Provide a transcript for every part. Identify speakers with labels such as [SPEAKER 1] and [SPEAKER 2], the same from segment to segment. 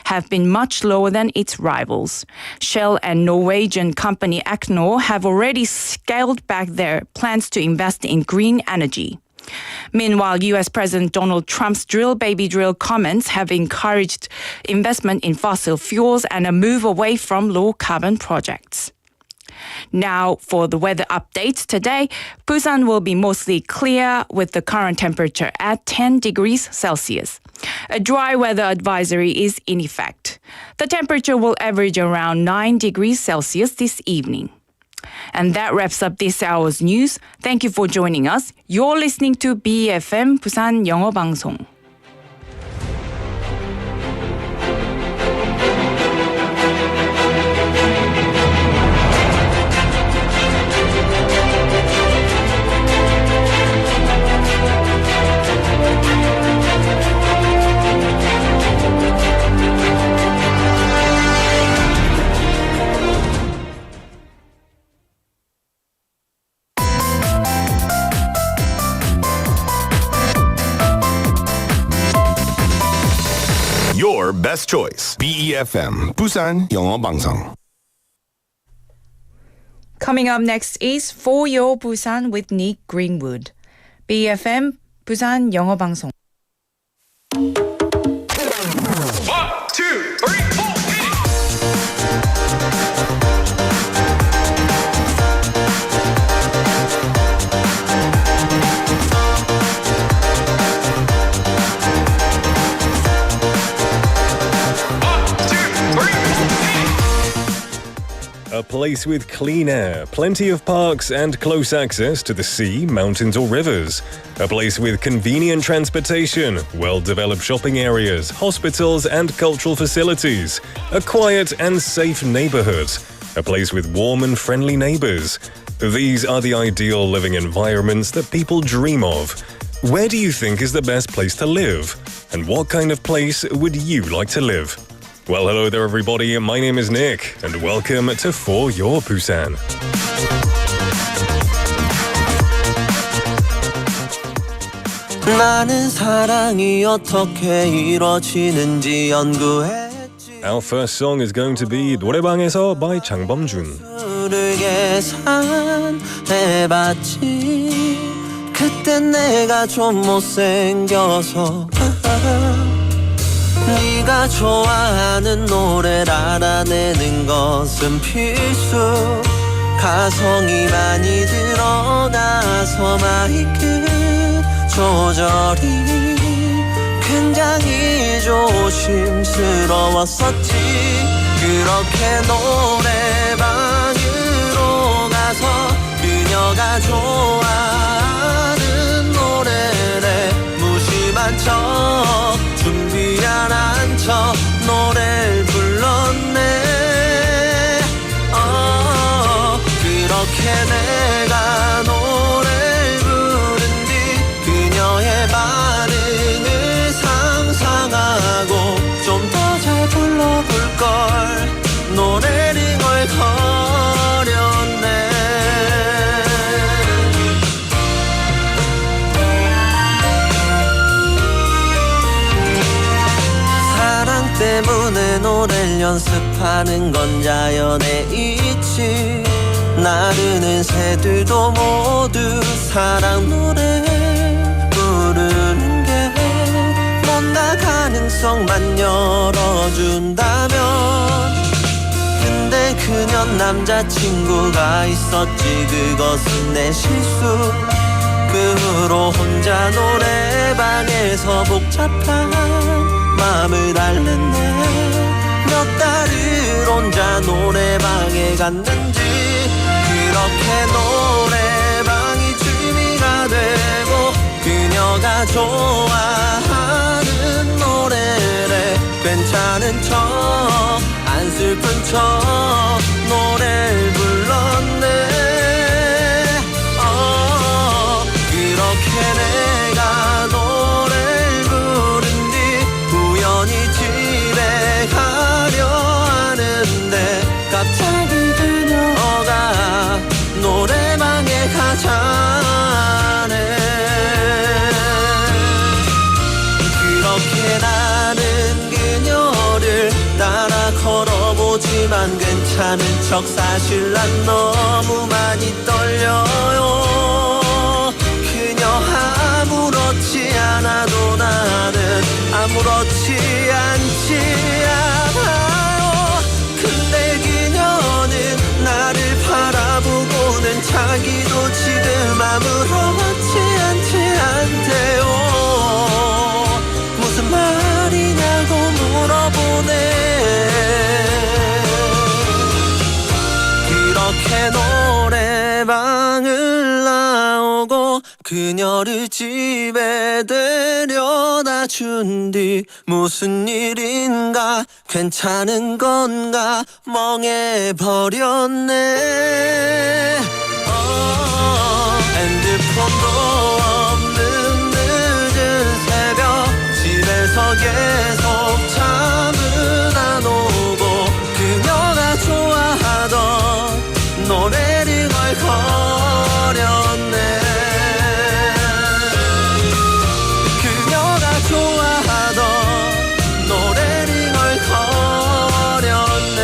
[SPEAKER 1] have been much lower than its rivals. Shell and Norwegian company Equinor have already scaled back their plans to invest in green energy. Meanwhile, U.S. President Donald Trump's drill baby drill comments have encouraged investment in fossil fuels and a move away from low-carbon projects. Now for the weather updates. Today, Busan will be mostly clear with the current temperature at 10 degrees Celsius. A dry weather advisory is in effect. The temperature will average around 9 degrees Celsius this evening. And that wraps up this hour's news. Thank you for joining us. You're listening to BFM 부산영어방송.
[SPEAKER 2] Your best choice. BEFM 부산 영어방송.
[SPEAKER 1] Coming up next is For Your Busan with Nick Greenwood. BFM 부산 영어방송.
[SPEAKER 3] 1, 2, 3, 4.
[SPEAKER 4] A place with clean air, plenty of parks and close access to the sea, mountains or rivers. A place with convenient transportation, well-developed shopping areas, hospitals and cultural facilities. A quiet and safe neighborhood. A place with warm and friendly neighbors. These are the ideal living environments that people dream of. Where do you think is the best place to live? And what kind of place would you like to live? Well, hello there everybody, my name is Nick, and welcome to For Your Busan.
[SPEAKER 5] 나는 사랑이 어떻게 이루어지는지 연구했지.
[SPEAKER 4] Our first song is going to be 노래방에서 by 장범준.
[SPEAKER 5] 수를 계산해봤지. 그땐 내가 좀 못생겨서 네가 좋아하는 노래를 알아내는 것은 필수. 가성이 많이 들어가서 마이크 조절이 굉장히 조심스러웠었지. 그렇게 노래방으로 가서 그녀가 좋아하는 노래를 무심한 척 준비 안 한 척 노래를 불렀네. 그렇게 내가 노래를 부른 뒤 그녀의 반응을 상상하고 좀 더 잘 불러볼걸 노래를 걸거렸네. 때문에 노래를 연습하는 건 자연에 있지. 나르는 새들도 모두 사랑 노래 부르는 게 뭔가 가능성만 열어준다면. 근데 그년 남자친구가 있었지. 그것은 내 실수. 그 후로 혼자 노래방에서 복잡한 마음을 앓는데 몇 달을 혼자 노래방에 갔는지. 그렇게 노래방이 취미가 되고 그녀가 좋아하는 노래를 괜찮은 척 안 슬픈 척 노래를 불렀네. 그렇게 내가 노래를 부른 뒤 우연히 집에 가려 하는데 갑자기 그녀가 노래방에 가자네. 그렇게 나는 그녀를 하지만 괜찮은 척 사실 난 너무 많이 떨려요. 그녀 아무렇지 않아도 나는 아무렇지 않지 않아요. 근데 그녀는 나를 바라보고는 자기도 지금 아무렇지 않지 않대요. 무슨 말이냐고 물어보네. 그렇게 노래방을 나오고 그녀를 집에 데려다 준 뒤 무슨 일인가 괜찮은 건가 멍해버렸네. 핸드폰도 없는 늦은 새벽 집에서 계속 잠은 안 오고 그녀가 좋아하던 노래를 걸거렸네. 그녀가 좋아하던 노래를 걸거렸네.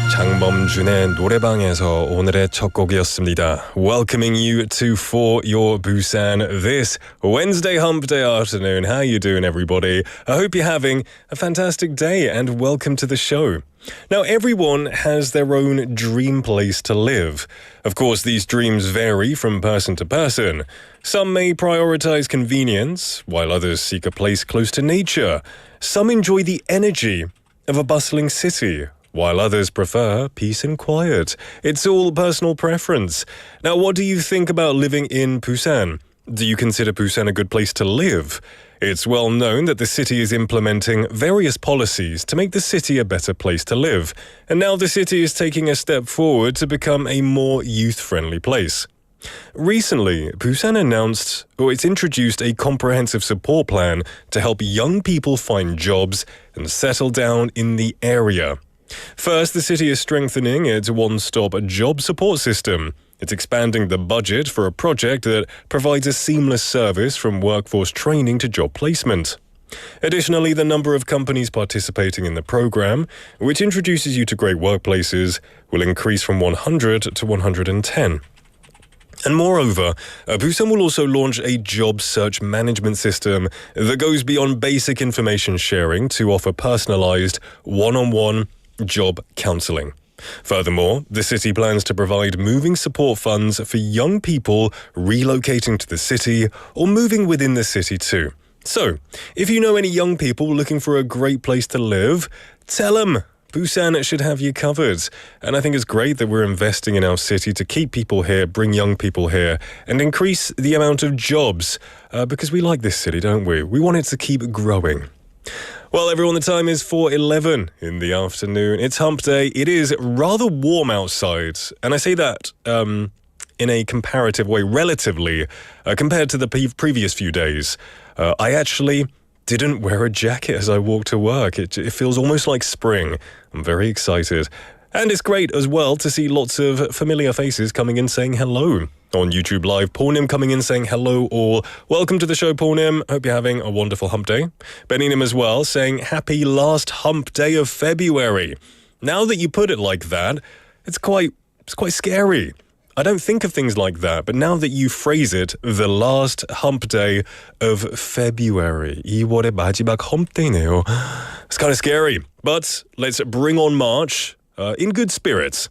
[SPEAKER 4] 장범준의 노래방에서 오늘의 첫 곡이었습니다. Welcoming you to For Your Busan this Wednesday hump day afternoon. How you doing, everybody? I hope you're having a fantastic day and welcome to the show. Now, everyone has their own dream place to live. Of course, these dreams vary from person to person. Some may prioritize convenience, while others seek a place close to nature. Some enjoy the energy of a bustling city, while others prefer peace and quiet. It's all personal preference. Now, what do you think about living in Busan? Do you consider Busan a good place to live? It's well known that the city is implementing various policies to make the city a better place to live. And now the city is taking a step forward to become a more youth-friendly place. Recently, Busan announced, or it's introduced a comprehensive support plan to help young people find jobs and settle down in the area. First, the city is strengthening its one-stop job support system. It's expanding the budget for a project that provides a seamless service from workforce training to job placement. Additionally, the number of companies participating in the program, which introduces you to great workplaces, will increase from 100 to 110. And moreover, Busan will also launch a job search management system that goes beyond basic information sharing to offer personalized, one-on-one job counseling. Furthermore, the city plans to provide moving support funds for young people relocating to the city or moving within the city too. So, if you know any young people looking for a great place to live, tell them Busan should have you covered. And I think it's great that we're investing in our city to keep people here, bring young people here, and increase the amount of jobs because we like this city, don't we? We want it to keep growing. Well, everyone, the time is 4:11 in the afternoon. It's hump day. It is rather warm outside. And I say that in a comparative way, relatively, compared to the previous few days. I actually didn't wear a jacket as I walked to work. It feels almost like spring. I'm very excited. And it's great as well to see lots of familiar faces coming in saying hello. On YouTube Live, Pornim coming in saying hello all. Welcome to the show, Pornim. Hope you're having a wonderful hump day. Beninim as well saying happy last hump day of February. Now that you put it like that, it's quite scary. I don't think of things like that, but now that you phrase it, the last hump day of February. 2월의 마지막 hump day네요. It's kind of scary, but let's bring on March in good spirits.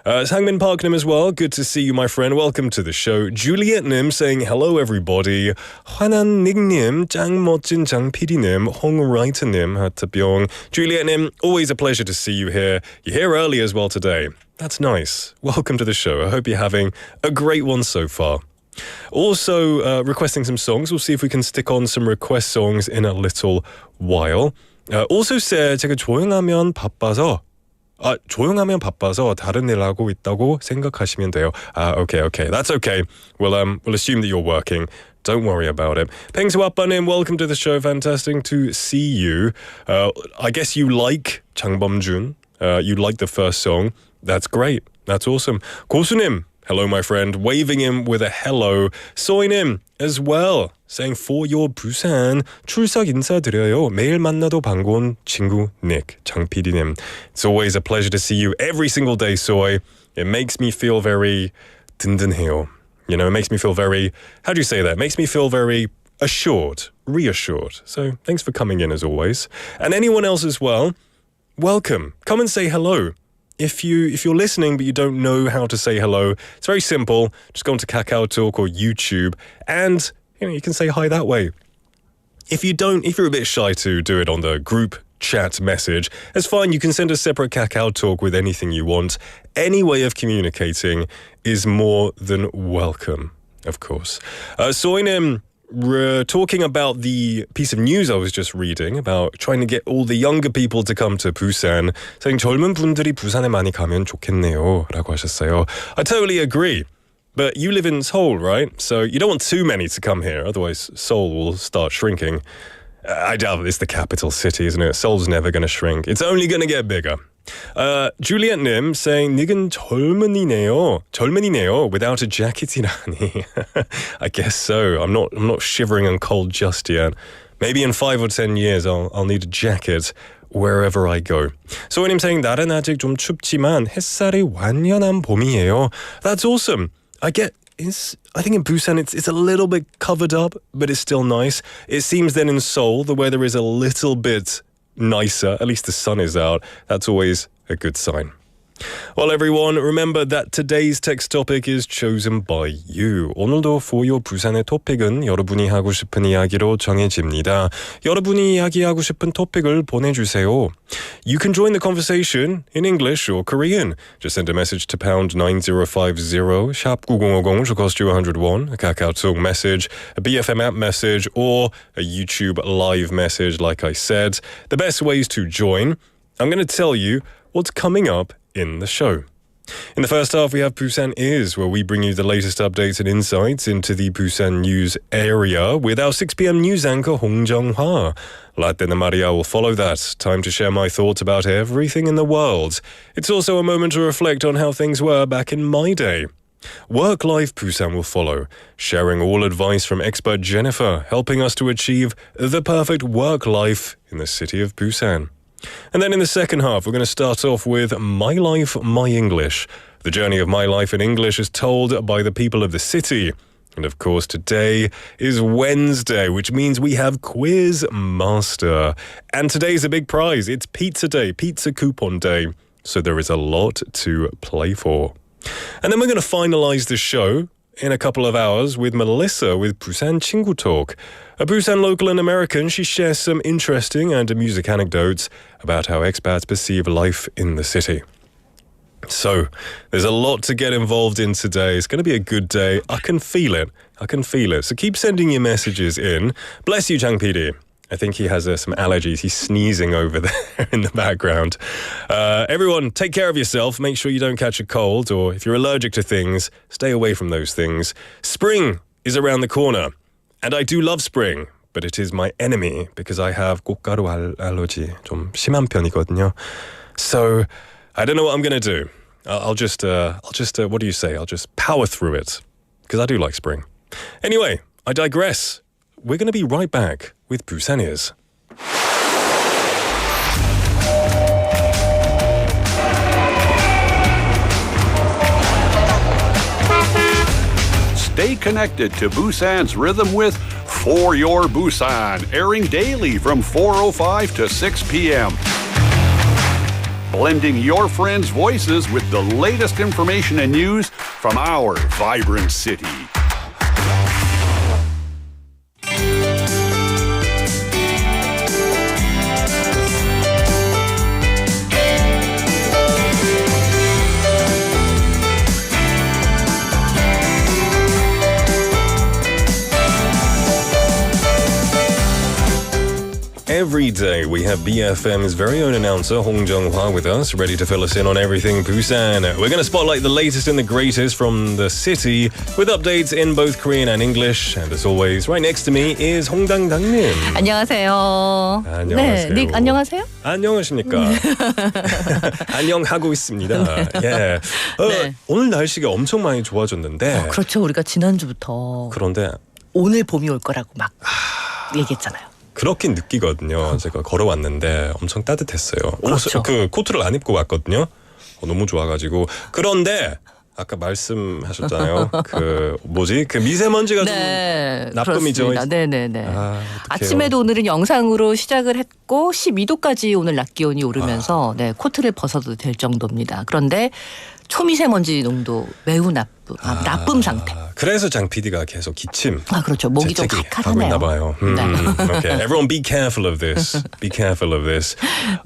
[SPEAKER 4] Sangmin Park-nim as well. Good to see you, my friend. Welcome to the show. Juliet-nim saying hello, everybody. Hwanan-nik-nim, 짱 멋진 장 PD님, 홍라이트-님, 하트병. Juliet-nim, always a pleasure to see you here. You're here early as well today. That's nice. Welcome to the show. I hope you're having a great one so far. Also, requesting some songs. We'll see if we can stick on some request songs in a little while. Also said, 제가 조용하면 바빠서 다른 일 하고 있다고 생각하시면 돼요. Okay. That's okay. We'll assume that you're working. Don't worry about it. Pengsuappanim, welcome to the show. Fantastic to see you. I guess you like 장범준. You like the first song. That's great. That's awesome. 고수님, Hello, my friend. Waving him with a hello. 소희님 as well. Saying for your Busan. 출석 인사드려요. 매일 만나도 반가운 친구 Nick. 장PD님. It's always a pleasure to see you every single day, Soy. It makes me feel very 든든해요. You know, it makes me feel very, how do you say that? It makes me feel very assured, reassured. So thanks for coming in as always. And anyone else as well, welcome. Come and say hello. If you're listening but you don't know how to say hello, it's very simple. Just go onto KakaoTalk or YouTube and you can say hi that way. If you're a bit shy to do it on the group chat message, that's fine. You can send a separate KakaoTalk with anything you want. Any way of communicating is more than welcome, of course. 소희님, we're talking about the piece of news I was just reading about trying to get all the younger people to come to Busan, saying 젊은 분들이 부산에 많이 가면 좋겠네요 라고 하셨어요. I totally agree. But you live in Seoul, right? So you don't want too many to come here, otherwise Seoul will start shrinking. I doubt it's the capital city, isn't it? Seoul's never going to shrink. It's only going to get bigger. Juliet Nim saying, 닉은 젊은이네요 without a jacket이라니. I guess so. I'm not shivering and cold just yet. Maybe in 5 or 10 years I'll need a jacket wherever I go. So when I'm saying 날은 아직 좀 춥지만 햇살이 완연한 봄이에요. That's awesome. I think in Busan it's a little bit covered up, but it's still nice. It seems then in Seoul the weather is a little bit nicer. At least the sun is out. That's always a good sign. Well, everyone, remember that today's text topic is chosen by you. 오늘도 for your 부산의 토픽은 여러분이 하고 싶은 이야기로 정해집니다. 여러분이 이야기하고 싶은 토픽을 보내주세요. You can join the conversation in English or Korean. Just send a message to pound 9050, sharp 9050, should cost you 101, a KakaoTalk message, a BFM app message, or a YouTube live message, like I said. The best ways to join, I'm going to tell you what's coming up in the show. In the first half, we have Busan Is, where we bring you the latest updates and insights into the Busan news area with our 6 p.m. news anchor, Hong Jung-hwa. Latte Maria will follow that. Time to share my thoughts about everything in the world. It's also a moment to reflect on how things were back in my day. Work-Life Busan will follow, sharing all advice from expert Jennifer, helping us to achieve the perfect work life in the city of Busan. And then in the second half, we're going to start off with My Life, My English. The journey of my life in English is told by the people of the city. And of course, today is Wednesday, which means we have Quiz Master. And today's a big prize. It's Pizza Day, Pizza Coupon Day. So there is a lot to play for. And then we're going to finalize the show in a couple of hours with Melissa with Busan 친구 Talk. A Busan local and American, she shares some interesting and amusing anecdotes about how expats perceive life in the city. So, there's a lot to get involved in today. It's going to be a good day. I can feel it. So keep sending your messages in. Bless you, Chang PD. I think he has some allergies. He's sneezing over there in the background. Everyone, take care of yourself. Make sure you don't catch a cold, or if you're allergic to things, stay away from those things. Spring is around the corner, and I do love spring, but it is my enemy because I have 꽃가루 allergy. 좀 심한 편이거든요. So I don't know what I'm going to do. I'll just what do you say? I'll just power through it because I do like spring. Anyway, I digress. We're going to be right back with Busan Is.
[SPEAKER 3] Stay connected to Busan's rhythm with For Your Busan, airing daily from 4:05 to 6 p.m. Blending your friends' voices with the latest information and news from our vibrant city.
[SPEAKER 4] every day we have BFM's very own announcer Hong Jung-hwa with us, ready to fill us in on everything Busan. We're going to spotlight the latest and the greatest from the city with updates in both Korean and English. And as always, right next to me is 홍당당님.
[SPEAKER 6] 안녕하세요.
[SPEAKER 4] 안녕하세요.
[SPEAKER 6] 네, 닉 안녕하세요.
[SPEAKER 4] 안녕하십니까. 안녕하고 있습니다. 예.
[SPEAKER 6] 네.
[SPEAKER 4] 오늘 날씨가 엄청 많이 좋아졌는데.
[SPEAKER 6] 그렇죠. 우리가 지난주부터
[SPEAKER 4] 그런데
[SPEAKER 6] 오늘 봄이 올 거라고 막 얘기했잖아요.
[SPEAKER 4] 그렇긴 느끼거든요. 제가 걸어왔는데 엄청 따뜻했어요.
[SPEAKER 6] 그렇죠.
[SPEAKER 4] 그 코트를 안 입고 왔거든요. 너무 좋아가지고. 그런데 아까 말씀하셨잖아요. 그 미세먼지가
[SPEAKER 6] 네,
[SPEAKER 4] 좀 나쁨이죠.
[SPEAKER 6] 그렇습니다. 네네네.
[SPEAKER 4] 어떡해요.
[SPEAKER 6] 아침에도 오늘은 영상으로 시작을 했고 12도까지 오늘 낮 기온이 오르면서 네, 코트를 벗어도 될 정도입니다. 그런데 초미세먼지 농도 매우 나쁨 상태.
[SPEAKER 4] 그래서 장 PD가 계속 기침.
[SPEAKER 6] 그렇죠. 목이 좀
[SPEAKER 4] 하고
[SPEAKER 6] 칼칼하네요.
[SPEAKER 4] 있나 봐요.
[SPEAKER 6] 네.
[SPEAKER 4] Okay, everyone be careful of this. Be careful of this.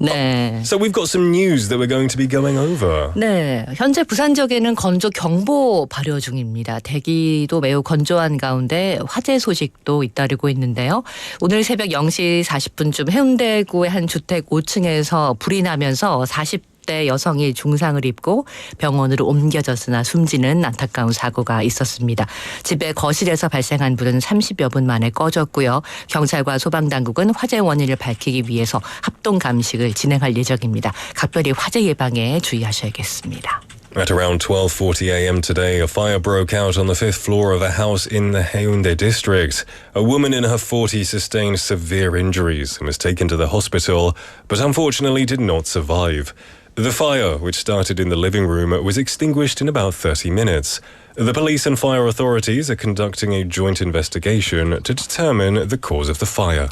[SPEAKER 6] 네.
[SPEAKER 4] So we've got some news that we're going to be going over.
[SPEAKER 6] 네, 현재 부산 지역에는 건조 경보 발효 중입니다. 대기도 매우 건조한 가운데 화재 소식도 잇따르고 있는데요. 오늘 새벽 0시 40분쯤 해운대구의 한 주택 5층에서 불이 나면서 40대 여성이 중상을 입고 병원으로 옮겨졌으나 숨지는 안타까운 사고가 있었습니다. 집의 거실에서 발생한 불은 30여 분 만에 꺼졌고요. 경찰과 소방당국은 화재 원인을 밝히기 위해서 합동 감식을 진행할 예정입니다. 각별히 화재 예방에 주의하셔야겠습니다.
[SPEAKER 4] At around 12:40 a.m. today, a fire broke out on the 5th floor of a house in the Haeundae district. A woman in her 40s sustained severe injuries and was taken to the hospital, but unfortunately did not survive. The fire, which started in the living room, was extinguished in about 30 minutes. The police and fire authorities are conducting a joint investigation to determine the cause of the fire.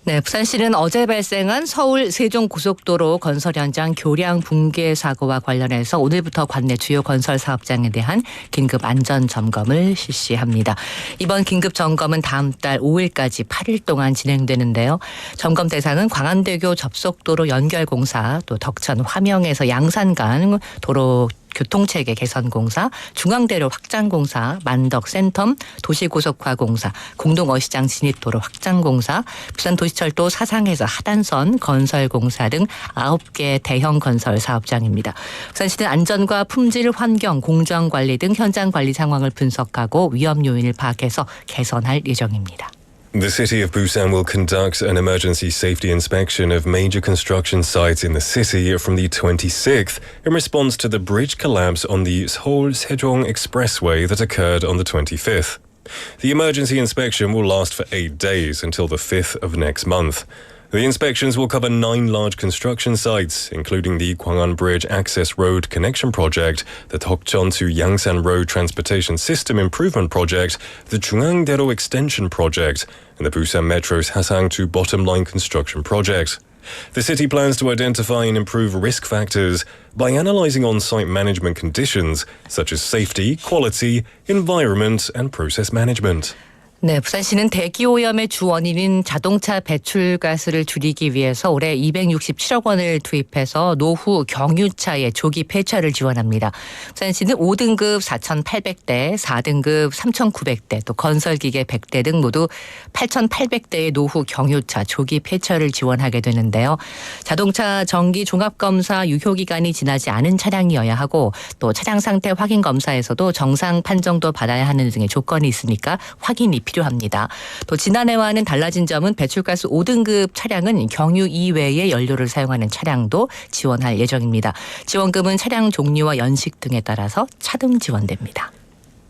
[SPEAKER 6] 네, 부산시는 어제 발생한 서울 세종고속도로 건설 현장 교량 붕괴 사고와 관련해서 오늘부터 관내 주요 건설 사업장에 대한 긴급 안전 점검을 실시합니다. 이번 긴급 점검은 다음 달 5일까지 8일 동안 진행되는데요. 점검 대상은 광안대교 접속도로 연결공사, 또 덕천 화명에서 양산 간 도로 교통체계 개선공사, 중앙대로 확장공사, 만덕 센텀, 도시고속화공사, 공동어시장 진입도로 확장공사, 부산도시철도 사상에서 하단선 건설공사 등 9개 대형 건설 사업장입니다. 부산시는 안전과 품질, 환경, 공정관리 등 현장 관리 상황을 분석하고 위험 요인을 파악해서 개선할 예정입니다.
[SPEAKER 4] The city of Busan will conduct an emergency safety inspection of major construction sites in the city from the 26th in response to the bridge collapse on the Seoul-Sejong Expressway that occurred on the 25th. The emergency inspection will last for 8 days until the 5th of next month. The inspections will cover 9 large construction sites, including the Gwangan Bridge Access Road Connection Project, the Tokcheon to Yangsan Road Transportation System Improvement Project, the Chungangdero Extension Project, and the Busan Metro's Hasang to Bottom Line Construction Project. The city plans to identify and improve risk factors by analysing on-site management conditions such as safety, quality, environment, and process management.
[SPEAKER 6] 네, 부산시는 대기오염의 주 원인인 자동차 배출가스를 줄이기 위해서 올해 267억 원을 투입해서 노후 경유차의 조기 폐차를 지원합니다. 부산시는 5등급 4,800대, 4등급 3,900대, 또 건설기계 100대 등 모두 8,800대의 노후 경유차 조기 폐차를 지원하게 되는데요. 자동차 정기 종합검사 유효기간이 지나지 않은 차량이어야 하고 또 차량 상태 확인 검사에서도 정상 판정도 받아야 하는 등의 조건이 있으니까 확인이 필요합니다. 또 지난해와는 달라진 점은 배출가스 5등급 차량은 경유 이외의 연료를 사용하는 차량도 지원할 예정입니다. 지원금은 차량 종류와 연식 등에 따라서 차등 지원됩니다.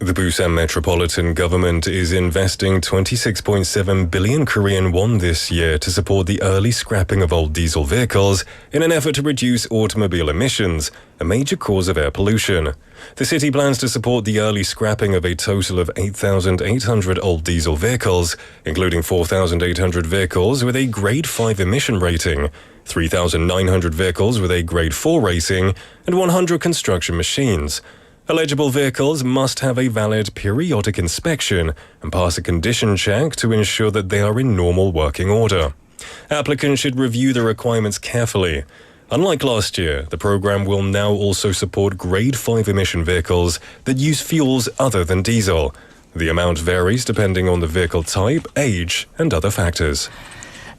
[SPEAKER 4] The Busan Metropolitan Government is investing 26.7 billion Korean won this year to support the early scrapping of old diesel vehicles in an effort to reduce automobile emissions, a major cause of air pollution. The city plans to support the early scrapping of a total of 8,800 old diesel vehicles, including 4,800 vehicles with a Grade 5 emission rating, 3,900 vehicles with a Grade 4 rating, and 100 construction machines. Eligible vehicles must have a valid periodic inspection and pass a condition check to ensure that they are in normal working order. Applicants should review the requirements carefully. Unlike last year, the program will now also support Grade 5 emission vehicles that use fuels other than diesel. The amount varies depending on the vehicle type, age, and other factors.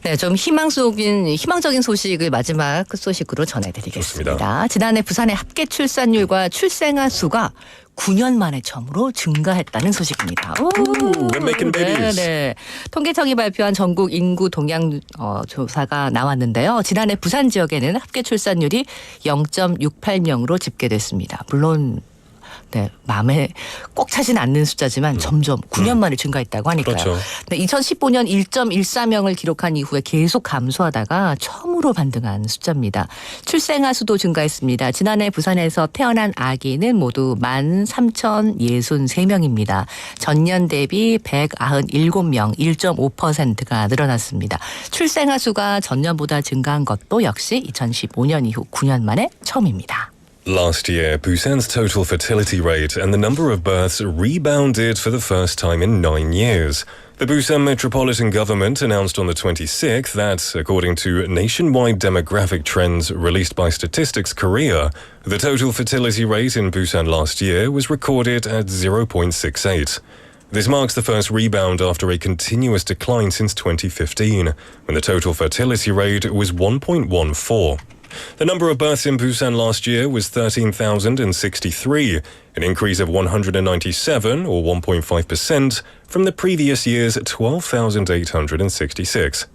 [SPEAKER 6] 네, 좀 희망적인 소식을 마지막 소식으로 전해드리겠습니다.
[SPEAKER 4] 좋습니다.
[SPEAKER 6] 지난해 부산의 합계 출산율과 출생아 수가 9년 만에 처음으로 증가했다는 소식입니다.
[SPEAKER 4] We're making babies.
[SPEAKER 6] 네. 통계청이 발표한 전국 인구 동향 조사가 나왔는데요. 지난해 부산 지역에는 합계 출산율이 0.68명으로 집계됐습니다. 물론 네, 마음에 꼭 차진 않는 숫자지만 점점 9년 만에 증가했다고 하니까요.
[SPEAKER 4] 그렇죠.
[SPEAKER 6] 네, 2015년 1.14명을 기록한 이후에 계속 감소하다가 처음으로 반등한 숫자입니다. 출생아 수도 증가했습니다. 지난해 부산에서 태어난 아기는 모두 13,063명입니다. 전년 대비 197명, 1.5%가 늘어났습니다. 출생아 수가 전년보다 증가한 것도 역시 2015년 이후 9년 만에 처음입니다.
[SPEAKER 4] Last year, Busan's total fertility rate and the number of births rebounded for the first time in 9 years. The Busan Metropolitan Government announced on the 26th that, according to nationwide demographic trends released by Statistics Korea, the total fertility rate in Busan last year was recorded at 0.68. This marks the first rebound after a continuous decline since 2015, when the total fertility rate was 1.14. The number of births in Busan last year was 13,063, an increase of 197 or 1.5% from the previous year's 12,866.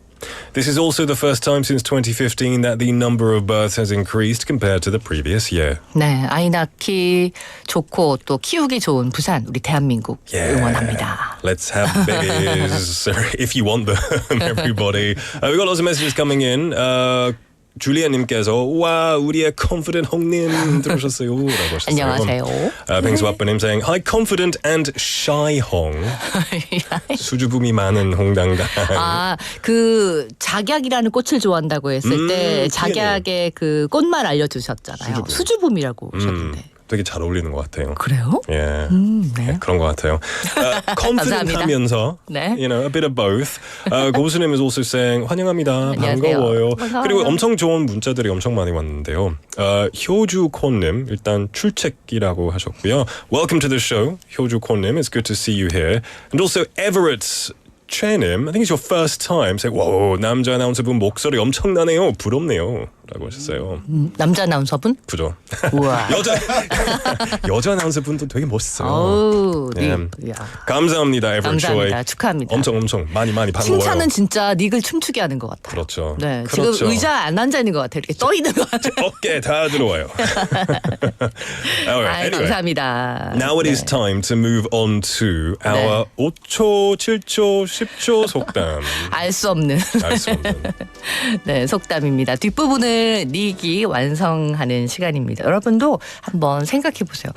[SPEAKER 4] This is also the first time since 2015 that the number of births has increased compared to the previous year.
[SPEAKER 6] 네, 아이 낳기 좋고 또 키우기 좋은 부산, 우리 대한민국 응원합니다.
[SPEAKER 4] Let's have babies if you want them, everybody. We've got lots of messages coming in. 줄리아님께서 와 우리의 confident 홍님 들어오셨어요 라고 하셨어요.
[SPEAKER 6] 안녕하세요.
[SPEAKER 4] 뱅수아빠님 saying hi confident and shy 홍. 수줍음이 많은 홍당당.
[SPEAKER 6] 그 작약이라는 꽃을 좋아한다고 했을 때 작약의 그 꽃만 알려주셨잖아요. 수줍음이라고 하셨는데.
[SPEAKER 4] 되게 잘 어울리는 것 같아요.
[SPEAKER 6] 그래요?
[SPEAKER 4] 예,
[SPEAKER 6] 네.
[SPEAKER 4] 그런 것 같아요. confident 하면서,
[SPEAKER 6] 네.
[SPEAKER 4] you know, a bit of both. 고수님 is also saying 환영합니다.
[SPEAKER 6] 안녕하세요.
[SPEAKER 4] 반가워요.
[SPEAKER 6] 반가워요.
[SPEAKER 4] 그리고 엄청 좋은 문자들이 엄청 많이 왔는데요. 효주콘님 일단 출첵이라고 하셨고요. Welcome to the show, 효주콘님. It's good to see you here. And also Everett. 최님, I think it's your first time. Say, wow, 남자 아나운서분 목소리 엄청나네요. 부럽네요. 라고 하셨어요.
[SPEAKER 6] 남자 아나운서분?
[SPEAKER 4] 그죠.
[SPEAKER 6] 우와.
[SPEAKER 4] 여자 아나운서분도 되게 멋있어요.
[SPEAKER 6] 어우,
[SPEAKER 4] 네. 감사합니다, Everett Choi.
[SPEAKER 6] 감사합니다. 축하합니다.
[SPEAKER 4] 엄청 많이 반가워요.
[SPEAKER 6] 칭찬은 진짜 닉을 춤추게 하는 것 같아요.
[SPEAKER 4] 그렇죠.
[SPEAKER 6] 네,
[SPEAKER 4] 그렇죠.
[SPEAKER 6] 지금 의자 안 앉아 있는 것 같아요. 이렇게 떠 있는 것 같아요.
[SPEAKER 4] 어깨 다 들어와요.
[SPEAKER 6] Anyway, 감사합니다.
[SPEAKER 4] Now it is time to move on to our 5초, 7초, 10초 속담.
[SPEAKER 6] 알 수 없는. 네, 속담입니다. 뒷부분을 닉이 완성하는 시간입니다. 여러분도 한번 생각해 보세요.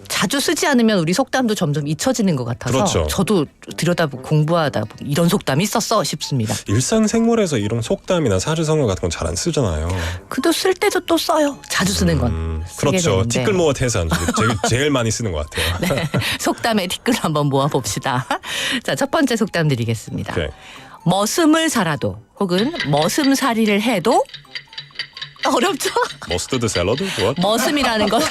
[SPEAKER 6] 자주 쓰지 않으면 우리 속담도 점점 잊혀지는 것 같아서
[SPEAKER 4] 그렇죠.
[SPEAKER 6] 저도 들여다보고 공부하다 보면 이런 속담이 있었어 싶습니다.
[SPEAKER 4] 일상생활에서 이런 속담이나 사주성어 같은 건 잘 안 쓰잖아요.
[SPEAKER 6] 그도 쓸 때도 또 써요. 자주 쓰는 건.
[SPEAKER 4] 그렇죠. 티끌모아 태산 제일 많이 쓰는 것 같아요.
[SPEAKER 6] 네, 속담의 티끌 한번 모아봅시다. 자, 첫 번째 속담 드리겠습니다.
[SPEAKER 4] Okay.
[SPEAKER 6] 머슴을 살아도 혹은 머슴살이를 해도 어렵죠?
[SPEAKER 4] 머스터드 샐러드? What?
[SPEAKER 6] 머슴이라는 건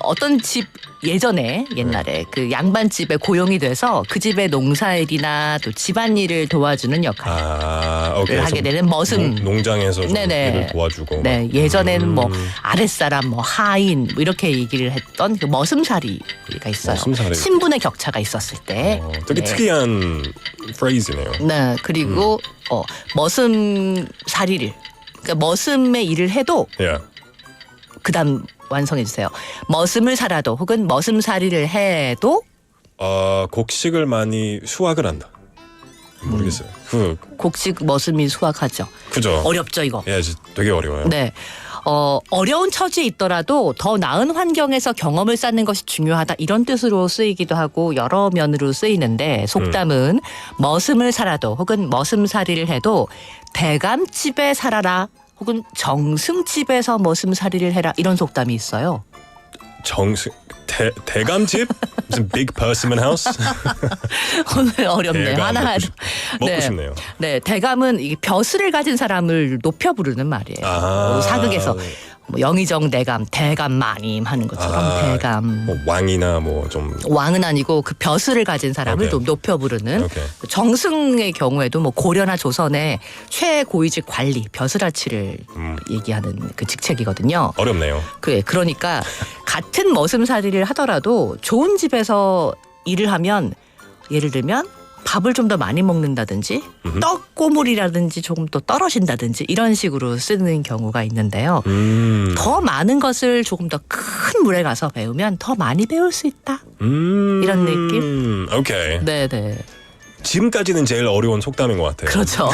[SPEAKER 6] 어떤 집 옛날에 그 양반집에 고용이 돼서 그 집의 농사일이나 또 집안일을 도와주는 역할을 하게 되는 머슴.
[SPEAKER 4] 농장에서 좀
[SPEAKER 6] 네네.
[SPEAKER 4] 일을 도와주고.
[SPEAKER 6] 네, 예전에는 뭐 아랫사람, 뭐 하인 뭐 이렇게 얘기를 했던 그 머슴살이가 있어요.
[SPEAKER 4] 머슴살이.
[SPEAKER 6] 신분의 격차가 있었을 때.
[SPEAKER 4] 되게
[SPEAKER 6] 네.
[SPEAKER 4] 특이한 프레이즈네요.
[SPEAKER 6] 네, 그리고 머슴살이를 그러니까 머슴의 일을 해도
[SPEAKER 4] Yeah.
[SPEAKER 6] 그다음 완성해 주세요. 머슴을 살아도 혹은 머슴살이를 해도
[SPEAKER 4] 곡식을 많이 수확을 한다. 모르겠어요.
[SPEAKER 6] 곡식 머슴이 수확하죠.
[SPEAKER 4] 그죠.
[SPEAKER 6] 어렵죠 이거.
[SPEAKER 4] 예, 되게 어려워요.
[SPEAKER 6] 네. 어려운 처지에 있더라도 더 나은 환경에서 경험을 쌓는 것이 중요하다 이런 뜻으로 쓰이기도 하고 여러 면으로 쓰이는데 속담은 머슴을 살아도 혹은 머슴살이를 해도 대감집에 살아라 혹은 정승집에서 머슴살이를 해라 이런 속담이 있어요.
[SPEAKER 4] 대감집? 무슨 big persimmon house?
[SPEAKER 6] 오늘 어렵네요. 하나
[SPEAKER 4] 먹고 싶네요.
[SPEAKER 6] 네, 대감은 이 벼슬을 가진 사람을 높여 부르는 말이에요. 사극에서 뭐 영의정 대감, 대감 마님 하는 것처럼 대감.
[SPEAKER 4] 뭐 왕이나 뭐 좀
[SPEAKER 6] 왕은 아니고 그 벼슬을 가진 사람을 좀 높여 부르는. 정승의 경우에도 뭐 고려나 조선의 최고위직 관리 벼슬아치를 얘기하는 그 직책이거든요.
[SPEAKER 4] 어렵네요.
[SPEAKER 6] 그러니까 같은 머슴살이를 하더라도 좋은 집에서 일을 하면 예를 들면 밥을 좀 더 많이 먹는다든지 떡 고물이라든지 조금 더 떨어진다든지 이런 식으로 쓰는 경우가 있는데요. 더 많은 것을 조금 더 큰 물에 가서 배우면 더 많이 배울 수 있다. 이런 느낌?
[SPEAKER 4] 오케이.
[SPEAKER 6] 네네.
[SPEAKER 4] 지금까지는 제일 어려운 속담인 것 같아요.
[SPEAKER 6] 그렇죠.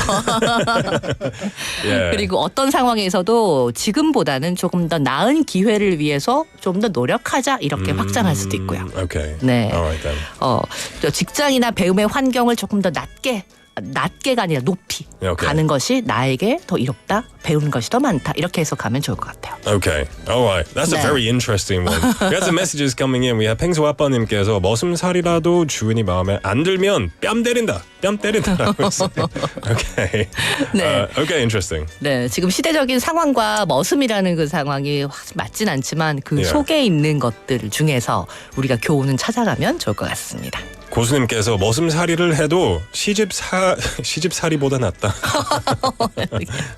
[SPEAKER 4] 예.
[SPEAKER 6] 그리고 어떤 상황에서도 지금보다는 조금 더 나은 기회를 위해서 좀 더 노력하자 이렇게 확장할 수도 있고요.
[SPEAKER 4] 오케이.
[SPEAKER 6] 네.
[SPEAKER 4] Alright then.
[SPEAKER 6] 또 직장이나 배움의 환경을 조금 더 낮게가 아니라 높이 가는 것이 나에게 더 이롭다, 배우는 것이 더 많다 이렇게 해석하면 좋을 것 같아요.
[SPEAKER 4] Okay, alright. That's a very interesting one. We had some messages coming in. We have 팽수 아빠님께서 머슴살이라도 주인이 마음에 안 들면 뺨 때린다. 라고 했어요. Okay.
[SPEAKER 6] 네.
[SPEAKER 4] Okay, interesting.
[SPEAKER 6] 네, 지금 시대적인 상황과 머슴이라는 그 상황이 맞진 않지만 그 속에 있는 것들 중에서 우리가 교훈은 찾아가면 좋을 것 같습니다.
[SPEAKER 4] 고수님께서 머슴살이를 해도 시집살이보다 낫다.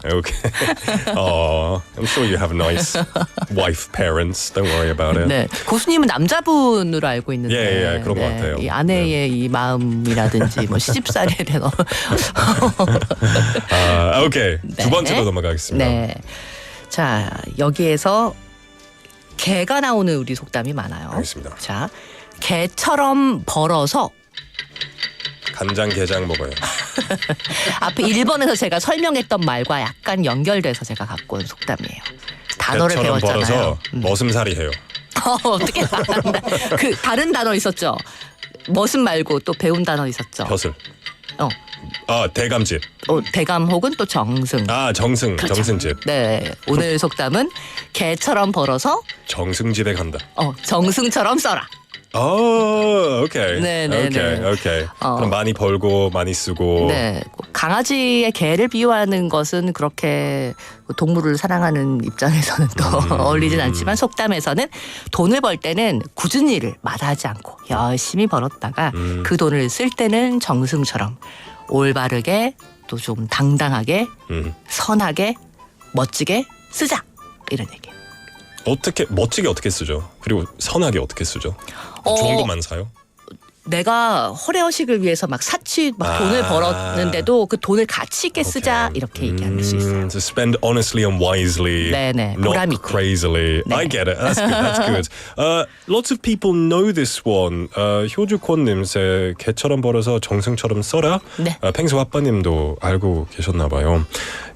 [SPEAKER 4] Okay. I'm sure you have nice wife parents. Don't worry about it.
[SPEAKER 6] 네, 고수님은 남자분으로 알고 있는데,
[SPEAKER 4] 예, 그런 것 같아요.
[SPEAKER 6] 이 아내의 이 마음이라든지 뭐 시집살이에 대해서.
[SPEAKER 4] 오케이. 두 번째로 넘어가겠습니다.
[SPEAKER 6] 네, 자 여기에서 개가 나오는 우리 속담이 많아요.
[SPEAKER 4] 알겠습니다.
[SPEAKER 6] 자. 개처럼 벌어서
[SPEAKER 4] 간장게장 먹어요.
[SPEAKER 6] 앞에 1번에서 제가 설명했던 말과 약간 연결돼서 제가 갖고 온 속담이에요. 단어를
[SPEAKER 4] 개처럼
[SPEAKER 6] 배웠잖아요.
[SPEAKER 4] 벌어서 머슴살이 해요.
[SPEAKER 6] 어떻게 알았나? 그 다른 단어 있었죠. 머슴 말고 또 배운 단어 있었죠.
[SPEAKER 4] 벼슬. 대감집.
[SPEAKER 6] 대감 혹은 또 정승.
[SPEAKER 4] 정승.
[SPEAKER 6] 그렇죠.
[SPEAKER 4] 정승집.
[SPEAKER 6] 네, 오늘 속담은 개처럼 벌어서
[SPEAKER 4] 정승집에 간다.
[SPEAKER 6] 정승처럼 써라.
[SPEAKER 4] 오케이.
[SPEAKER 6] 네.
[SPEAKER 4] 오케이. 그럼 많이 벌고 많이 쓰고.
[SPEAKER 6] 네, 강아지의 개를 비유하는 것은 그렇게 동물을 사랑하는 입장에서는 또 어울리진 않지만 속담에서는 돈을 벌 때는 굳은 일을 마다하지 않고 열심히 벌었다가 그 돈을 쓸 때는 정승처럼 올바르게 또 좀 당당하게 선하게 멋지게 쓰자 이런 얘기예요.
[SPEAKER 4] 멋지게 어떻게 쓰죠? 그리고 선하게 어떻게 쓰죠? 좋은 것만 사요?
[SPEAKER 6] 내가 허례허식을 위해서 막 돈을 벌었는데도 그 돈을 가치 있게 쓰자 이렇게 얘기할 수 있어요.
[SPEAKER 4] To spend honestly and wisely,
[SPEAKER 6] 네네,
[SPEAKER 4] not
[SPEAKER 6] 보람 있게.
[SPEAKER 4] crazily.
[SPEAKER 6] 네.
[SPEAKER 4] I get it. That's good. Lots of people know this one. 효주콘님, 개처럼 벌어서 정승처럼 써라.
[SPEAKER 6] 네.
[SPEAKER 4] 팽수 아빠님도 알고 계셨나 봐요.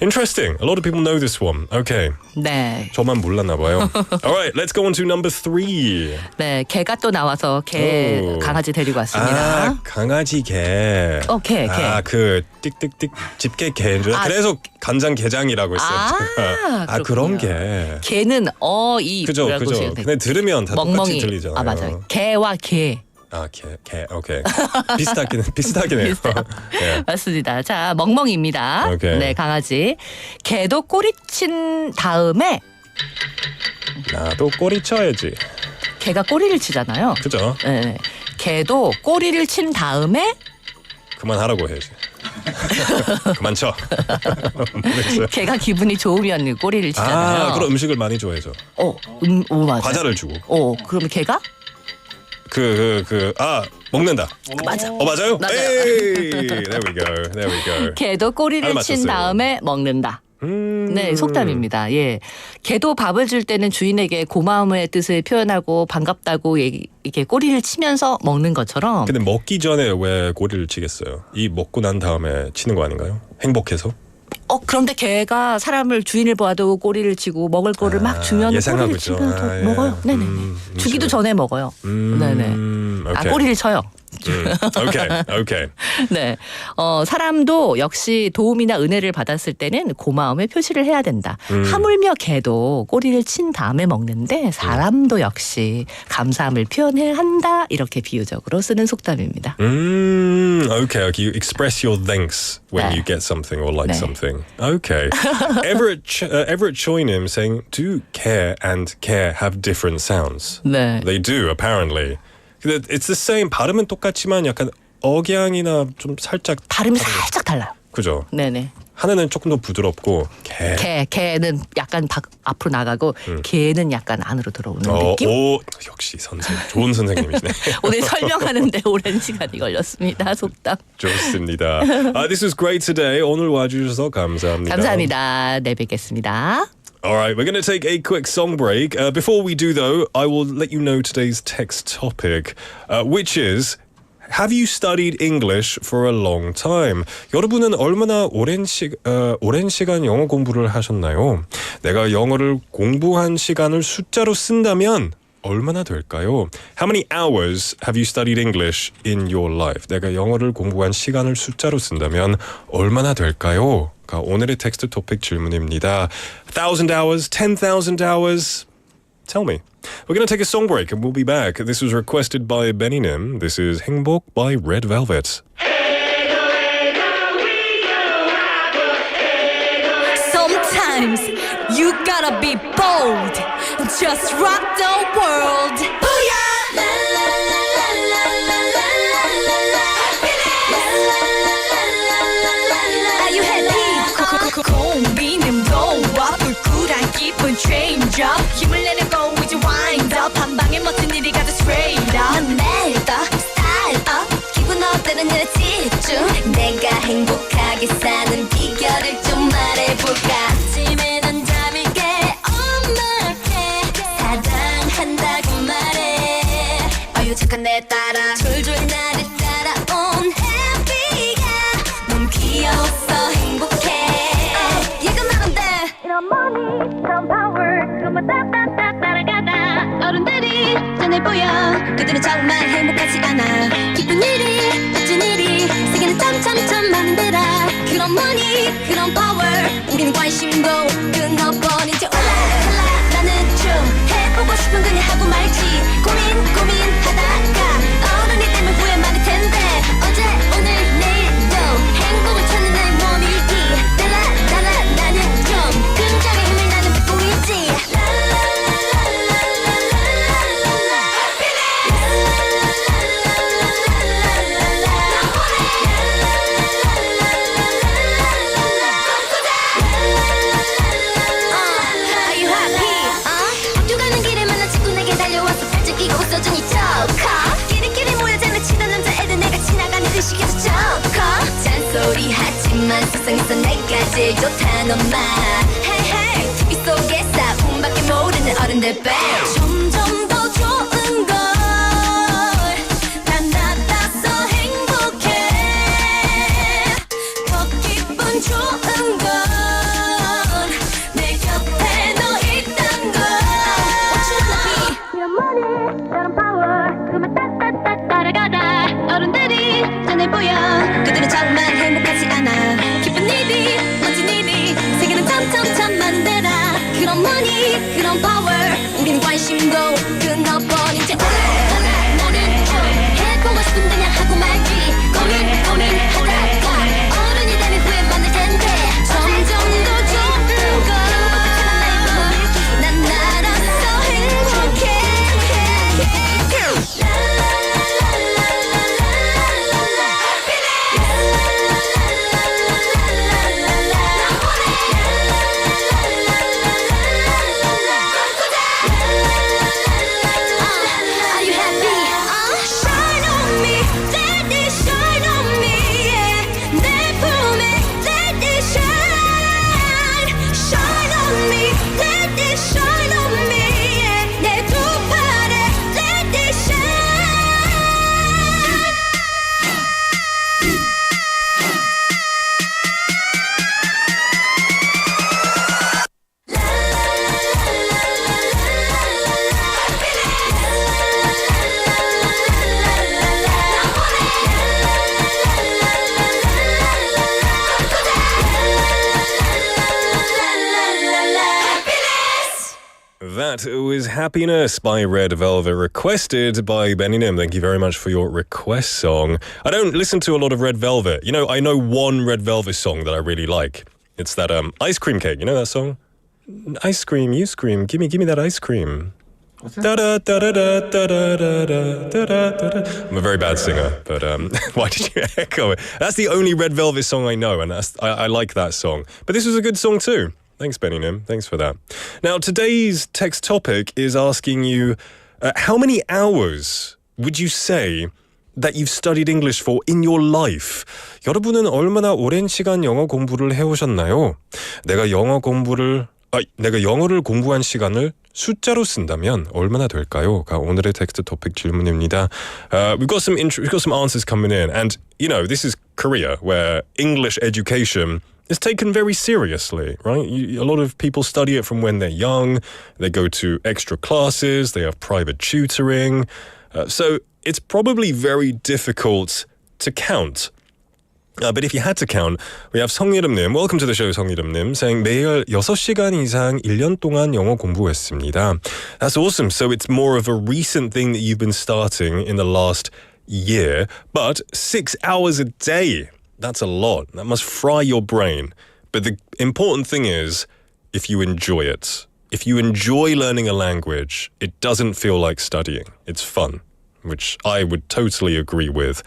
[SPEAKER 4] Interesting. A lot of people know this one. Okay.
[SPEAKER 6] 네.
[SPEAKER 4] 저만 몰랐나 봐요. Alright, let's go on to number 3.
[SPEAKER 6] 네, 개가 또 나와서 강아지 데리고 왔습니다.
[SPEAKER 4] 강아지 개.
[SPEAKER 6] 개.
[SPEAKER 4] 그 띡띡띡 집게 개인 줄. 그래서 간장게장이라고 했어요. 그런 개.
[SPEAKER 6] 개는
[SPEAKER 4] 그죠. 근데 들으면 다 똑같이
[SPEAKER 6] 멍멍이.
[SPEAKER 4] 들리잖아요.
[SPEAKER 6] 맞아요. 개와 개.
[SPEAKER 4] 개. 오케이. 비슷하긴 해요. 네.
[SPEAKER 6] 맞습니다. 자, 멍멍입니다.
[SPEAKER 4] 오케이.
[SPEAKER 6] 네, 강아지. 개도 꼬리친 다음에
[SPEAKER 4] 나도 꼬리 쳐야지.
[SPEAKER 6] 개가 꼬리를 치잖아요.
[SPEAKER 4] 그죠.
[SPEAKER 6] 네. 개도 꼬리를 친 다음에
[SPEAKER 4] 그만하라고 해야지. 그만 쳐.
[SPEAKER 6] 개가 기분이 좋으면 꼬리를 치잖아요.
[SPEAKER 4] 그럼 음식을 많이 줘야죠.
[SPEAKER 6] 맞아.
[SPEAKER 4] 과자를 주고.
[SPEAKER 6] 그러면 개가?
[SPEAKER 4] 먹는다.
[SPEAKER 6] 맞아.
[SPEAKER 4] 맞아요?
[SPEAKER 6] 맞아요.
[SPEAKER 4] There we go.
[SPEAKER 6] 개도 꼬리를 친
[SPEAKER 4] 맞췄어요.
[SPEAKER 6] 다음에 먹는다. 네, 속담입니다. 예, 개도 밥을 줄 때는 주인에게 고마움의 뜻을 표현하고 반갑다고 이렇게 꼬리를 치면서 먹는 것처럼.
[SPEAKER 4] 근데 먹기 전에 왜 꼬리를 치겠어요? 이 먹고 난 다음에 치는 거 아닌가요? 행복해서?
[SPEAKER 6] 그런데 개가 사람을 주인을 보아도 꼬리를 치고 먹을 거를 막 주면
[SPEAKER 4] 예상하고
[SPEAKER 6] 꼬리를
[SPEAKER 4] 있죠.
[SPEAKER 6] 치면 더 먹어요. 네네. 주기도 전에 먹어요. 네네.
[SPEAKER 4] 오케이.
[SPEAKER 6] 꼬리를 쳐요.
[SPEAKER 4] Okay.
[SPEAKER 6] 네. 사람도 역시 도움이나 은혜를 받았을 때는 고마움의 표시를 해야 된다. 하물며 개도 꼬리를 친 다음에 먹는데 사람도 역시 감사함을 표현해야 한다. 이렇게 비유적으로 쓰는 속담입니다.
[SPEAKER 4] Okay. You express your thanks when you get something or like something. Okay. Everett Choi님 saying, do care and care have different sounds?
[SPEAKER 6] 네.
[SPEAKER 4] They do, apparently. 근데 it's the same. 발음은 똑같지만 약간 억양이나 좀 살짝
[SPEAKER 6] 발음이 살짝 달라요.
[SPEAKER 4] 그죠?
[SPEAKER 6] 네네.
[SPEAKER 4] 하나는 조금 더 부드럽고 개는
[SPEAKER 6] 약간 앞으로 나가고 개는 약간 안으로 들어오는 느낌?
[SPEAKER 4] 역시 좋은 선생님이시네.
[SPEAKER 6] 오늘 설명하는데 오랜 시간이 걸렸습니다. 속담.
[SPEAKER 4] 좋습니다. This was great today. 오늘 와주셔서 감사합니다.
[SPEAKER 6] 감사합니다. 내일 뵙겠습니다.
[SPEAKER 4] Alright, we're going to take a quick song break. Before we do though, I will let you know today's text topic, which is Have you studied English for a long time? 여러분은 얼마나 오랜 시간 영어 공부를 하셨나요? 내가 영어를 공부한 시간을 숫자로 쓴다면 얼마나 될까요? How many hours have you studied English in your life? 내가 영어를 공부한 시간을 숫자로 쓴다면 얼마나 될까요? 오늘의 텍스트 토픽 질문입니다. 1,000 hours, 10,000 hours? Tell me. We're going to take a song break and we'll be back. This was requested by Benny Nim. This is 행복 by Red Velvet.
[SPEAKER 7] Sometimes you gotta be bold. Just rock the world. Booyah! La la la la la la la la la. Are you happy? 고민해결소 불쿨한 기분 change up. 힘을 내려고 이제 wind up. 한 방에 멋진 일이 가자 straight up. 난 매일 더 style up. 기분 업되는 일에 집중. 내가 행복하게 사는 비결을 좀 말해볼까. 아침에는 잠이 깨 엄마께 사랑한다고 말해. 착한 내 따라 졸졸 나를 따라온 happy가 너무 귀여웠어 행복해. 예감하는데 이런 money 이런 power 그만 따따따 따라가다. 어른들이 전해 보여 그들은 정말 행복하지 않아. 기쁜 일이 멋진 일이 세계는 점점점 많은 데라. 그런 money 그런 power 우리는 관심도 끊어버린 채 올라 나는 좀 해보고 싶은 그냥 하고 말지. 고민하다가 어른이 되면 후회 많을 텐데 어제 오늘 내일도 행복을 찾는 내 몸일기. 달라 나는 좀 긍정의 힘을 나는 보이지. Are you happy? 학교 가는 길에 만난 친구 내게 달려와서 살짝 끼고 웃어주니 좋고. 끼리끼리 모여 장난치던 남자애들 내가 지나가는 의식에서 좋고. 잔소리 하지만 세상에서 내가 제일 좋다는 엄마. Hey hey TV 속에 싸움밖에 모르는 어른들 배 점점 더 좋은 걸 난 나타서 행복해. 더 기분 좋은 걸 내 곁에 너 있단 걸. What you wanna be? 이런 money 이런 power 그만 따따따 따라가다. 어른들이 전해 보여 그들은 정말 행복하지 않아. 기쁜 일이 멋진 일이 세계는 점점점 많은 데라. 그런 money 그런 power 우리는 관심도
[SPEAKER 4] That was Happiness by Red Velvet, requested by Benny-nim. Thank you very much for your request song. I don't listen to a lot of Red Velvet. You know, I know one Red Velvet song that I really like. It's that Ice Cream Cake. You know that song? Ice cream, you scream, give me that ice cream. I'm a very bad singer, but why did you echo it? That's the only Red Velvet song I know, and I like that song. But this was a good song too. Thanks, Benny-nim. Thanks for that. Now, today's text topic is asking you, how many hours would you say that you've studied English for in your life? 여러분은 얼마나 오랜 시간 영어 공부를 해오셨나요? 내가 영어를 공부한 시간을 숫자로 쓴다면 얼마나 될까요?가 오늘의 텍스트 토픽 질문입니다. We've got some answers coming in, and you know, this is Korea, where English education is taken very seriously, right? A lot of people study it from when they're young. They go to extra classes. They have private tutoring. So it's probably very difficult to count. But if you had to count, we have 성이름님, welcome to the show, 성이름님, saying 매일 6시간 이상 1년 동안 영어 공부했습니다. That's awesome. So it's more of a recent thing that you've been starting in the last year. But 6 hours a day, that's a lot. That must fry your brain. But the important thing is, if you enjoy it. If you enjoy learning a language, it doesn't feel like studying. It's fun, which I would totally agree with.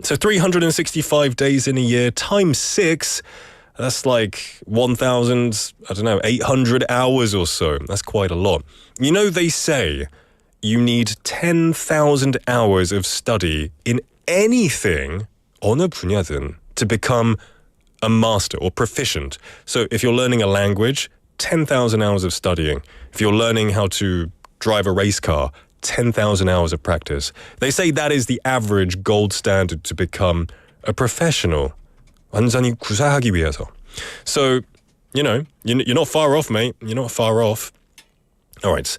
[SPEAKER 4] So 365 days in a year times 6, that's like 1,800 hours or so. That's quite a lot. You know, they say you need 10,000 hours of study in anything, 어느 분야든, to become a master or proficient. So if you're learning a language, 10,000 hours of studying. If you're learning how to drive a race car, 10,000 hours of practice. They say that is the average gold standard to become a professional. 완전히 구사하기 위해서. So, you know, you're not far off, mate. You're not far off. All right.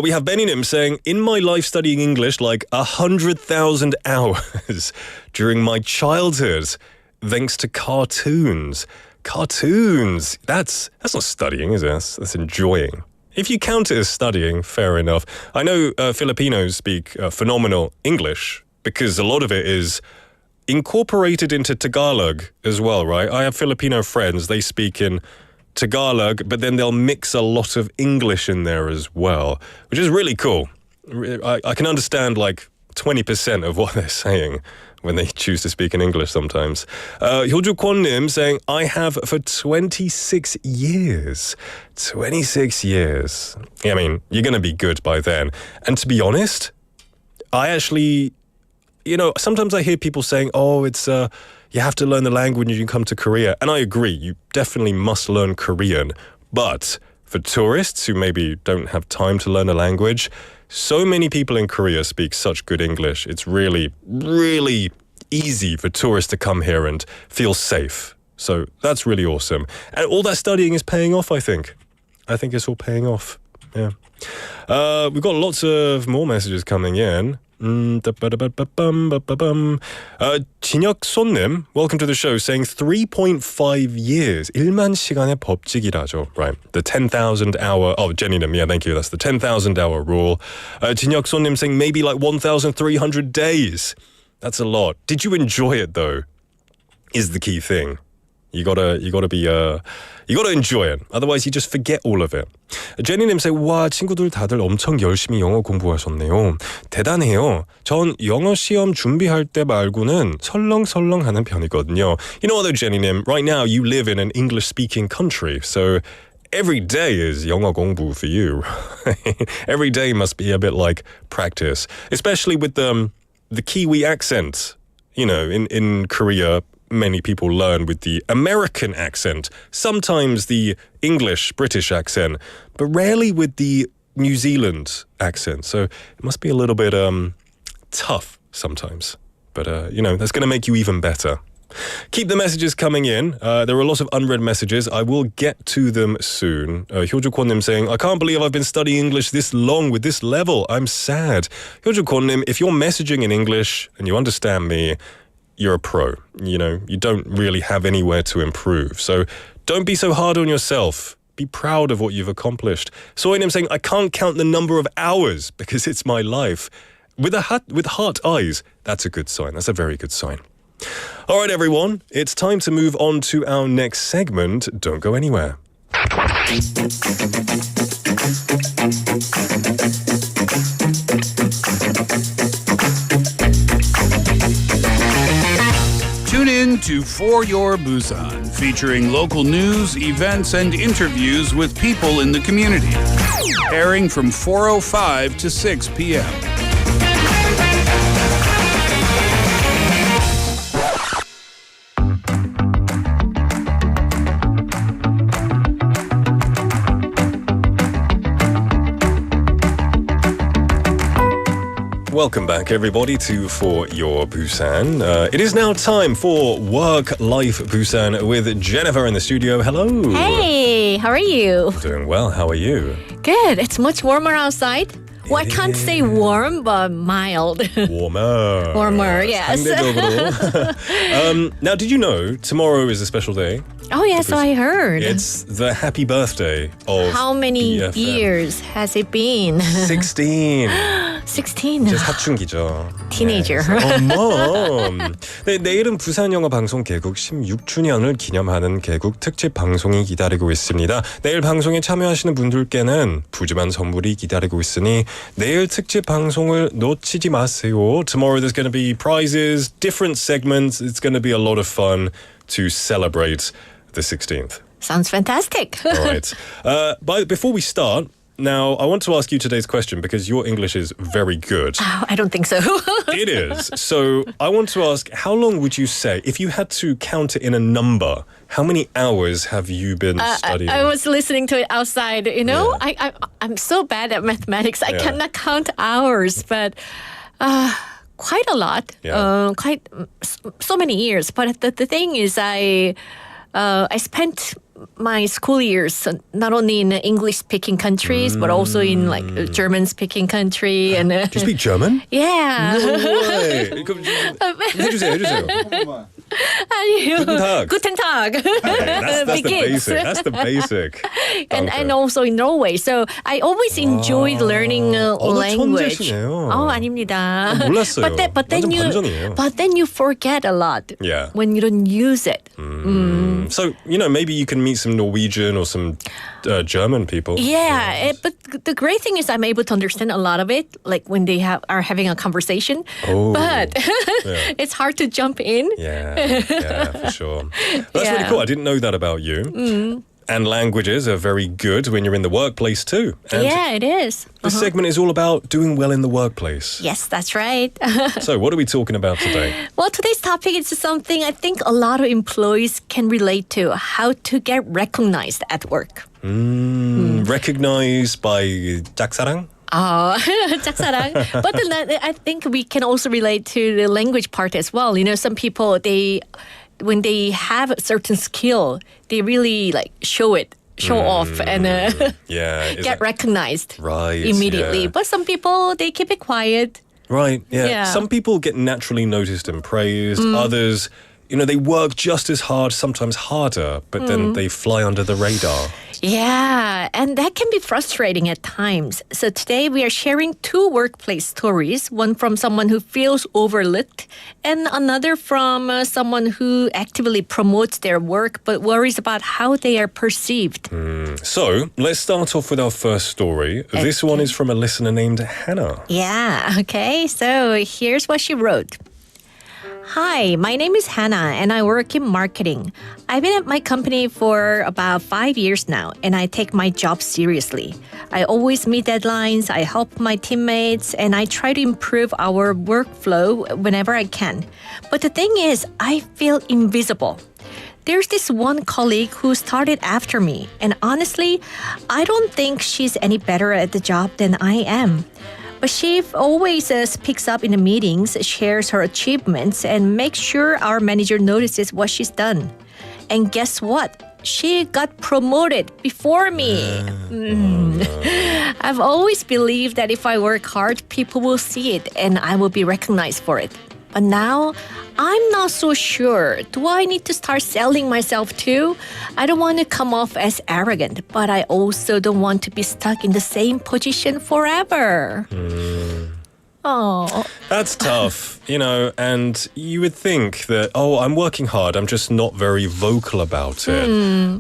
[SPEAKER 4] We have Benny-nim saying, in my life studying English like 100,000 hours during my childhood, thanks to cartoons. Cartoons. That's not studying, is it? That's enjoying. If you count it as studying, fair enough. I know Filipinos speak phenomenal English because a lot of it is incorporated into Tagalog as well, right? I have Filipino friends, they speak in Tagalog, but then they'll mix a lot of English in there as well, which is really cool. I can understand like 20% of what they're saying when they choose to speak in English sometimes. Hyoju Kwon-nim saying, I have for 26 years. 26 years. I mean, you're going to be good by then. And to be honest, I actually, you know, sometimes I hear people saying, oh, it's, you have to learn the language when you come to Korea. And I agree, you definitely must learn Korean. But for tourists who maybe don't have time to learn a language, so many people in Korea speak such good English. It's really, really easy for tourists to come here and feel safe. So that's really awesome. And all that studying is paying off, I think. I think it's all paying off. Yeah. We've got lots of more messages coming in. 진혁손님, welcome to the show, saying 3.5 years, 1만 시간의 법칙이라죠. Right, the 10,000 hour, oh, Jenny-nim, yeah, thank you, that's the 10,000 hour rule. 진혁손님 saying maybe like 1,300 days. That's a lot. Did you enjoy it though? Is the key thing. You gotta enjoy it. Otherwise, you just forget all of it. 제니님 say, 와, 친구들 다들 엄청 열심히 영어 공부하셨네요. 대단해요. 전 영어 시험 준비할 때 말고는 설렁설렁하는 편이거든요. You know what though, 제니님? Right now, you live in an English-speaking country, so every day is 영어 공부 for you. Every day must be a bit like practice, especially with the Kiwi accent. You know, in Korea, many people learn with the American accent, sometimes the English, British accent, but rarely with the New Zealand accent. So it must be a little bit tough sometimes. But, you know, that's going to make you even better. Keep the messages coming in. There are a lot of unread messages. I will get to them soon. Hyoju Kwon-nim saying, I can't believe I've been studying English this long with this level. I'm sad. Hyoju Kwon-nim, if you're messaging in English and you understand me, you're a pro. You know, you don't really have anywhere to improve. So don't be so hard on yourself Be proud of what you've accomplished. So-young saying, I can't count the number of hours because it's my life. With heart eyes, that's a good sign. That's a very good sign. All right, everyone, it's time to move on to our next segment. Don't go anywhere.
[SPEAKER 3] Tune in to For Your Busan, featuring local news, events, and interviews with people in the community. Airing from 4:05 to 6 p.m.
[SPEAKER 4] Welcome back, everybody, to For Your Busan. It is now time for Work Life Busan with Jennifer in the studio. Hello.
[SPEAKER 8] Hey, how are you?
[SPEAKER 4] Doing well. How are you?
[SPEAKER 8] Good. It's much warmer outside. Well, I can't say warm, but mild.
[SPEAKER 4] Warmer.
[SPEAKER 8] Warmer, yes.
[SPEAKER 4] 상대적으로. Now, did you know tomorrow is a special day?
[SPEAKER 8] Oh, yes, so I heard.
[SPEAKER 4] It's the happy birthday of
[SPEAKER 8] How many
[SPEAKER 4] BFM.
[SPEAKER 8] years has it been?
[SPEAKER 4] 16.
[SPEAKER 8] 16.
[SPEAKER 4] 이제 사춘기죠.
[SPEAKER 8] Teenager.
[SPEAKER 4] 어머. 네, 내일은 부산영어방송 개국 16주년을 기념하는 개국 특집 방송이 기다리고 있습니다. 내일 방송에 참여하시는 분들께는 푸짐한 선물이 기다리고 있으니 내일 특집 방송을 놓치지 마세요. Tomorrow there's going to be prizes, different segments. It's going to be a lot of fun to celebrate the 16th.
[SPEAKER 8] Sounds fantastic.
[SPEAKER 4] All right. Before we start, now I want to ask you today's question because your English is very good.
[SPEAKER 8] Oh, I don't think so.
[SPEAKER 4] It is. So I want to ask, how long would you say, if you had to count it in a number, how many hours have you been studying?
[SPEAKER 8] I was listening to it outside. You know,
[SPEAKER 4] Yeah.
[SPEAKER 8] I'm so bad at mathematics. I
[SPEAKER 4] Yeah.
[SPEAKER 8] cannot count hours, but quite a lot.
[SPEAKER 4] Yeah.
[SPEAKER 8] So many years. But the thing is, I spent my school years not only in English-speaking countries, but also in like German-speaking country. And
[SPEAKER 4] Do you speak German?
[SPEAKER 8] yeah.
[SPEAKER 4] No way. 그럼 해주세요.
[SPEAKER 8] 아니요.
[SPEAKER 4] Guten Tag.
[SPEAKER 8] Guten Tag.
[SPEAKER 4] That's the
[SPEAKER 8] Begins.
[SPEAKER 4] basic. That's the basic.
[SPEAKER 8] And also in Norway. So I always enjoyed learning language.
[SPEAKER 4] 천재시네요.
[SPEAKER 8] 아닙니다.
[SPEAKER 4] 몰랐어요.
[SPEAKER 8] But
[SPEAKER 4] 반전이에요.
[SPEAKER 8] then you forget a lot
[SPEAKER 4] Yeah.
[SPEAKER 8] when you don't use it.
[SPEAKER 4] So, maybe you can meet some Norwegian or some German people.
[SPEAKER 8] Yeah, but the great thing is I'm able to understand a lot of it, like when they are having a conversation.
[SPEAKER 4] Oh.
[SPEAKER 8] But
[SPEAKER 4] Yeah.
[SPEAKER 8] it's hard to jump in.
[SPEAKER 4] Yeah, for sure. That's really
[SPEAKER 8] Yeah.
[SPEAKER 4] cool. I didn't know that about you. And languages are very good when you're in the workplace too. And
[SPEAKER 8] Yeah, it is.
[SPEAKER 4] this segment is all about doing well in the workplace.
[SPEAKER 8] Yes, that's right.
[SPEAKER 4] So what are we talking about today?
[SPEAKER 8] Well, today's topic is something I think a lot of employees can relate to, how to get recognized at work.
[SPEAKER 4] Recognized by 짝사랑?
[SPEAKER 8] 짝사랑. But then I think we can also relate to the language part as well. You know, some people, when they have a certain skill, they really like show off and get recognized immediately.
[SPEAKER 4] Yeah.
[SPEAKER 8] But some people, they keep it quiet.
[SPEAKER 4] Right, yeah.
[SPEAKER 8] Yeah.
[SPEAKER 4] Some people get naturally noticed and praised. Others, they work just as hard, sometimes harder, but then they fly under the radar.
[SPEAKER 8] Yeah, and that can be frustrating at times. So today we are sharing two workplace stories, one from someone who feels overlooked and another from someone who actively promotes their work but worries about how they are perceived.
[SPEAKER 4] So, let's start off with our first story. This one is from a listener named Hannah.
[SPEAKER 8] Yeah, okay. So here's what she wrote. Hi, my name is Hannah and I work in marketing. I've been at my company for about 5 years now and I take my job seriously. I always meet deadlines, I help my teammates, and I try to improve our workflow whenever I can. But the thing is, I feel invisible. There's this one colleague who started after me, and honestly, I don't think she's any better at the job than I am. But she always speaks up in the meetings, shares her achievements, and makes sure our manager notices what she's done. And guess what? She got promoted before me. I've always believed that if I work hard, people will see it and I will be recognized for it. But now, I'm not so sure. Do I need to start selling myself too? I don't want to come off as arrogant, but I also don't want to be stuck in the same position forever. Oh,
[SPEAKER 4] That's tough, and you would think that, I'm working hard, I'm just not very vocal about it.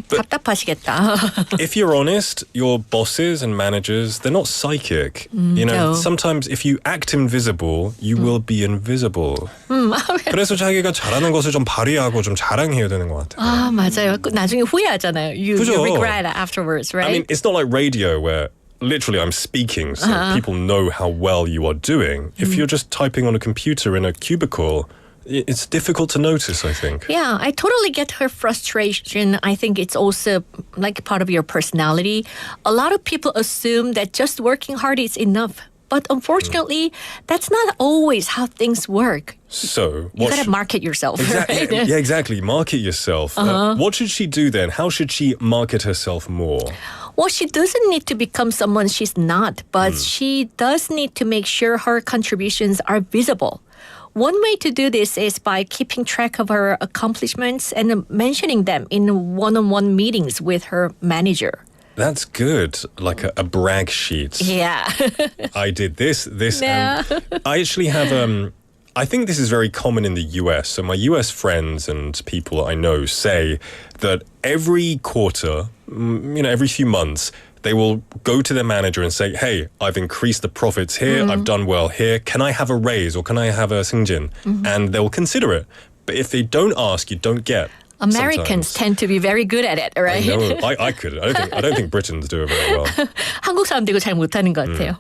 [SPEAKER 8] 답답하시겠다.
[SPEAKER 4] If you're honest, your bosses and managers, they're not psychic.
[SPEAKER 8] no.
[SPEAKER 4] Sometimes if you act invisible, you will be invisible. 그래서 자기가 잘하는 것을 좀 발휘하고 좀 자랑해야 되는 것 같아요.
[SPEAKER 8] 아, 맞아요. 나중에 후회하잖아요. You
[SPEAKER 4] 그죠?
[SPEAKER 8] regret it afterwards, right?
[SPEAKER 4] I mean, it's not like radio where literally I'm speaking so people know how well you are doing. If you're just typing on a computer in a cubicle, it's difficult to notice, I think.
[SPEAKER 8] Yeah, I totally get her frustration. I think it's also like part of your personality. A lot of people assume that just working hard is enough. But unfortunately, that's not always how things work.
[SPEAKER 4] So,
[SPEAKER 8] You gotta market yourself.
[SPEAKER 4] Exactly.
[SPEAKER 8] Right?
[SPEAKER 4] Yeah, exactly. Market yourself. What should she do then? How should she market herself more?
[SPEAKER 8] Well, she doesn't need to become someone she's not, but she does need to make sure her contributions are visible. One way to do this is by keeping track of her accomplishments and mentioning them in one-on-one meetings with her manager.
[SPEAKER 4] That's good. Like a brag sheet.
[SPEAKER 8] Yeah.
[SPEAKER 4] I did this,
[SPEAKER 8] Yeah.
[SPEAKER 4] and I actually have I think this is very common in the US. So my US friends and people I know say that every quarter, every few months, they will go to their manager and say, hey, I've increased the profits here, I've done well here, can I have a raise or can I have a 승진? And they'll consider it. But if they don't ask, you don't get.
[SPEAKER 8] Americans tend to be very good at it, right?
[SPEAKER 4] I know. I could. I don't think Britons do it very well.
[SPEAKER 8] 한국 사람들 이거 잘 못하는 것 같아요.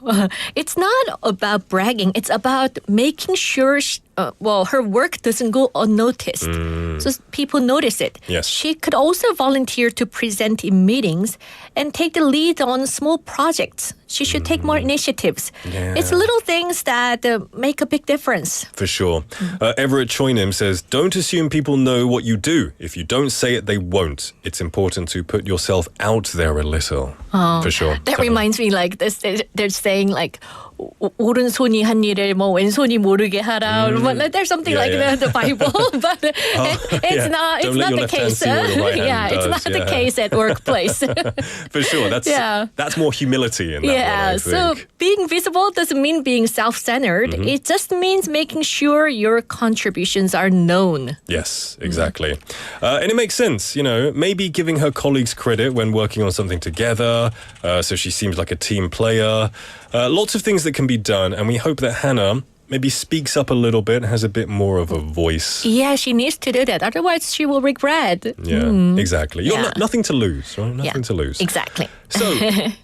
[SPEAKER 8] It's not about bragging. It's about making sure her work doesn't go unnoticed. So people notice it.
[SPEAKER 4] Yes.
[SPEAKER 8] She could also volunteer to present in meetings and take the lead on small projects. She should take more initiatives.
[SPEAKER 4] Yeah.
[SPEAKER 8] It's little things that make a big difference.
[SPEAKER 4] For sure. Everett Choinim says, don't assume people know what you do. If you don't say it, they won't. It's important to put yourself out there a little. For sure.
[SPEAKER 8] That reminds me like this. They're saying like 오른손이 한 일을 왼손이 모르게 하라. There's something like the Bible, but it's not. It's not the case. It's not the case at workplace.
[SPEAKER 4] For sure, that's more humility in that one, I think.
[SPEAKER 8] So being visible doesn't mean being self-centered. It just means making sure your contributions are known.
[SPEAKER 4] Yes, exactly. And it makes sense, maybe giving her colleagues credit when working on something together, so she seems like a team player. Lots of things that can be done, and we hope that Hannah maybe speaks up a little bit, has a bit more of a voice.
[SPEAKER 8] Yeah, she needs to do that. Otherwise, she will regret.
[SPEAKER 4] Yeah, exactly. You've got nothing to lose, right? Nothing to lose.
[SPEAKER 8] Exactly.
[SPEAKER 4] So,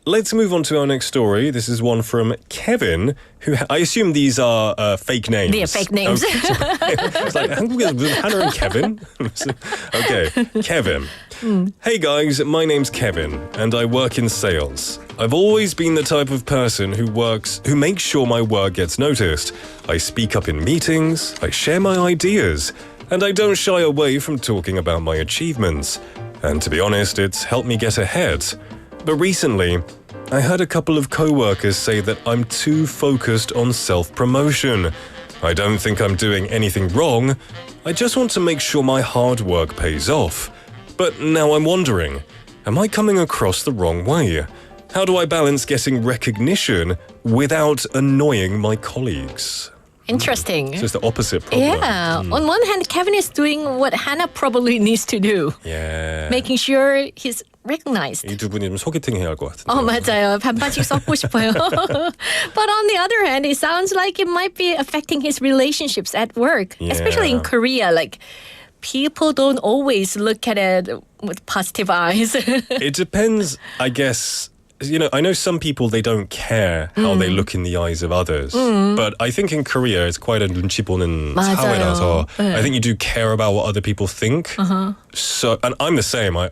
[SPEAKER 4] let's move on to our next story. This is one from Kevin, who I assume these are fake names.
[SPEAKER 8] They're fake names.
[SPEAKER 4] It's like, 한국에서 무슨 Hannah and Kevin? Okay, Kevin. Hey guys, my name's Kevin, and I work in sales. I've always been the type of person who makes sure my work gets noticed. I speak up in meetings, I share my ideas, and I don't shy away from talking about my achievements. And to be honest, it's helped me get ahead. But recently, I heard a couple of co-workers say that I'm too focused on self-promotion. I don't think I'm doing anything wrong. I just want to make sure my hard work pays off. But now I'm wondering, am I coming across the wrong way? How do I balance getting recognition without annoying my colleagues?
[SPEAKER 8] Interesting.
[SPEAKER 4] So it's the opposite problem.
[SPEAKER 8] Yeah. On one hand, Kevin is doing what Hannah probably needs to do.
[SPEAKER 4] Yeah.
[SPEAKER 8] Making sure he's recognized.
[SPEAKER 4] 이 두 분이 좀 소개팅 해야 할 것 같은데.
[SPEAKER 8] 맞아요. 반반씩 섞고 싶어요. But on the other hand, it sounds like it might be affecting his relationships at work, especially in Korea. Like, people don't always look at it with positive eyes.
[SPEAKER 4] It depends, I guess. I know some people, they don't care how they look in the eyes of others. But I think in Korea, it's quite a 눈치 보는 사회라서 I think you do care about what other people think. So, and I'm the same. I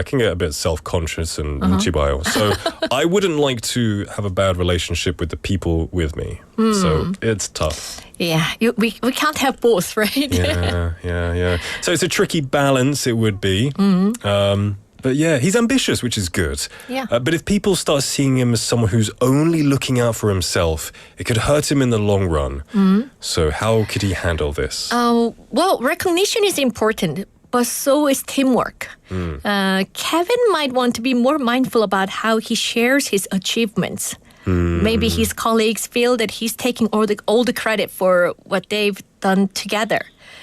[SPEAKER 4] can get a bit self-conscious and 눈치 봐요. So I wouldn't like to have a bad relationship with the people with me. So it's tough.
[SPEAKER 8] Yeah, we can't have both, right?
[SPEAKER 4] Yeah. So it's a tricky balance, it would be. But yeah, he's ambitious, which is good.
[SPEAKER 8] Yeah.
[SPEAKER 4] But if people start seeing him as someone who's only looking out for himself, it could hurt him in the long run. So how could he handle this?
[SPEAKER 8] Well, recognition is important, but so is teamwork. Kevin might want to be more mindful about how he shares his achievements. Maybe his colleagues feel that he's taking all the credit for what they've done together.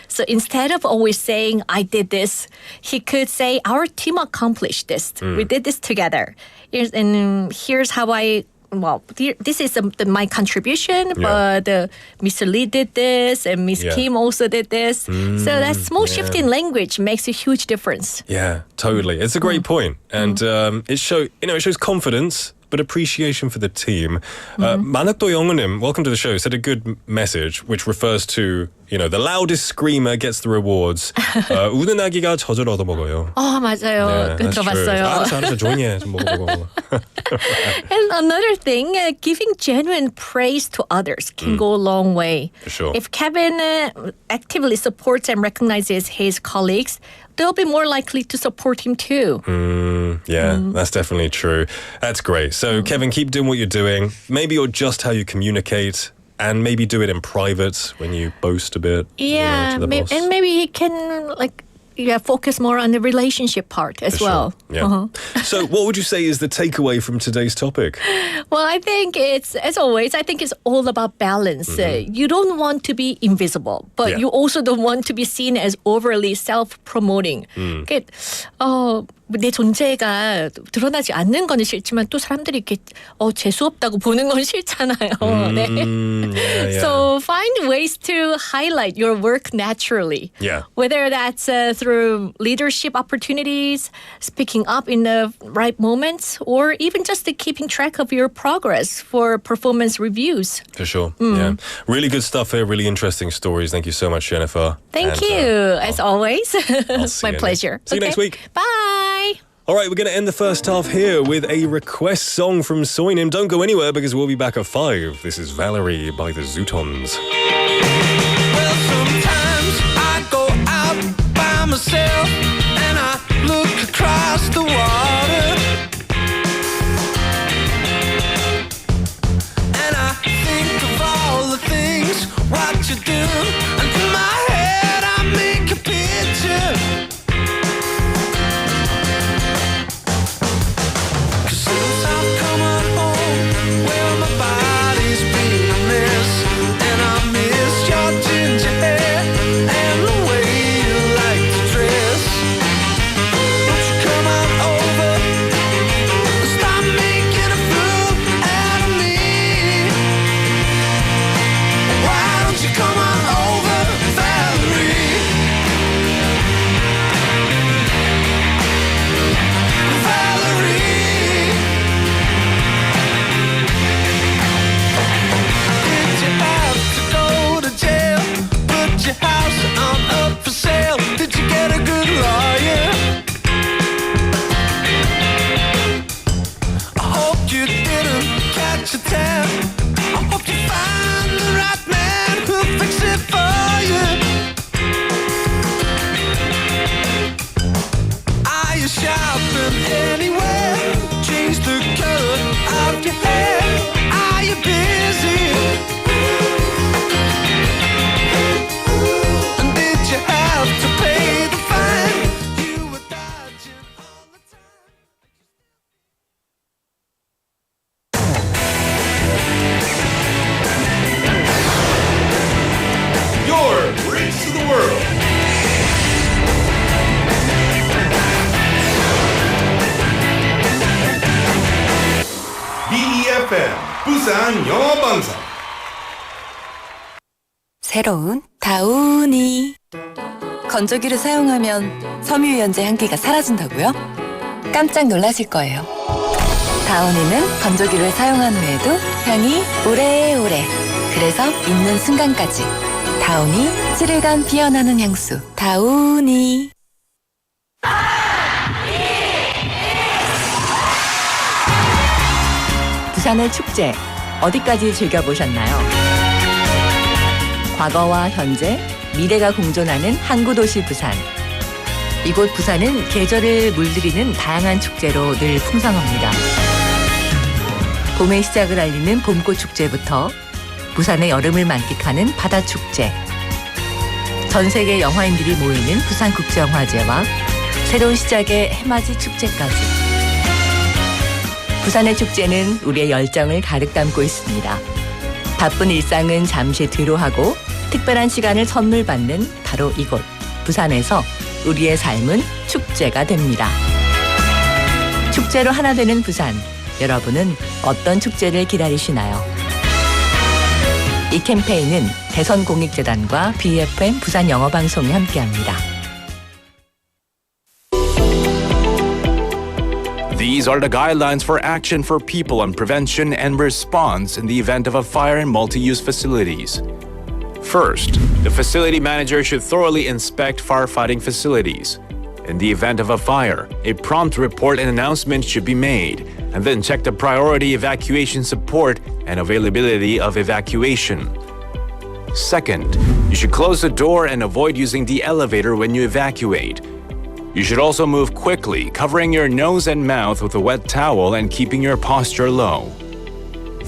[SPEAKER 8] So instead of always saying, I did this, he could say, our team accomplished this. We did this together. Here's how this is my contribution, but Mr. Lee did this and Miss Kim also did this. So that small shift in language makes a huge difference.
[SPEAKER 4] Yeah, totally. It's a great point. And it shows confidence, but appreciation for the team. 만학도 영어님, welcome to the show, said a good message, which refers to, the loudest screamer gets the rewards. 우는 아기가 젖을 얻어먹어요.
[SPEAKER 8] 맞아요.
[SPEAKER 4] Yeah,
[SPEAKER 8] 들어봤어요.
[SPEAKER 4] 알았어, 조용히 해. 좀 먹어.
[SPEAKER 8] And another thing, giving genuine praise to others can go a long way.
[SPEAKER 4] For sure.
[SPEAKER 8] If Kevin actively supports and recognizes his colleagues, they'll be more likely to support him too.
[SPEAKER 4] That's definitely true. That's great. So, Kevin, keep doing what you're doing. Maybe you're just how you communicate, and maybe do it in private when you boast a bit.
[SPEAKER 8] Yeah,
[SPEAKER 4] to the boss.
[SPEAKER 8] and maybe he can focus more on the relationship part as
[SPEAKER 4] For
[SPEAKER 8] well.
[SPEAKER 4] Sure. Yeah. So, what would you say is the takeaway from today's topic?
[SPEAKER 8] Well, I think it's all about balance. You don't want to be invisible, but you also don't want to be seen as overly self-promoting. 내 존재가 드러나지 않는 거는 싫지만 또 사람들이 이렇게 재수 없다고 보는 건 싫잖아요. 네. So find ways to highlight your work naturally.
[SPEAKER 4] Yeah.
[SPEAKER 8] Whether that's through leadership opportunities, speaking up in the right moments, or even just keeping track of your progress for performance reviews.
[SPEAKER 4] For sure. Yeah. Really good stuff here. Really interesting stories. Thank you so much, Jennifer.
[SPEAKER 8] Thank you. As always. My
[SPEAKER 4] you
[SPEAKER 8] pleasure.
[SPEAKER 4] See you next week.
[SPEAKER 8] Bye.
[SPEAKER 4] All right, we're going to end the first half here with a request song from So-young. Don't go anywhere because we'll be back at 5. This is Valerie by the Zootons.
[SPEAKER 5] Well, sometimes I go out by myself and I look across the water and I think of all the things what you do, and in my head I make a picture. Since I've come home, well, my body's been a mess, and I miss your ginger hair and the way you like to dress. Won't you come on over and stop making a fool out of me? Why don't you come on over, Valerie? Valerie. Did you have to go to jail? Put your house on up for sale? Did you get a good lawyer? I hope you didn't catch a tab. I hope you find the right man who'll fix it for you. Are you shopping anywhere? Change the color of your hair. Are you busy? And did you have to pay the fine? You were dodging all the time.
[SPEAKER 2] Your Bridge to the World. BEFM 부산 영어방송.
[SPEAKER 9] 새로운 다우니. 건조기를 사용하면 섬유유연제 향기가 사라진다고요? 깜짝 놀라실 거예요. 다우니는 건조기를 사용한 후에도 향이 오래오래. 그래서 입는 순간까지. 다우니 7일간 피어나는 향수. 다우니.
[SPEAKER 6] 부산의 축제 어디까지 즐겨보셨나요? 과거와 현재, 미래가 공존하는 항구도시 부산. 이곳 부산은 계절을 물들이는 다양한 축제로 늘 풍성합니다. 봄의 시작을 알리는 봄꽃 축제부터 부산의 여름을 만끽하는 바다축제, 전 세계 영화인들이 모이는 부산국제영화제와 새로운 시작의 해맞이 축제까지. 부산의 축제는 우리의 열정을 가득 담고 있습니다. 바쁜 일상은 잠시 뒤로하고 특별한 시간을 선물 받는 바로 이곳 부산에서 우리의 삶은 축제가 됩니다. 축제로 하나 되는 부산, 여러분은 어떤 축제를 기다리시나요? 이 캠페인은 대선공익재단과 BFM 부산영어방송이 함께합니다.
[SPEAKER 10] These are the guidelines for action for people on prevention and response in the event of a fire in multi-use facilities. First, the facility manager should thoroughly inspect firefighting facilities. In the event of a fire, a prompt report and announcement should be made, and then check the priority evacuation support and availability of evacuation. Second, you should close the door and avoid using the elevator when you evacuate. You should also move quickly, covering your nose and mouth with a wet towel and keeping your posture low.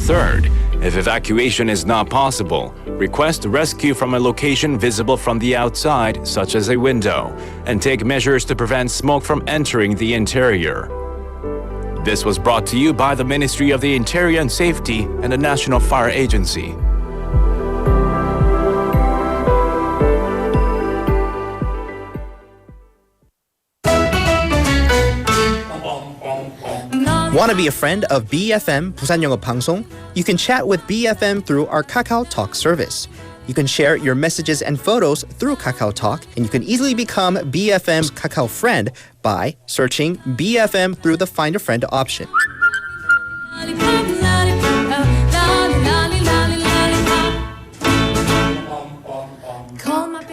[SPEAKER 10] Third, if evacuation is not possible, request rescue from a location visible from the outside, such as a window, and take measures to prevent smoke from entering the interior. This was brought to you by the Ministry of the Interior and Safety and the National Fire Agency.
[SPEAKER 11] Want to be a friend of BFM 부산영어방송? You can chat with BFM through our Kakao Talk service. You can share your messages and photos through Kakao Talk, and you can easily become BFM's Kakao friend by searching BFM through the Find a Friend option.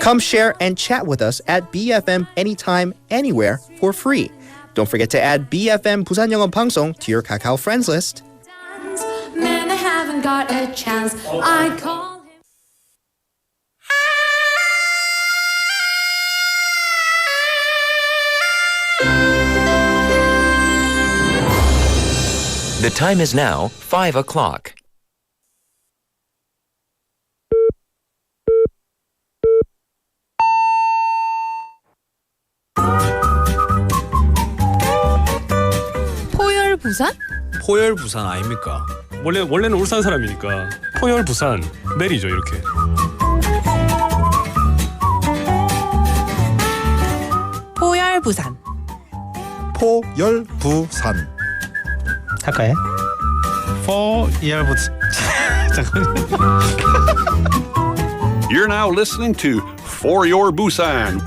[SPEAKER 11] Come share and chat with us at BFM anytime, anywhere for free. Don't forget to add BFM 부산영어방송 to your Kakao friends list.
[SPEAKER 7] Man, I haven't got a chance. I call him.
[SPEAKER 12] The time is now 5 o'clock.
[SPEAKER 8] 부산?
[SPEAKER 13] 포열 부산 아닙니까?
[SPEAKER 14] 원래는 울산 사람이니까 포열 부산 내리죠 이렇게.
[SPEAKER 15] 포열 부산.
[SPEAKER 16] 포열 부산.
[SPEAKER 17] 할까요? 포열 부산.
[SPEAKER 3] You're now listening to For Your Busan.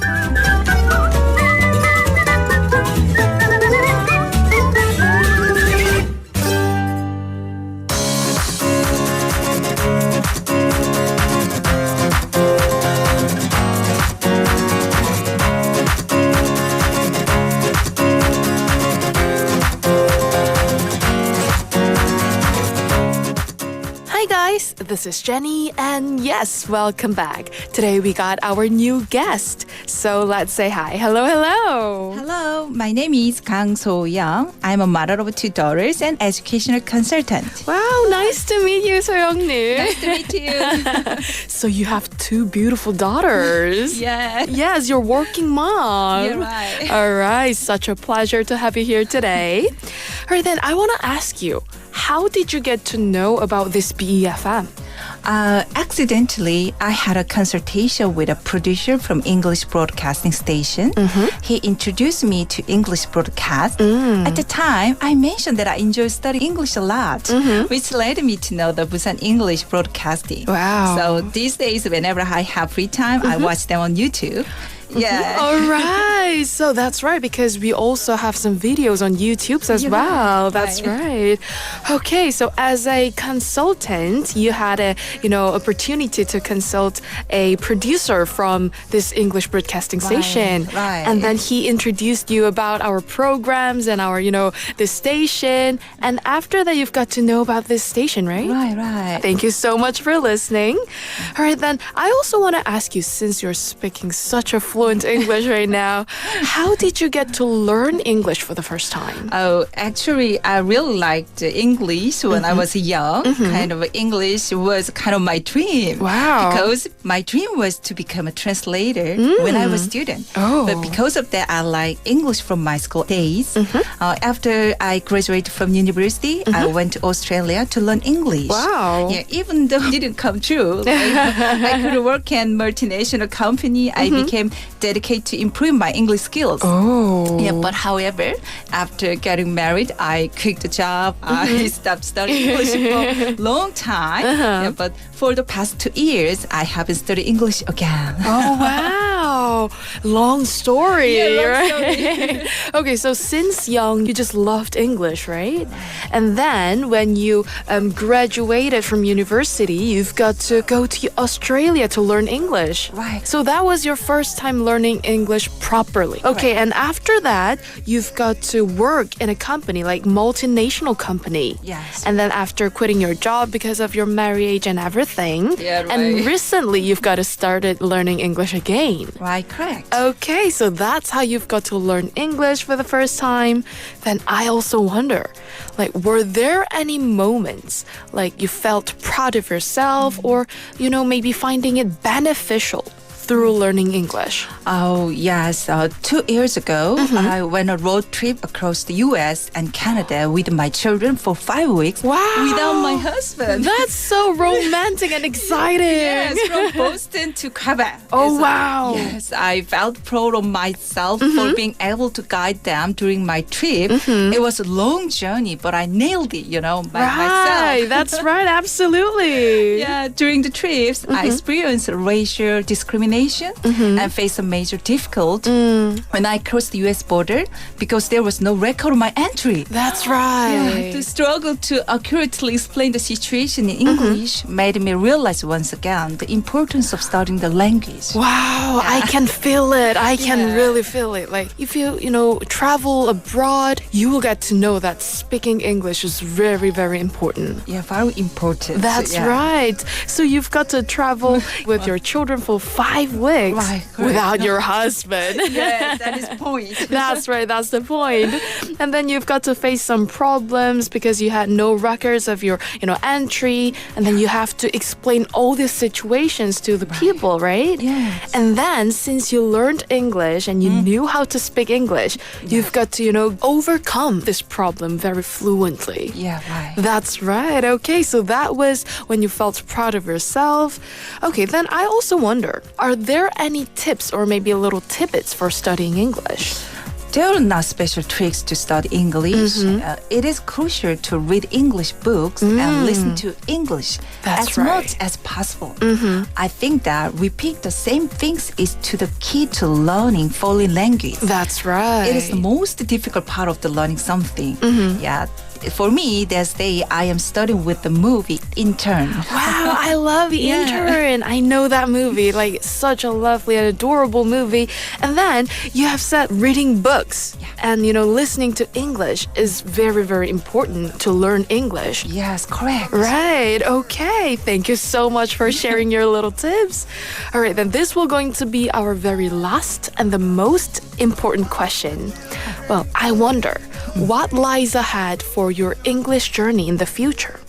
[SPEAKER 18] This is Jenny, and yes, welcome back. Today we got our new guest, so let's say hi. Hello, hello.
[SPEAKER 15] Hello, my name is Kang So-young. I'm a mother of 2 daughters and educational consultant.
[SPEAKER 18] Wow, nice to meet you, So-young-nim.
[SPEAKER 15] Nice to meet you.
[SPEAKER 18] So you have 2 beautiful daughters.
[SPEAKER 15] Yes.
[SPEAKER 18] Yes, you're working mom.
[SPEAKER 15] You're right.
[SPEAKER 18] All right, such a pleasure to have you here today. All right, then I want to ask you, how did you get to know about this BEFM?
[SPEAKER 15] Accidentally, I had a consultation with a producer from English broadcasting station. He introduced me to English broadcast. At the time, I mentioned that I enjoy studying English a lot, which led me to know the Busan English broadcasting.
[SPEAKER 18] Wow.
[SPEAKER 15] So these days, whenever I have free time, I watch them on YouTube. Yeah.
[SPEAKER 18] All right. So that's right, because we also have some videos on YouTube as well. That's right. Okay. So as a consultant, you had a opportunity to consult a producer from this English broadcasting station.
[SPEAKER 15] Right.
[SPEAKER 18] And then he introduced you about our programs and our, the station. And after that, you've got to know about this station, right?
[SPEAKER 15] Right.
[SPEAKER 18] Thank you so much for listening. All right, then I also want to ask you, since you're speaking such a fluent fluent English right now. How did you get to learn English for the first time?
[SPEAKER 15] Oh, actually, I really liked English when I was young. Kind of English was kind of my dream.
[SPEAKER 18] Wow.
[SPEAKER 15] Because my dream was to become a translator when I was a student.
[SPEAKER 18] Oh.
[SPEAKER 15] But because of that, I like English from my school days. After I graduated from university, I went to Australia to learn English.
[SPEAKER 18] Wow.
[SPEAKER 15] Yeah, even though it didn't come true. I could work in multinational company. I became dedicated to improve my English skills.
[SPEAKER 18] Oh.
[SPEAKER 15] Yeah, but however, after getting married, I quit the job. I stopped studying English for a long time. Yeah, but for the past 2 years, I haven't studied English again.
[SPEAKER 18] Oh, wow. Long story,
[SPEAKER 15] Yeah, long
[SPEAKER 18] right? Okay, so since young, you just loved English, right? And then when you graduated from university, you've got to go to Australia to learn English.
[SPEAKER 15] Right.
[SPEAKER 18] So that was your first time learning English properly. Okay, and after that, you've got to work in a company, like multinational company.
[SPEAKER 15] Yes.
[SPEAKER 18] And then after quitting your job because of your marriage and everything.
[SPEAKER 15] Yeah, right.
[SPEAKER 18] And recently, you've got to started learning English again.
[SPEAKER 15] Right, correct.
[SPEAKER 18] Okay, so that's how you've got to learn English for the first time. Then I also wonder, like, were there any moments like you felt proud of yourself or, maybe finding it beneficial through learning English?
[SPEAKER 15] Oh, yes. 2 years ago, I went on a road trip across the U.S. and Canada with my children for 5 weeks.
[SPEAKER 18] Wow.
[SPEAKER 15] Without my husband.
[SPEAKER 18] That's so romantic and exciting.
[SPEAKER 15] Yes, from Boston to Quebec.
[SPEAKER 18] Oh, wow.
[SPEAKER 15] Yes, I felt proud of myself for being able to guide them during my trip. It was a long journey, but I nailed it, by myself.
[SPEAKER 18] Right, that's right, absolutely.
[SPEAKER 15] Yeah, during the trips, I experienced racial discrimination and faced a major difficulty when I crossed the U.S. border because there was no record of my entry.
[SPEAKER 18] That's right.
[SPEAKER 15] The struggle to accurately explain the situation in English made me realize once again the importance of studying the language.
[SPEAKER 18] Wow, I can feel it. I can really feel it. Like, if you, travel abroad, you will get to know that speaking English is very, very important.
[SPEAKER 15] Yeah, very important.
[SPEAKER 18] That's right. So you've got to travel with your children for 5 weeks without your husband.
[SPEAKER 15] Yes, that is the point.
[SPEAKER 18] That's right, that's the point. And then you've got to face some problems because you had no records of your, entry, and then you have to explain all these situations to the people, right?
[SPEAKER 15] Yes.
[SPEAKER 18] And then since you learned English and you knew how to speak English, you've got to, overcome this problem very fluently.
[SPEAKER 15] Yeah, right.
[SPEAKER 18] That's right. Okay, so that was when you felt proud of yourself. Okay, then I also wonder, are there any tips or maybe little tidbits for studying English?
[SPEAKER 15] There are not special tricks to study English. It is crucial to read English books and listen to English as much as possible. I think that repeat the same things is to the key to learning foreign language.
[SPEAKER 18] That's right.
[SPEAKER 15] It is the most difficult part of the learning something. Yeah. For me, this day I am studying with the movie Intern.
[SPEAKER 18] Wow, I love Intern. I know that movie. Like, such a lovely and adorable movie. And then you have said reading books and, listening to English is very, very important to learn English.
[SPEAKER 15] Yes, correct.
[SPEAKER 18] Right. Okay. Thank you so much for sharing your little tips. All right, then this will going to be our very last and the most important question. Well, I wonder, what lies ahead for your English journey in the future?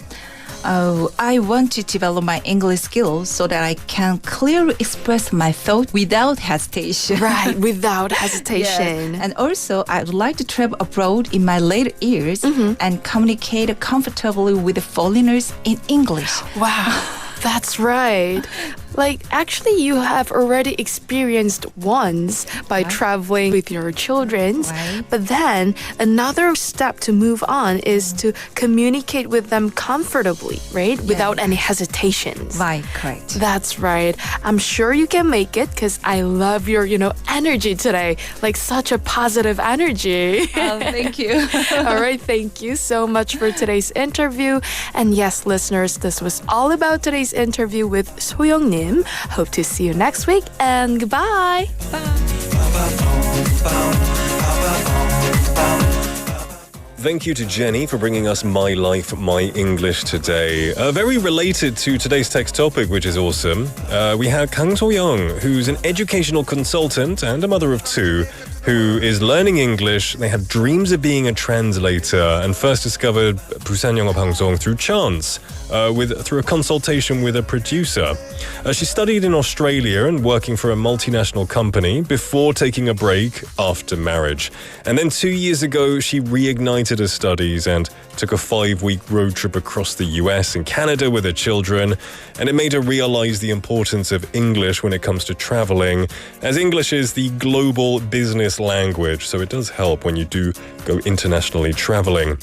[SPEAKER 15] Oh, I want to develop my English skills so that I can clearly express my thoughts without hesitation.
[SPEAKER 18] Right, without hesitation.
[SPEAKER 15] Yes. And also, I would like to travel abroad in my later years and communicate comfortably with the foreigners in English.
[SPEAKER 18] Wow, that's right. Like, actually, you have already experienced once by traveling with your children. But then another step to move on is to communicate with them comfortably, right? Without any hesitations.
[SPEAKER 15] Right, correct.
[SPEAKER 18] That's right. I'm sure you can make it because I love your, energy today. Like, such a positive energy.
[SPEAKER 15] Oh, thank you.
[SPEAKER 18] All right, thank you so much for today's interview. And yes, listeners, this was all about today's interview with So-young. Hope to see you next week and goodbye.
[SPEAKER 15] Bye.
[SPEAKER 4] Thank you to Jenny for bringing us My Life, My English today. Very related to today's text topic, which is awesome. We have Kang So-young, who's an educational consultant and a mother of two, who is learning English. They have dreams of being a translator and first discovered 부산영어방송 through chance, through a consultation with a producer. She studied in Australia and working for a multinational company before taking a break after marriage. And then 2 years ago, she reignited her studies and took a 5-week road trip across the US and Canada with her children. And it made her realize the importance of English when it comes to traveling, as English is the global business language, so it does help when you do go internationally traveling.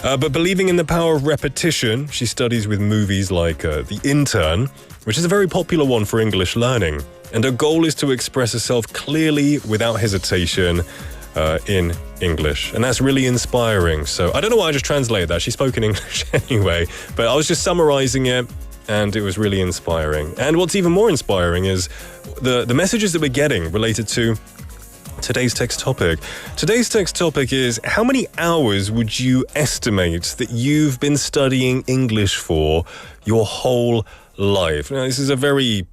[SPEAKER 4] But believing in the power of repetition, she studies with movies like The Intern, which is a very popular one for English learning. And her goal is to express herself clearly without hesitation in English. And that's really inspiring. So I don't know why I just translated that. She spoke in English anyway, but I was just summarizing it. And it was really inspiring. And what's even more inspiring is the messages that we're getting related to today's text topic. Today's text topic is, how many hours would you estimate that you've been studying English for your whole life? Now, this is a very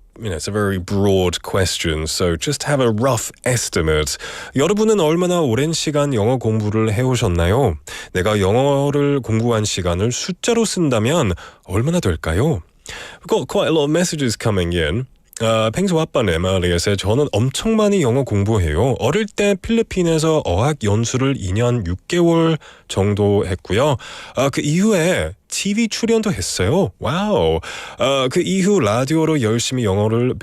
[SPEAKER 4] broad question, so just have a rough estimate. 여러분은 얼마나 오랜 시간 영어 공부를 해오셨나요? 내가 영어를 공부한 시간을 숫자로 쓴다면 얼마나 될까요? We've got quite a lot of messages coming in. 펭수 아빠님 earlier said, 저는 엄청 많이 영어 공부해요. 어릴 때 필리핀에서 어학 연수를 2년 6개월 정도 했고요. 그 이후에 TV 출연도 했어요. 와우. 그 이후 라디오로 열심히 영어를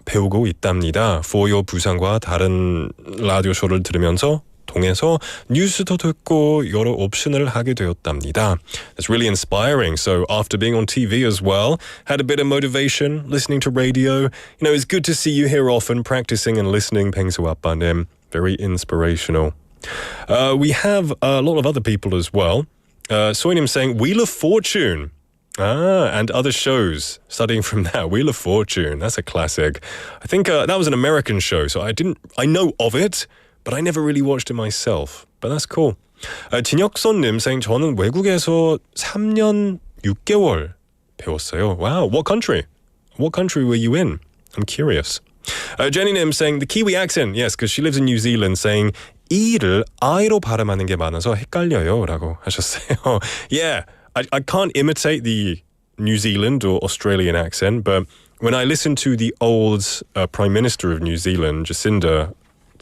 [SPEAKER 4] 배우고 있답니다. 포요 부산과 다른 라디오 쇼를 들으면서 통해서 뉴스도 듣고 여러 옵션을 하게 되었답니다. That's really inspiring. So after being on TV as well, had a bit of motivation listening to radio. You know, it's good to see you here often practicing and listening. 펭수 아빠님, very inspirational. We have a lot of other people as well. 소희님 saying Wheel of Fortune. And other shows, studying from that. Wheel of Fortune, that's a classic. I think that was an American show, so I know of it, but I never really watched it myself. But that's cool. 진혁선님 saying, 저는 외국에서 3년 6개월 배웠어요. Wow, what country? What country were you in? I'm curious. Jenny-님 saying, the Kiwi accent. Yes, because she lives in New Zealand, saying, E를 I로 발음하는 게 많아서 헷갈려요. 라고 하셨어요. Yeah, I can't imitate the New Zealand or Australian accent, but when I listen to the old Prime Minister of New Zealand, Jacinda,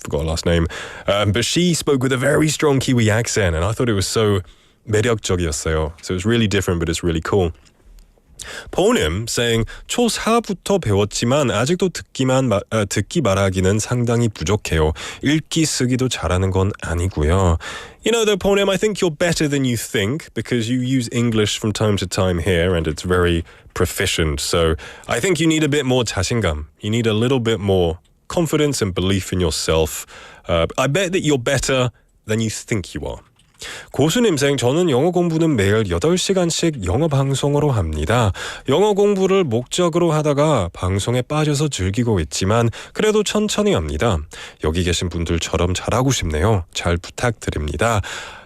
[SPEAKER 4] forgot her last name, but she spoke with a very strong Kiwi accent, and I thought it was so 매력적이었어요. So it's really different, but it's really cool. 포님 saying, 초4부터 배웠지만 아직도 듣기 말하기는 상당히 부족해요. 읽기 쓰기도 잘하는 건 아니고요. You know, though, Ponim, I think you're better than you think because you use English from time to time here and it's very proficient. So I think you need a bit more 자신감. You need a little bit more confidence and belief in yourself. I bet that you're better than you think you are. 고수님 saying, 저는 영어 공부는 매일 8시간씩 영어 방송으로 합니다. 영어 공부를 목적으로 하다가 방송에 빠져서 즐기고 있지만 그래도 천천히 합니다. 여기 계신 분들처럼 잘하고 싶네요. 잘 부탁드립니다.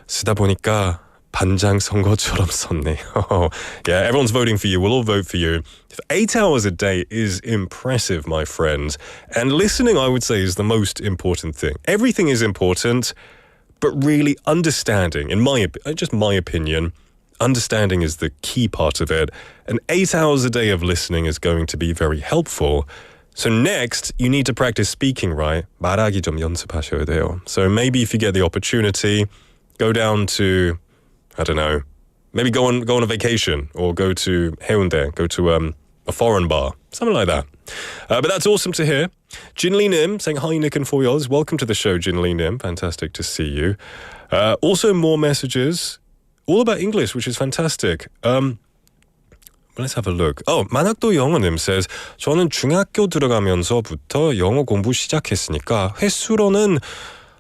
[SPEAKER 4] 쓰다 보니까 반장 선거처럼 썼네요. Yeah, everyone's voting for you. We'll all vote for you. 8 hours a day is impressive, my friends. And listening, I would say, is the most important thing. Everything is important, but really understanding, in my opinion, understanding is the key part of it. And 8 hours a day of listening is going to be very helpful. So next, you need to practice speaking, right? 말하기 좀 연습하셔야 돼요. So maybe if you get the opportunity, go down to, I don't know, maybe go on a vacation or go to 해운대, go to a foreign bar, something like that. But that's awesome to hear. Jin Lee Nim saying, hi Nick and Foyos. Welcome to the show, Jin Lee Nim. Fantastic to see you. Also more messages, all about English, which is fantastic. Let's have a look. 만학도 영어님 says, 저는 중학교 들어가면서부터 영어 공부 시작했으니까 횟수로는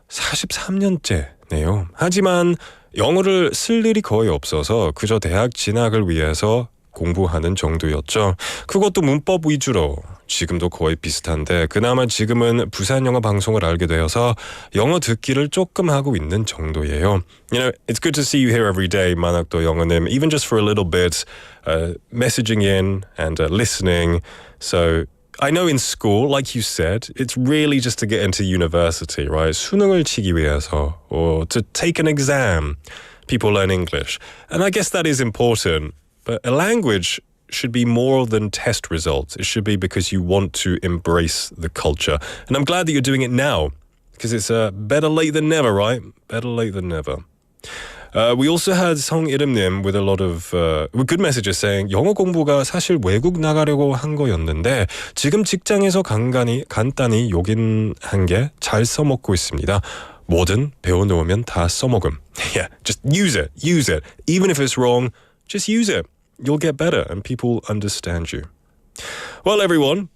[SPEAKER 4] 43년째네요. 하지만 영어를 쓸 일이 거의 없어서 그저 대학 진학을 위해서 공부하는 정도였죠. 그것도 문법 위주로. 지금도 거의 비슷한데 그나마 지금은 부산 영어 방송을 알게 되어서 영어 듣기를 조금 하고 있는 정도예요. You know, it's good to see you here every day, 만학도 영어님, even just for a little bit, messaging in and listening. So I know in school, like you said, it's really just to get into university, right? 수능을 치기 위해서, or to take an exam, people learn English. And I guess that is important, but a language should be more than test results. It should be because you want to embrace the culture. And I'm glad that you're doing it now, because it's better late than never, right? Better late than never. We also had 성이름님 with a lot of with good messages saying 영어 공부가 사실 외국 나가려고 한 거였는데 지금 직장에서 간단히 요긴한 게 잘 써먹고 있습니다. 뭐든 배워놓으면 다 써먹음. Yeah, just use it. Even if it's wrong, just use it. You'll get better and people understand you. Well, everyone,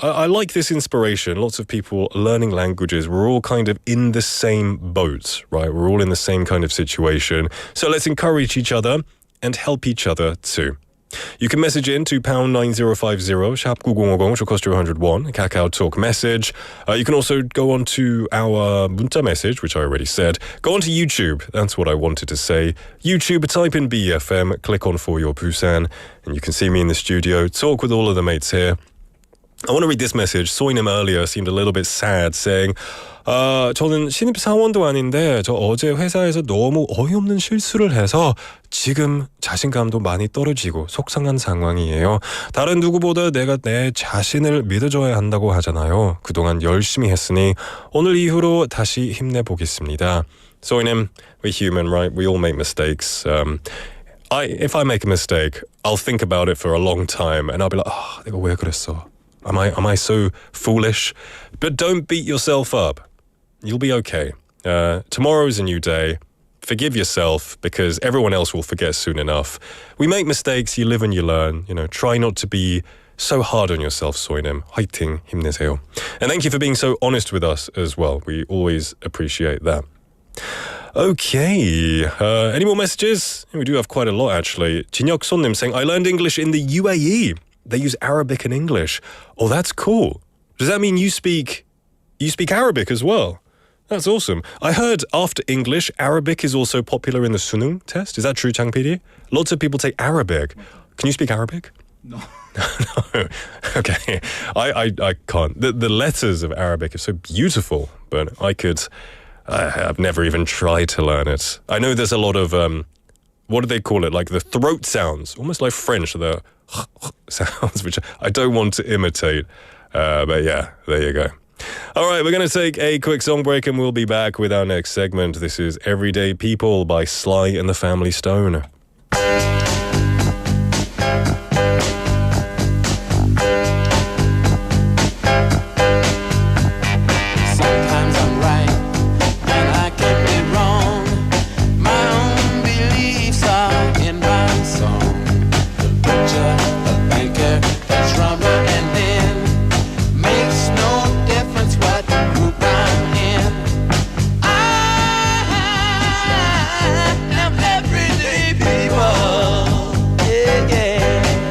[SPEAKER 4] I like this inspiration. Lots of people learning languages. We're all kind of in the same boat, right? We're all in the same kind of situation. So let's encourage each other and help each other too. You can message in to #9050 샵 9050 should cost you 101 Kakao Talk message. You can also go on to our 문자 message, which I already said. Go on to YouTube. That's what I wanted to say. YouTube, type in BFM, click on For Your Busan, and you can see me in the studio, talk with all of the mates here. I want to read this message. 소희님 earlier seemed a little bit sad, saying, 저는 신입사원도 아닌데 저 어제 회사에서 너무 어이없는 실수를 해서 지금 자신감도 많이 떨어지고 속상한 상황이에요. 다른 누구보다 내가 내 자신을 믿어줘야 한다고 하잖아요. 그동안 열심히 했으니 오늘 이후로 다시 힘내보겠습니다. 소희님, we're human, right? We all make mistakes. If I make a mistake, I'll think about it for a long time and I'll be like, 내가 왜 그랬어? Am I so foolish? But don't beat yourself up. You'll be okay. Tomorrow is a new day. Forgive yourself because everyone else will forget soon enough. We make mistakes, you live and you learn. You know, try not to be so hard on yourself, 소희님. 화이팅, 힘내세요. And thank you for being so honest with us as well. We always appreciate that. Okay, any more messages? We do have quite a lot actually. 진혁 손님 saying, I learned English in the UAE. They use Arabic and English. Oh, that's cool. Does that mean you speak Arabic as well? That's awesome. I heard after English, Arabic is also popular in the 수능 test. Is that true, Chang PD? Lots of people take Arabic. Can you speak Arabic?
[SPEAKER 3] No.
[SPEAKER 4] No. Okay. I can't. The letters of Arabic are so beautiful, but I've never even tried to learn it. I know there's a lot of, what do they call it? Like the throat sounds, almost like French, the sounds, which I don't want to imitate. But yeah, there you go. All right, we're going to take a quick song break and we'll be back with our next segment. This is Everyday People by Sly and the Family Stone.
[SPEAKER 5] Everyday people, yeah, yeah.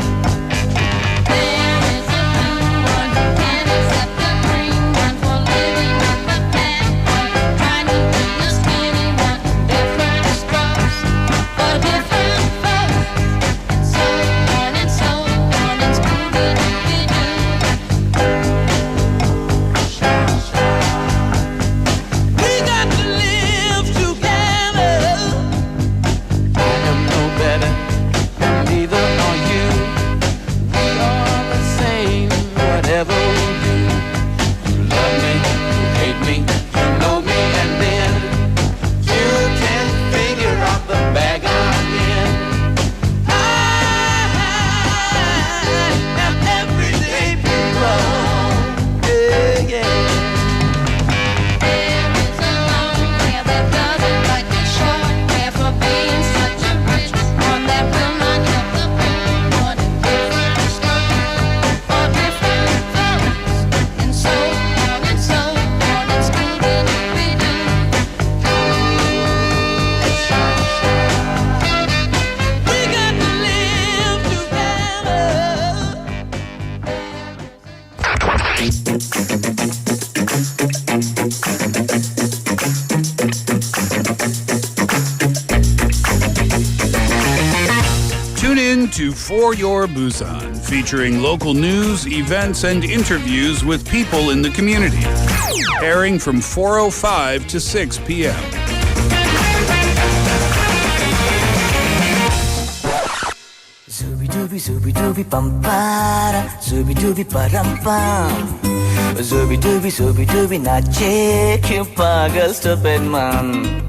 [SPEAKER 3] to For Your Busan, featuring local news, events, and interviews with people in the community. Airing from 4:05 to 6 p.m.
[SPEAKER 5] Zooby dooby bum para, zooby dooby param pam. Zooby dooby nache pagal stupid man.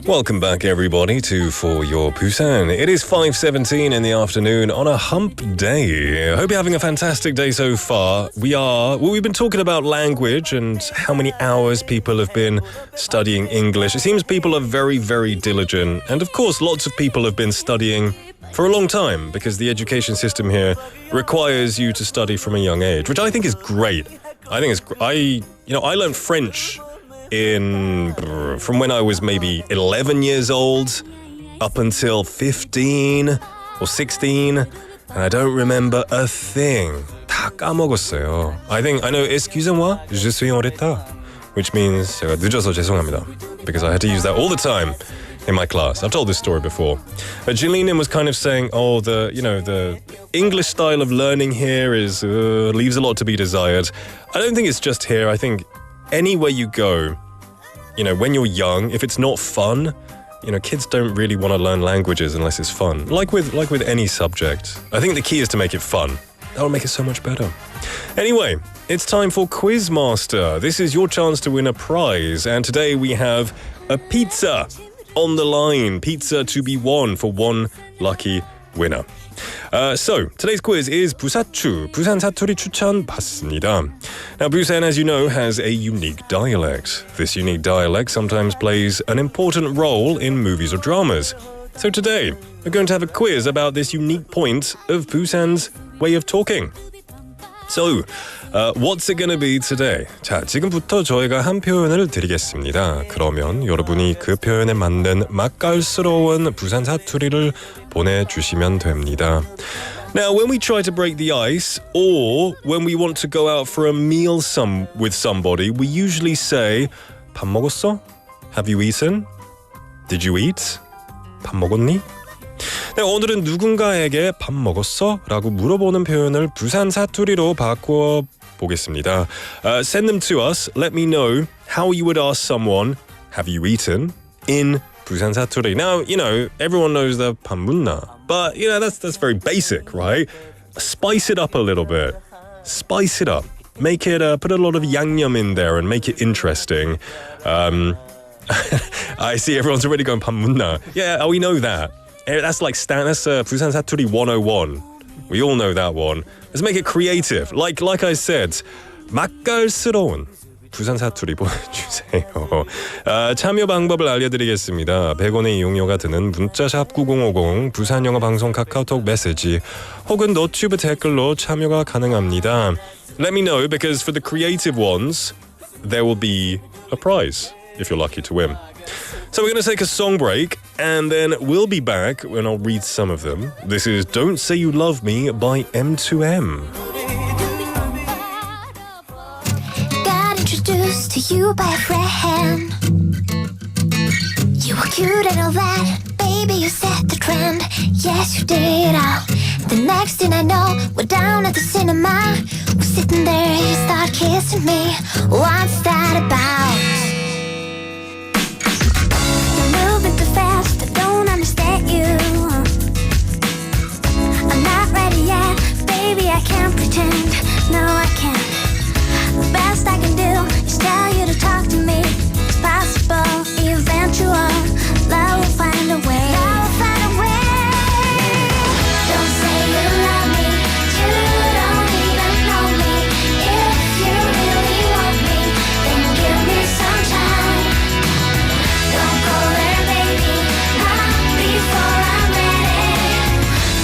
[SPEAKER 4] Welcome back, everybody, to For Your Busan. It is 5:17 in the afternoon on a hump day. I hope you're having a fantastic day so far. We've been talking about language and how many hours people have been studying English. It seems people are very, very diligent. And of course, lots of people have been studying for a long time because the education system here requires you to study from a young age, which I think is great. I learned French from when I was maybe 11 years old up until 15 or 16, and I don't remember a thing. 다 까먹었어요. I know excusez-moi, je suis en retard, which means 제가 늦어서 죄송합니다, because I had to use that all the time in my class. I've told this story before. But Jillian was kind of saying, the English style of learning here leaves a lot to be desired. I don't think it's just here. I think anywhere you go, when you're young, if it's not fun, kids don't really want to learn languages unless it's fun. Like with any subject. I think the key is to make it fun. That'll make it so much better. Anyway, it's time for Quiz Master. This is your chance to win a prize. And today we have a pizza on the line. Pizza to be won for one lucky winner. So, today's quiz is Busan 사투리 추천 받습니다. Now, Busan, as you know, has a unique dialect. This unique dialect sometimes plays an important role in movies or dramas. So today, we're going to have a quiz about this unique point of Busan's way of talking. So, what's it going to be today? 자, 지금부터 저희가 한 표현을 드리겠습니다. 그러면 여러분이 그 표현에 맞는 맛깔스러운 부산 사투리를 보내주시면 됩니다. Now, when we try to break the ice, or when we want to go out for a meal with somebody, we usually say, 밥 먹었어? Have you eaten? Did you eat? 밥 먹었니? 네, 오늘은 누군가에게 밥 먹었어? 라고 물어보는 표현을 부산 사투리로 바꾸어 보겠습니다. Send them to us. Let me know how you would ask someone, have you eaten? In 부산 사투리. Now, everyone knows the 밥 묻나. But, that's very basic, right? Spice it up a little bit. Spice it up. Make it, put a lot of 양념 in there and make it interesting. I see everyone's already going 밥 묻나. Yeah, we know that. That's 부산 사투리 101. We all know that one. Let's make it creative. Like I said, 맛깔스러운 부산 사투리 보내주세요. 참여 방법을 알려드리겠습니다. 100원의 이용료가 드는 문자샵 9050 부산영어방송 카카오톡 메시지 혹은 너튜브 댓글로 참여가 가능합니다. Let me know, because for the creative ones, there will be a prize if you're lucky to win. So we're going to take a song break, and then we'll be back when I'll read some of them. This is Don't Say You Love Me by M2M.
[SPEAKER 19] Got introduced to you by a friend. You were cute and all that, baby, you set the trend. Yes, you did. The next thing I know, we're down at the cinema. We're sitting there, you start kissing me. What's that about? Fast, I don't understand you. I'm not ready yet, baby, I can't pretend. No, I can't. The best I can do is tell you to talk to me. It's possible, eventual, love will find a way. Love will find a way. Don't say you love me, you don't even know me. If you really want me, then give me some time. Don't go there, baby, not before I'm ready.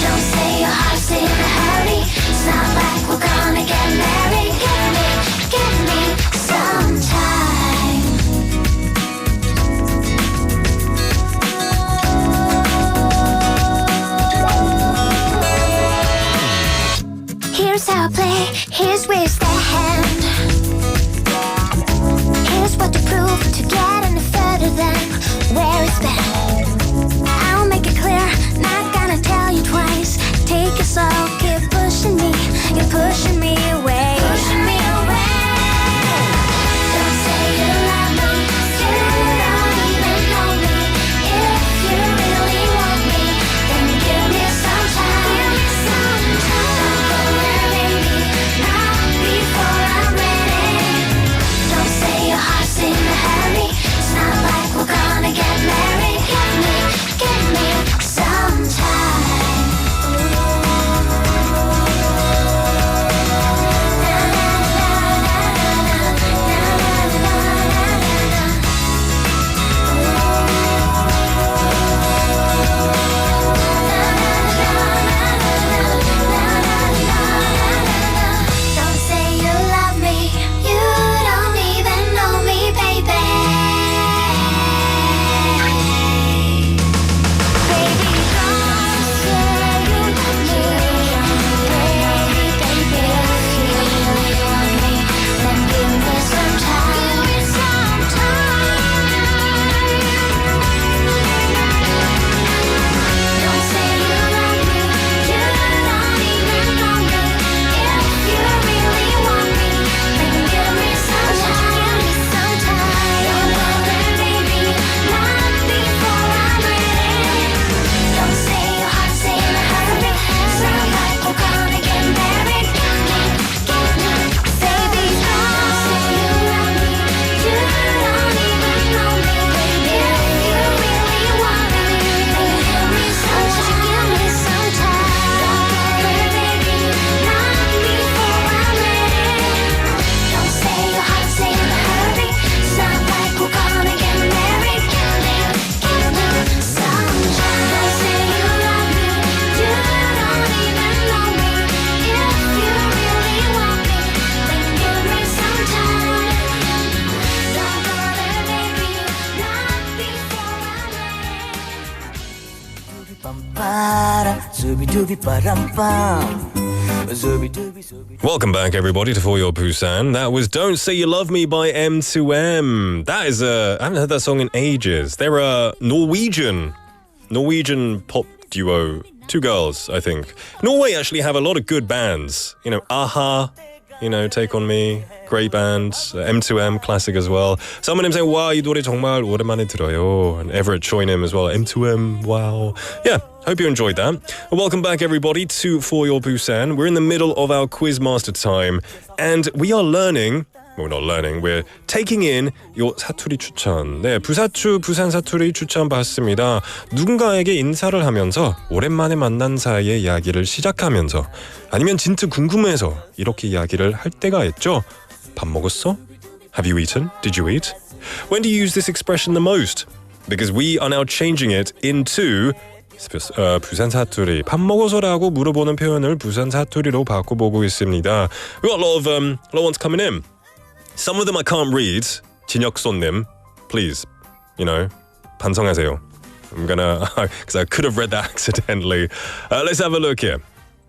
[SPEAKER 19] Don't say your heart's in a hurry. It's not like we're gonna get married. Give me some time. Here's how I play, here's where you stand. Here's what to prove to get any further than where it's been. I'll make it clear, not gonna tell you twice.
[SPEAKER 4] Welcome back, everybody, to For Your Busan. That was Don't Say You Love Me by M2M. That is I haven't heard that song in ages. They're a Norwegian pop duo. Two girls, I think. Norway actually have a lot of good bands. You know, Aha, Take On Me, great band. M2M, classic as well. Someone saying, wow, 이 노래 정말 오랜만에 들어요. And Everett Choinim as well. M2M, wow. Yeah, hope you enjoyed that. Well, welcome back, everybody, to For Your Busan. We're in the middle of our Quiz Master time. And we are learning... We're not learning. We're taking in your 사투리 추천. 네, 부산 사투리 추천 받습니다. 누군가에게 인사를 하면서 오랜만에 만난 사이의 이야기를 시작하면서 아니면 진짜 궁금해서 이렇게 이야기를 할 때가 있죠. 밥 먹었어? Have you eaten? Did you eat? When do you use this expression the most? Because we are now changing it into 부산 사투리. 밥 먹어서라고 물어보는 표현을 부산 사투리로 바꿔보고 있습니다. We got a lot of ones coming in. Some of them I can't read. 진혁손님, please, 반성하세요. I'm gonna, because I could have read that accidentally. Let's have a look here.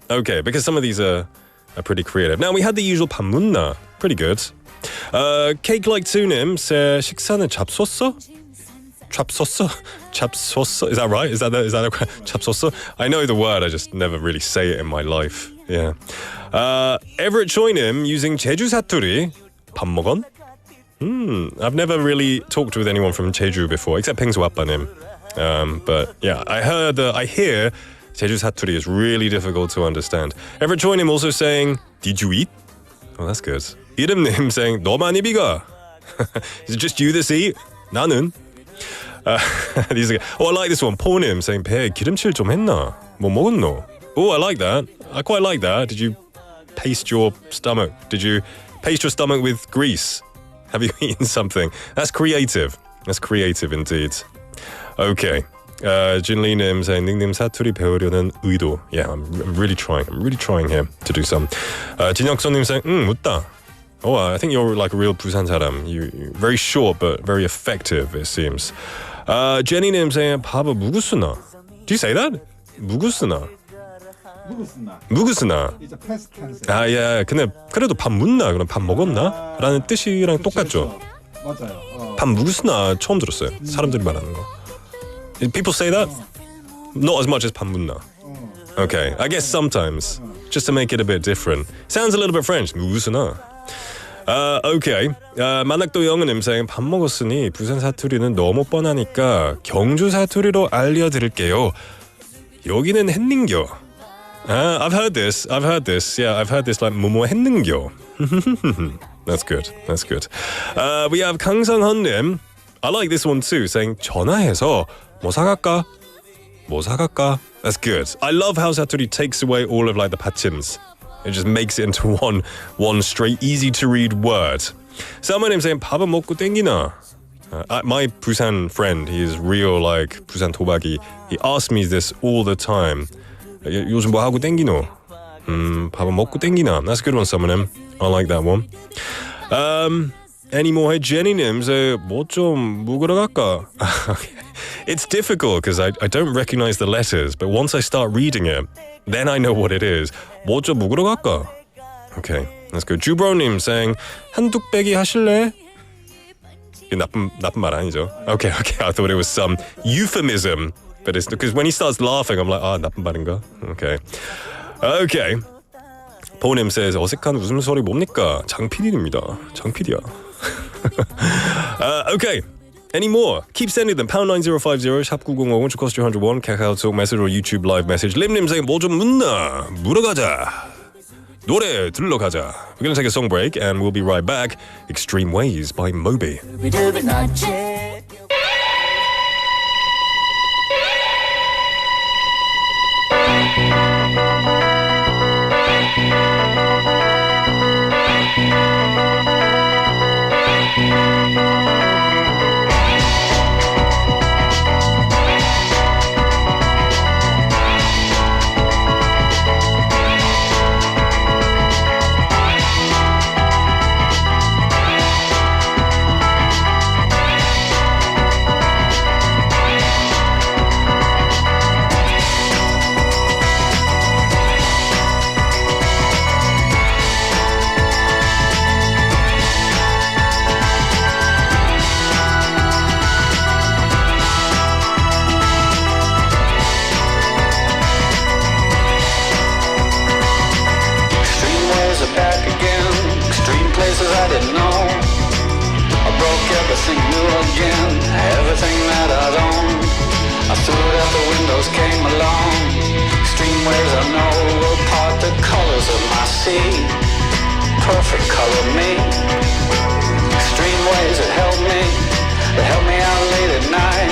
[SPEAKER 4] Okay, because some of these are pretty creative. Now we had the usual 반문나, pretty good. Cake like 투님, 새 식사는 잡섰어? 잡섰어? Is that right? Is that a 잡섰어? I know the word, I just never really say it in my life. Yeah. Everett Choinim using 제주 사투리. 밥 먹었? I've never really talked with anyone from Jeju before, except 펭수 아빠님. But yeah, I hear 제주 사투리 is really difficult to understand. Everett Choinim also saying, did you eat? Oh, that's good. 이름님 saying, 너 많이 비가? Is it just you this eat? 나는? I like this one. 포님 saying, 배에 기름칠 좀 했나? 뭐 먹었노? Oh, I like that. I quite like that. Did you paste your stomach? Did you paste your stomach with grease? Have you eaten something? That's creative. That's creative indeed. Okay. 진리님 saying, 닉님 사투리 배우려는 의도. Yeah, I'm really trying. I'm really trying here to do some. 진혁선님 saying, 묻다. Oh, I think you're like a real Busan 사람. You're very short but very effective, it seems. Jenny님 saying, 밥을 무구스나. Do you say that? 무구스나. 무구스나.
[SPEAKER 16] It's a past tense.
[SPEAKER 4] 예. 근데 그래도 밥 묻나? 그럼 밥 먹었나? 라는 뜻이랑 똑같죠.
[SPEAKER 16] 맞아요.
[SPEAKER 4] 밥 무구스나 처음 들었어요. 사람들이 말하는 거. People say that? Not as much as 밥 묻나. Okay, I guess sometimes, just to make it a bit different. Sounds a little bit French. 무구스나. Okay. 만학도 영은님 saying, 밥 먹었으니 부산 사투리는 너무 뻔하니까 경주 사투리로 알려드릴게요. 여기는 했는겨. I've heard this. Yeah, I've heard this like 뭐뭐 했는겨. That's good. We have 강성헌님. I like this one too, saying 전화해서 뭐 사갈까? That's good. I love how 사투리 takes away all of like the 받침s. It just makes it into one straight, easy to read word. Someone saying 밥은 먹고 땡기나. My Busan friend, he is real like Busan 도박이. He asks me this all the time. 요즘 뭐 하고 땡기노? 밥은 먹고 땡기나. That's a good one, Summonim. I like that one. Any more? Jenny님, 뭐 좀 묵으러 갈까? It's difficult because I don't recognize the letters, but once I start reading it, then I know what it is. 뭐 좀 묵으러 갈까? Okay, let's go. 주브로님 saying, 한뚝배기 하실래? 나쁜 말 아니죠? Okay, I thought it was some euphemism. But it's because when he starts laughing, I'm like, 나쁜 말인가? Okay. 보님 says, 어색한 웃음소리 뭡니까? 장PD입니다. 장PD야. Okay. Any more? Keep sending them. #9050 샵9050 which costs you 101. KakaoTalk message or YouTube live message. 림님 saying, 뭐 좀 묻나? 물어가자. 노래 들러 가자. We're going to take a song break and we'll be right back. Extreme Ways by Moby.
[SPEAKER 5] again. Everything that I'd owned, I threw it out the windows, came along. Extreme waves I know will part the colors of my sea. Perfect color me. Extreme waves that helped me out late at night.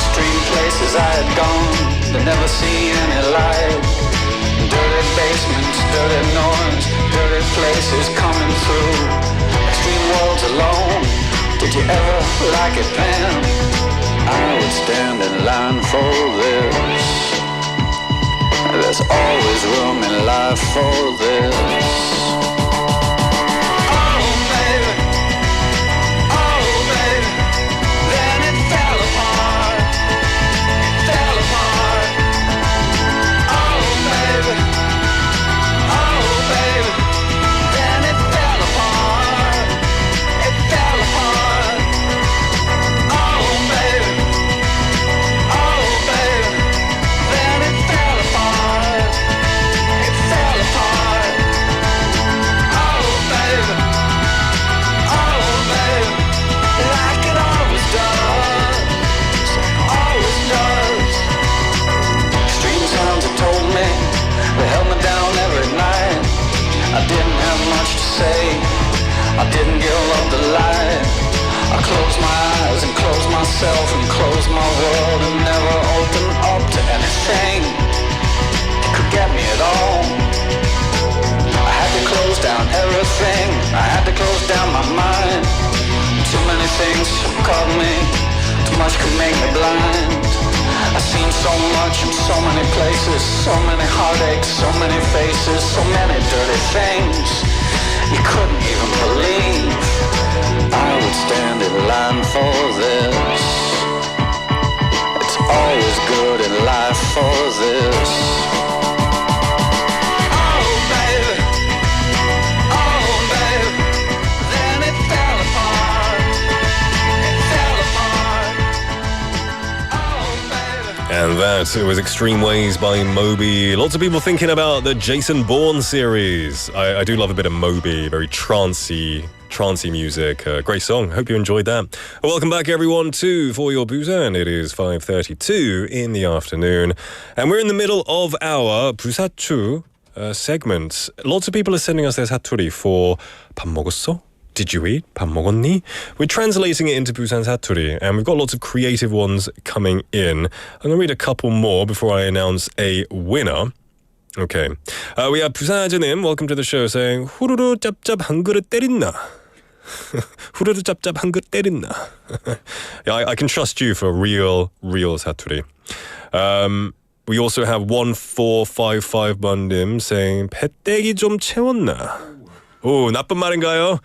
[SPEAKER 5] Extreme places I had gone, but never seen any light. Dirty basements, dirty noise, dirty places coming through. Extreme worlds alone, did you ever like it then? I would stand in line for this. There's always room in life for this. I didn't give up the light. I closed my eyes and closed myself and closed my world and never opened up to anything that could get me at all. I had to close down everything. I had to close down my mind. Too many things caught me. Too much could make me blind. I've seen so much in so many places, so many heartaches, so many faces, so many dirty things you couldn't even believe. I would stand in line for this. It's always good in life for this. Oh baby, then it fell apart. It fell apart. Oh baby.
[SPEAKER 4] And that was Extreme Ways by Moby. Lots of people thinking about the Jason Bourne series. I do love a bit of Moby, very trancey music. Great song. Hope you enjoyed that. Welcome back, everyone, to For Your Busan. It is 5:32 in the afternoon, and we're in the middle of our 부사추 segment. Lots of people are sending us their 사투리 for 밥 먹었어? Did you eat? 밥 먹었니? We're translating it into Busan 사투리, and we've got lots of creative ones coming in. I'm going to read a couple more before I announce a winner. Okay. We have 부사즈님, welcome to the show, saying 후루루 짭짭 한 그릇 때린나. 후루루 짭짭 한 그릇 때린나. I can trust you for real 사투리. We also have 1455번님 saying 배때기 좀 채웠나. 오, 나쁜 말인가요?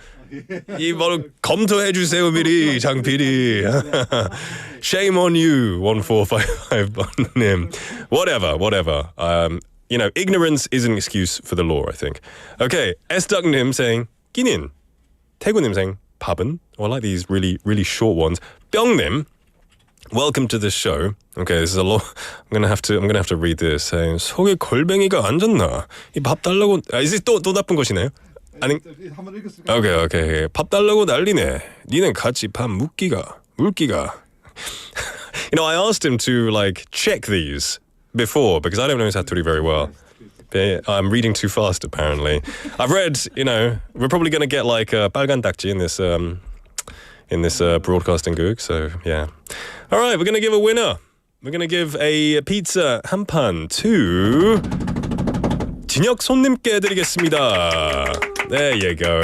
[SPEAKER 4] 이 바로 검토해 주세요 미리 장PD. Shame on you 1455번님. Whatever. You know, ignorance is an excuse for the law, I think. Okay, Sduck님 saying 끼닌. 태구님 saying 밥은. I like these really short ones. 뿅님, welcome to the show. Okay, this is a lot. I'm gonna have to read this. Saying 속에 골뱅이가 안 좋나. 이 밥 달라고. Is this 또 나쁜 것이네요? 아니. Okay. 밥 달라고 난리네. 니는 같이 밥 물기가. You know, I asked him to like check these before because I don't know 사투리 very well. I'm reading too fast apparently. I've read, you know, we're probably going to get like 빨간 딱지 in this broadcasting goog, so yeah. All right, we're going to give a winner. We're going to give a pizza 한 판 to 진혁 손님께 드리겠습니다. There you go.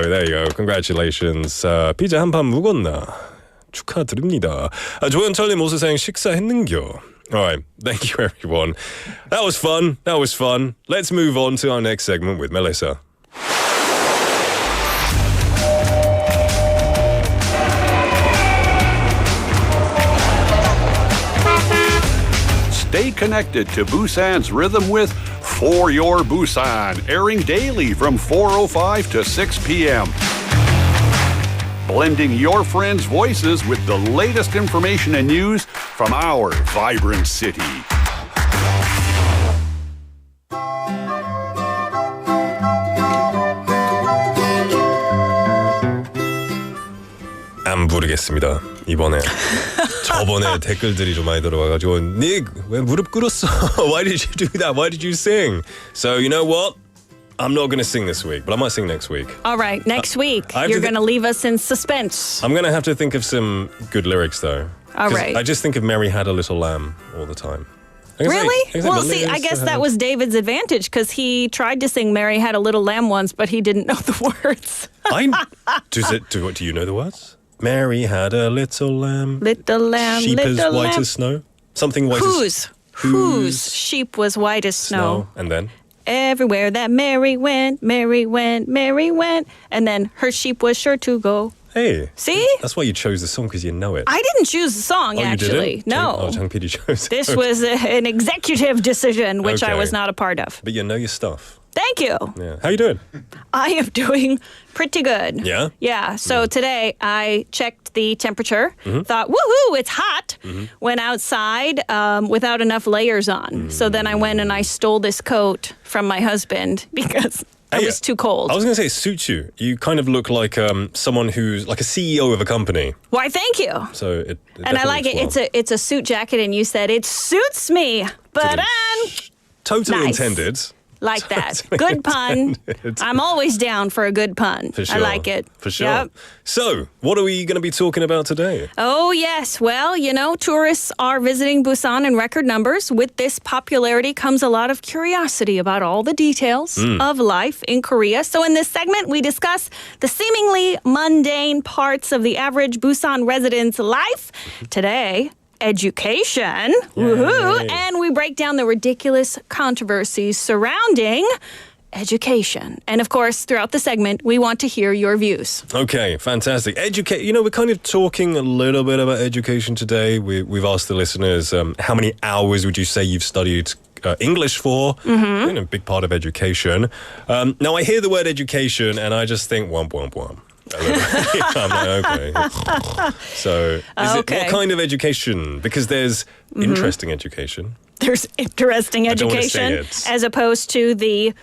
[SPEAKER 4] Congratulations. 피자 한 판 묵었나? 축하드립니다. 조현철님 also saying 식사했는겨. All right, thank you everyone. That was fun. Let's move on to our next segment with Melissa.
[SPEAKER 3] Stay connected to Busan's rhythm with For Your Busan, airing daily from 4:05 to 6 p.m. Blending your friends' voices with the latest information and news from our vibrant city.
[SPEAKER 4] 안 부르겠습니다. 이번에 저번에 댓글들이 좀 많이 들어와가지고 닉 왜 무릎 꿇었어? Why did you do that? Why did you sing? So you know what? I'm not going to sing this week, but I might sing next week.
[SPEAKER 20] All right, next week.
[SPEAKER 4] I have
[SPEAKER 20] You're
[SPEAKER 4] to
[SPEAKER 20] going to leave us in suspense.
[SPEAKER 4] I'm going to have to think of some good lyrics though.
[SPEAKER 20] All
[SPEAKER 4] 'Cause
[SPEAKER 20] right.
[SPEAKER 4] I just think of Mary Had a Little Lamb all the time. I can say-
[SPEAKER 20] Really?
[SPEAKER 4] I can say
[SPEAKER 20] Well,
[SPEAKER 4] the
[SPEAKER 20] see, I
[SPEAKER 4] lyrics
[SPEAKER 20] guess
[SPEAKER 4] I
[SPEAKER 20] that
[SPEAKER 4] have.
[SPEAKER 20] was David's advantage because he tried to sing Mary Had a Little Lamb once, but he didn't know the words.
[SPEAKER 4] Do you know the words? Mary had a little lamb.
[SPEAKER 20] Little lamb,
[SPEAKER 4] Sheep as
[SPEAKER 20] little
[SPEAKER 4] white
[SPEAKER 20] lamb.
[SPEAKER 4] as snow. Something white as
[SPEAKER 20] Whose sheep was white as snow.
[SPEAKER 4] And then?
[SPEAKER 20] Everywhere that Mary went, Mary went, Mary went. And then her sheep was sure to go.
[SPEAKER 4] Hey.
[SPEAKER 20] See?
[SPEAKER 4] That's why you chose the song, because you know it.
[SPEAKER 20] I didn't choose the song,
[SPEAKER 4] Oh, you
[SPEAKER 20] actually.
[SPEAKER 4] didn't?
[SPEAKER 20] No.
[SPEAKER 4] Jang PD chose it.
[SPEAKER 20] This
[SPEAKER 4] Okay.
[SPEAKER 20] was an executive decision, which I
[SPEAKER 4] Okay.
[SPEAKER 20] was not a part of.
[SPEAKER 4] But you know your stuff.
[SPEAKER 20] Thank you.
[SPEAKER 4] Yeah. How you doing?
[SPEAKER 20] I am doing pretty good.
[SPEAKER 4] Yeah?
[SPEAKER 20] Yeah. So today I checked the temperature,
[SPEAKER 4] Mhm.
[SPEAKER 20] thought, woohoo, it's hot.
[SPEAKER 4] Mhm.
[SPEAKER 20] Went outside without enough layers on. So then I went and I stole this coat from my husband because it was too cold.
[SPEAKER 4] I was going to say it suits you. You kind of look like someone who's like a CEO of a company.
[SPEAKER 20] Why, thank you.
[SPEAKER 4] So it
[SPEAKER 20] And I like it. It's a suit jacket, and you said it suits me. But
[SPEAKER 4] totally
[SPEAKER 20] nice.
[SPEAKER 4] intended.
[SPEAKER 20] Like that. Good pun. I'm always down for a good pun.
[SPEAKER 4] For sure.
[SPEAKER 20] I like it.
[SPEAKER 4] For sure.
[SPEAKER 20] Yep.
[SPEAKER 4] So, what are we going to be talking about today?
[SPEAKER 20] Oh, yes. Well, you know, tourists are visiting Busan in record numbers. With this popularity comes a lot of curiosity about all the details of life in Korea. So in this segment, we discuss the seemingly mundane parts of the average Busan resident's life. Today, education. Woohoo! And we break down the ridiculous controversies surrounding education. And of course, throughout the segment, we want to hear your views.
[SPEAKER 4] Okay, fantastic. You know, we're kind of talking a little bit about education today. We've asked the listeners, how many hours would you say you've studied English for?
[SPEAKER 20] Mm-hmm.
[SPEAKER 4] You know, a big part of education. Now, I hear the word education and I just think, womp, womp, womp. I'm like, okay. So, what kind of education? Because there's interesting education.
[SPEAKER 20] There's interesting
[SPEAKER 4] I don't wanna say
[SPEAKER 20] education
[SPEAKER 4] it.
[SPEAKER 20] as opposed to the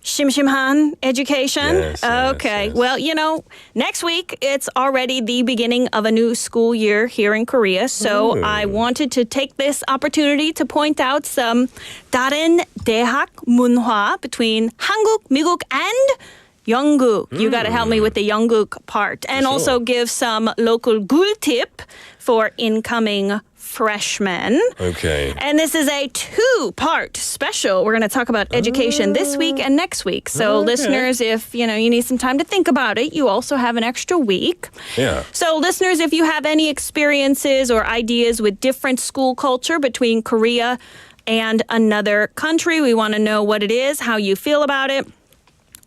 [SPEAKER 20] shimshimhan education.
[SPEAKER 4] Yes,
[SPEAKER 20] Okay. Well, you know, next week it's already the beginning of a new school year here in Korea. So
[SPEAKER 4] Ooh.
[SPEAKER 20] I wanted to take this opportunity to point out some 다른 대학 문화 between 한국, 미국, and 영국. You got to help me with the 영국 part. And also give some local gul tip for incoming freshmen.
[SPEAKER 4] Okay.
[SPEAKER 20] And this is a two-part special. We're going to talk about education this week and next week. So listeners, if you need some time to think about it, you also have an extra week.
[SPEAKER 4] Yeah.
[SPEAKER 20] So listeners, if you have any experiences or ideas with different school culture between Korea and another country, we want to know what it is, how you feel about it.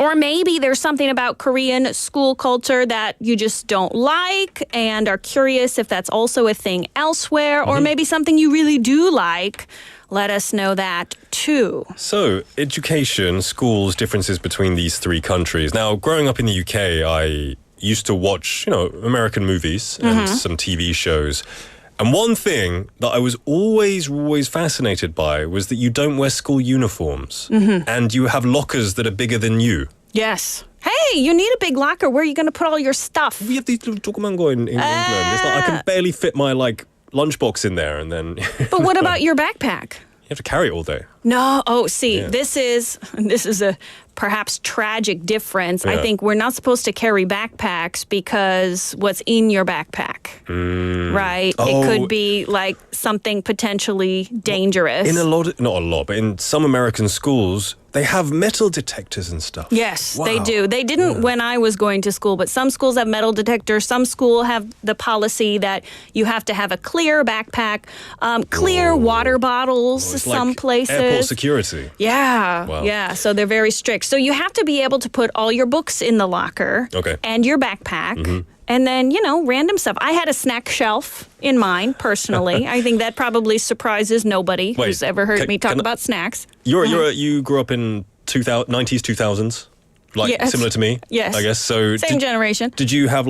[SPEAKER 20] Or maybe there's something about Korean school culture that you just don't like and are curious if that's also a thing elsewhere, or maybe something you really do like. Let us know that too.
[SPEAKER 4] So, education, schools, differences between these three countries. Now, growing up in the UK, I used to watch, American movies and some TV shows. And one thing that I was always fascinated by was that you don't wear school uniforms and you have lockers that are bigger than you.
[SPEAKER 20] Yes. Hey, you need a big locker. Where are you going to put all your stuff?
[SPEAKER 4] We have these little dokumango in England. It's like I can barely fit my lunchbox in there, and then.
[SPEAKER 20] But what about your backpack?
[SPEAKER 4] You have to carry it all day.
[SPEAKER 20] No. Oh, see,
[SPEAKER 4] Yeah.
[SPEAKER 20] this is a perhaps tragic difference. I
[SPEAKER 4] Yeah.
[SPEAKER 20] think we're not supposed to carry backpacks because what's in your backpack, right? It
[SPEAKER 4] Oh.
[SPEAKER 20] could be like something potentially dangerous.
[SPEAKER 4] Not a lot, but in some American schools, they have metal detectors and stuff.
[SPEAKER 20] Yes, they
[SPEAKER 4] Wow.
[SPEAKER 20] do. They didn't when I was going to school, but some schools have metal detectors. Some schools have the policy that you have to have a clear backpack, clear water bottles.
[SPEAKER 4] It's
[SPEAKER 20] some
[SPEAKER 4] like
[SPEAKER 20] places.
[SPEAKER 4] airport security.
[SPEAKER 20] Yeah,
[SPEAKER 4] Wow.
[SPEAKER 20] yeah. So they're very strict. So you have to be able to put all your books in the locker
[SPEAKER 4] Okay.
[SPEAKER 20] and your backpack. And then, you random stuff. I had a snack shelf in mine, personally. I think that probably surprises nobody
[SPEAKER 4] Wait,
[SPEAKER 20] who's ever heard
[SPEAKER 4] can-
[SPEAKER 20] me talk
[SPEAKER 4] can I-
[SPEAKER 20] about snacks.
[SPEAKER 4] You grew up in 90s, 2000s?
[SPEAKER 20] Yes.
[SPEAKER 4] Similar to me?
[SPEAKER 20] Yes.
[SPEAKER 4] I guess. So
[SPEAKER 20] Same generation.
[SPEAKER 4] Did you have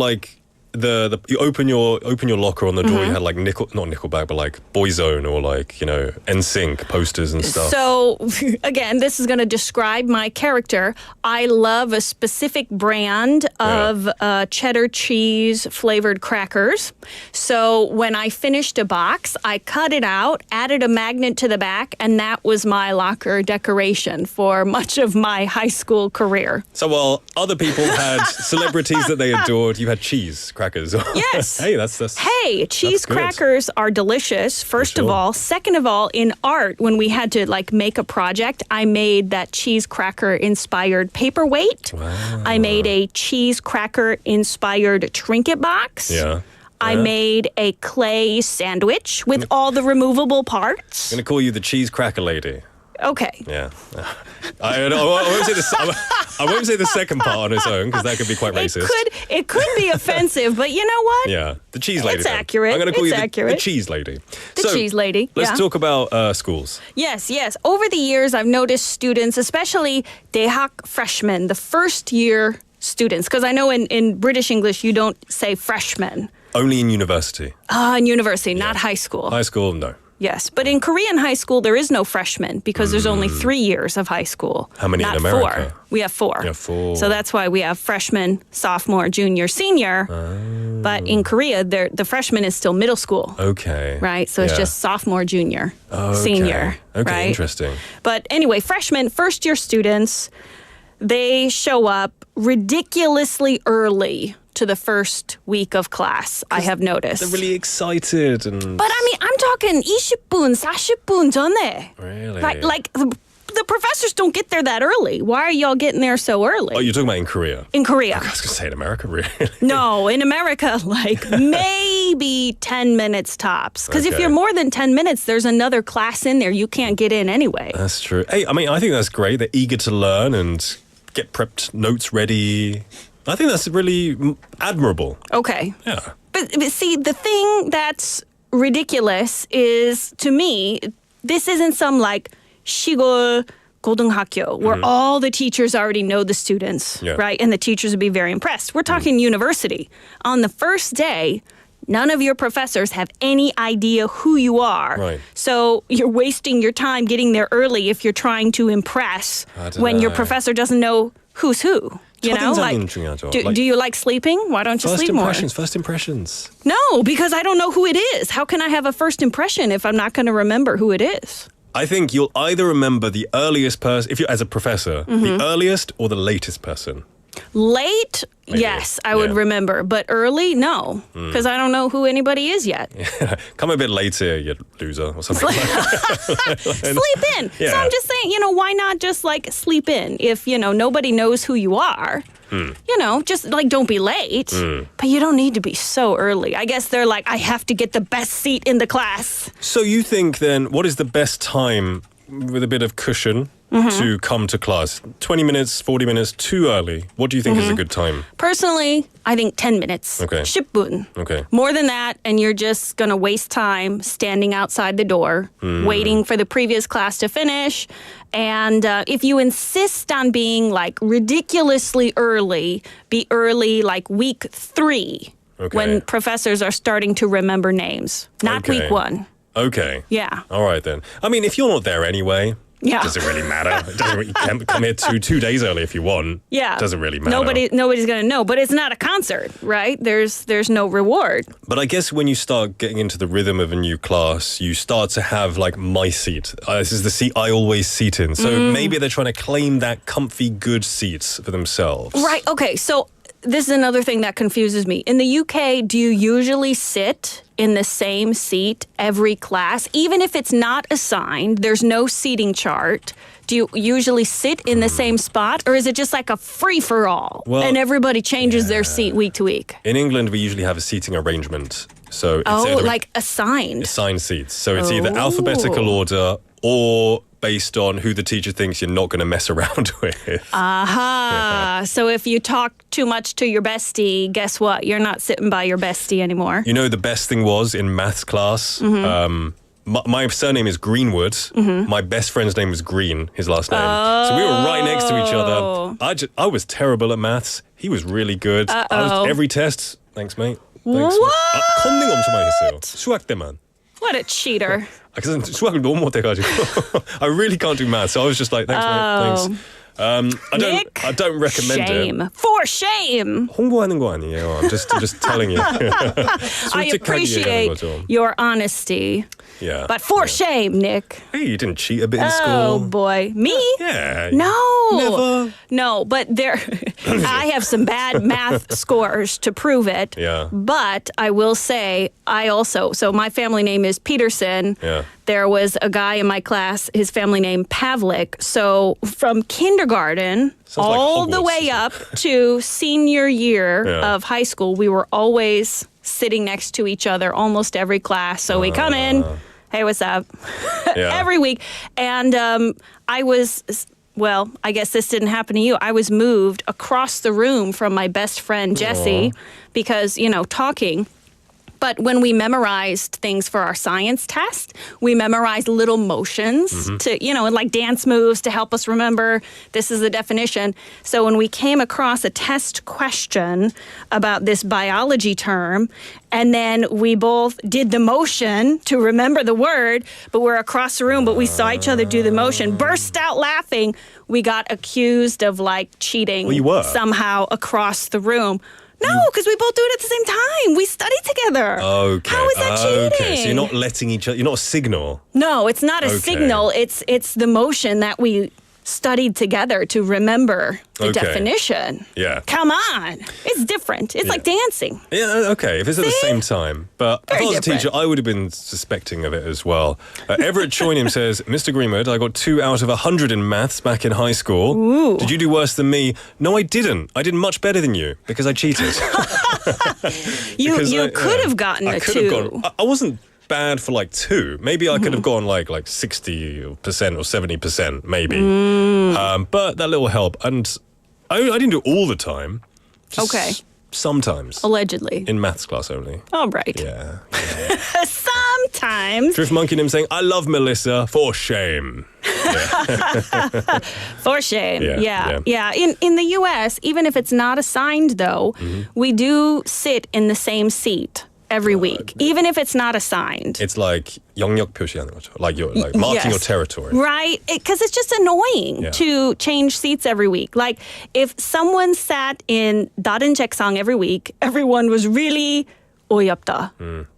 [SPEAKER 4] you open your locker on the door, you had like not Nickelback, but like Boyzone or like, you know, NSYNC posters and stuff.
[SPEAKER 20] So, again, this is going to describe my character. I love a specific brand of cheddar cheese flavored crackers. So when I finished a box, I cut it out, added a magnet to the back, and that was my locker decoration for much of my high school career.
[SPEAKER 4] So while other people had celebrities that they adored, you had cheese crackers.
[SPEAKER 20] Yes.
[SPEAKER 4] Hey, that's
[SPEAKER 20] Hey, cheese
[SPEAKER 4] that's good.
[SPEAKER 20] crackers are delicious, first of all. Second of all, in art, when we had to like make a project, I made that cheese cracker inspired paperweight.
[SPEAKER 4] Wow.
[SPEAKER 20] I made a cheese cracker inspired trinket box.
[SPEAKER 4] Yeah.
[SPEAKER 20] I made a clay sandwich with all the removable parts.
[SPEAKER 4] I'm going to call you the cheese cracker lady.
[SPEAKER 20] Okay.
[SPEAKER 4] Yeah. I won't say the second part on its own because that could be quite racist.
[SPEAKER 20] It could be offensive, but you know what?
[SPEAKER 4] Yeah, the cheese lady.
[SPEAKER 20] It's
[SPEAKER 4] then.
[SPEAKER 20] accurate.
[SPEAKER 4] I'm going to call
[SPEAKER 20] It's
[SPEAKER 4] you the
[SPEAKER 20] accurate.
[SPEAKER 4] cheese lady.
[SPEAKER 20] The cheese lady.
[SPEAKER 4] Let's talk about schools.
[SPEAKER 20] Yes. Over the years, I've noticed students, especially 대학 freshmen, the first year students, because I know in British English you don't say freshmen.
[SPEAKER 4] Only in university.
[SPEAKER 20] In university, not high school.
[SPEAKER 4] High school, no.
[SPEAKER 20] Yes, but in Korean high school, there is no freshman because there's only 3 years of high school.
[SPEAKER 4] How many
[SPEAKER 20] not
[SPEAKER 4] in America?
[SPEAKER 20] 4. We have 4.
[SPEAKER 4] You have 4.
[SPEAKER 20] So that's why we have freshman, sophomore, junior, senior. But in Korea, the freshman is still middle school.
[SPEAKER 4] Okay.
[SPEAKER 20] Right? So it's just sophomore, junior, senior.
[SPEAKER 4] Okay,
[SPEAKER 20] right?
[SPEAKER 4] interesting.
[SPEAKER 20] But anyway, freshmen, first year students, they show up ridiculously early to the first week of class, I have noticed.
[SPEAKER 4] They're really excited and...
[SPEAKER 20] But I mean, I'm talking 20분, 40분 전에.
[SPEAKER 4] Really?
[SPEAKER 20] Like the professors don't get there that early. Why are y'all getting there so early?
[SPEAKER 4] Oh, you're talking about in Korea?
[SPEAKER 20] In Korea.
[SPEAKER 4] I was going to say in America, really?
[SPEAKER 20] No, in America, like maybe 10 minutes tops. Because if
[SPEAKER 4] Okay.
[SPEAKER 20] you're more than 10 minutes, there's another class in there. You can't get in anyway.
[SPEAKER 4] That's true. Hey, I mean, I think that's great. They're eager to learn and get prepped notes ready. I think that's really admirable.
[SPEAKER 20] Okay.
[SPEAKER 4] Yeah.
[SPEAKER 20] But see, the thing that's ridiculous is, to me, this isn't some like 시골 고등학교 where all the teachers already know the students, right? And the teachers would be very impressed. We're talking university. On the first day, none of your professors have any idea who you are.
[SPEAKER 4] Right.
[SPEAKER 20] So you're wasting your time getting there early if you're trying to impress when your professor doesn't know who's who. You know, like, do you like sleeping? Why don't you sleep more?
[SPEAKER 4] First impressions.
[SPEAKER 20] No, because I don't know who it is. How can I have a first impression if I'm not going to remember who it is?
[SPEAKER 4] I think you'll either remember the earliest person, if you're as a professor, the earliest or the latest person.
[SPEAKER 20] Late, yes, I would remember. But early, no, because I don't know who anybody is yet.
[SPEAKER 4] Come a bit later, you loser, or something like that.
[SPEAKER 20] Sleep in.
[SPEAKER 4] Yeah.
[SPEAKER 20] So I'm just saying, why not just like sleep in? If, nobody knows who you are, just like don't be late. But you don't need to be so early. I guess they're like, I have to get the best seat in the class.
[SPEAKER 4] So you think then, what is the best time with a bit of cushion to come to class? 20 minutes, 40 minutes, too early. What do you think is a good time?
[SPEAKER 20] Personally, I think 10 minutes.
[SPEAKER 4] Okay.
[SPEAKER 20] 10분.
[SPEAKER 4] Okay.
[SPEAKER 20] More than that, and you're just going to waste time standing outside the door, waiting for the previous class to finish. And if you insist on being like ridiculously early, be early like week 3 when professors are starting to remember names, not week 1.
[SPEAKER 4] Okay.
[SPEAKER 20] Yeah.
[SPEAKER 4] All right then. I mean, if you're not there anyway,
[SPEAKER 20] Yeah.
[SPEAKER 4] does it really matter? It doesn't really, you can come here 2 days early if you want.
[SPEAKER 20] Yeah.
[SPEAKER 4] It doesn't really matter.
[SPEAKER 20] Nobody's going to know, but it's not a concert, right? There's no reward.
[SPEAKER 4] But I guess when you start getting into the rhythm of a new class, you start to have like my seat. This is the seat I always sit in. So maybe they're trying to claim that comfy, good seats for themselves.
[SPEAKER 20] Right. Okay. So this is another thing that confuses me. In the UK, do you usually sit in the same seat every class? Even if it's not assigned, there's no seating chart. Do you usually sit in the same spot? Or is it just like a free-for-all?
[SPEAKER 4] Well,
[SPEAKER 20] and everybody changes their seat week to week?
[SPEAKER 4] In England, we usually have a seating arrangement. So it's either
[SPEAKER 20] like assigned.
[SPEAKER 4] Assigned seats. So it's either alphabetical order or based on who the teacher thinks you're not going to mess around with.
[SPEAKER 20] Aha. So if you talk too much to your bestie, guess what? You're not sitting by your bestie anymore.
[SPEAKER 4] You know, the best thing was in maths class, my surname is Greenwood. My best friend's name was Green, his last name. So we were right next to each other. I was terrible at maths. He was really good. Every test, Thanks, mate. Thanks.
[SPEAKER 20] What?
[SPEAKER 4] 컨닝 엄청 많이 했어요. 수학 때만.
[SPEAKER 20] What a cheater.
[SPEAKER 4] because 수학을 너무 못해가지고 I really can't do math, so I was just like, thanks, mate. Thanks.
[SPEAKER 20] Nick,
[SPEAKER 4] I don't recommend
[SPEAKER 20] shame.
[SPEAKER 4] it.
[SPEAKER 20] For shame.
[SPEAKER 4] 홍보하는 거 아니에요. I'm just telling you.
[SPEAKER 20] I appreciate your honesty.
[SPEAKER 4] Yeah.
[SPEAKER 20] But for shame, Nick.
[SPEAKER 4] Hey, you didn't cheat a bit in school.
[SPEAKER 20] Oh boy, me?
[SPEAKER 4] Yeah.
[SPEAKER 20] No.
[SPEAKER 4] Never.
[SPEAKER 20] No, but there I have some bad math scores to prove it.
[SPEAKER 4] Yeah.
[SPEAKER 20] But I will say so my family name is Peterson.
[SPEAKER 4] Yeah.
[SPEAKER 20] There was a guy in my class, his family name Pavlik. So from kindergarten
[SPEAKER 4] Sounds like
[SPEAKER 20] all the
[SPEAKER 4] Hogwarts.
[SPEAKER 20] way up to senior year
[SPEAKER 4] Yeah.
[SPEAKER 20] of high school, we were always sitting next to each other almost every class. So we come in, hey, what's up?
[SPEAKER 4] Yeah.
[SPEAKER 20] Every week. And I guess this didn't happen to you. I was moved across the room from my best friend, Jessie, because, talking. But when we memorized things for our science test, we memorized little motions to, like dance moves to help us remember this is the definition. So when we came across a test question about this biology term, and then we both did the motion to remember the word, but we're across the room, but we saw each other do the motion, burst out laughing. We got accused of cheating
[SPEAKER 4] Well, you were.
[SPEAKER 20] somehow across the room. No, because we both do it at the same time. We study together.
[SPEAKER 4] Okay.
[SPEAKER 20] How is that cheating?
[SPEAKER 4] Okay, so you're not letting each other. You're not a signal.
[SPEAKER 20] No, it's not a
[SPEAKER 4] Okay.
[SPEAKER 20] signal. It's the motion that we studied together to remember the
[SPEAKER 4] Okay.
[SPEAKER 20] definition.
[SPEAKER 4] Yeah.
[SPEAKER 20] Come on. It's different. It's like dancing.
[SPEAKER 4] Yeah, okay, if it's at the same time. But if I
[SPEAKER 20] Very
[SPEAKER 4] was a
[SPEAKER 20] different.
[SPEAKER 4] teacher, I would have been suspecting of it as well. Everett Choinim says, Mr. Greenwood, I got 2 out of 100 in maths back in high school.
[SPEAKER 20] Ooh.
[SPEAKER 4] Did you do worse than me? No, I didn't. I did much better than you because I cheated.
[SPEAKER 20] You
[SPEAKER 4] Because
[SPEAKER 20] could have gotten
[SPEAKER 4] I
[SPEAKER 20] a
[SPEAKER 4] could
[SPEAKER 20] 2.
[SPEAKER 4] have gone. I wasn't bad for 2. Maybe I could have gone like 60% or 70%, maybe. But that little help. And I didn't do it all the time. Just
[SPEAKER 20] Okay.
[SPEAKER 4] Sometimes.
[SPEAKER 20] Allegedly.
[SPEAKER 4] In maths class only.
[SPEAKER 20] All right.
[SPEAKER 4] Yeah.
[SPEAKER 20] Sometimes.
[SPEAKER 4] Drift Monkey Nim saying, I love Melissa, for shame.
[SPEAKER 20] For shame.
[SPEAKER 4] Yeah,
[SPEAKER 20] Yeah. In the US, even if it's not assigned though, we do sit in the same seat every week, even if it's not assigned.
[SPEAKER 4] It's like 영역 표시하는 거죠. Like you're marking your
[SPEAKER 20] Yes.
[SPEAKER 4] territory.
[SPEAKER 20] Right? Because it's just annoying
[SPEAKER 4] Yeah.
[SPEAKER 20] to change seats every week. Like if someone sat in 다른 책상 every week, everyone was really 어이없다.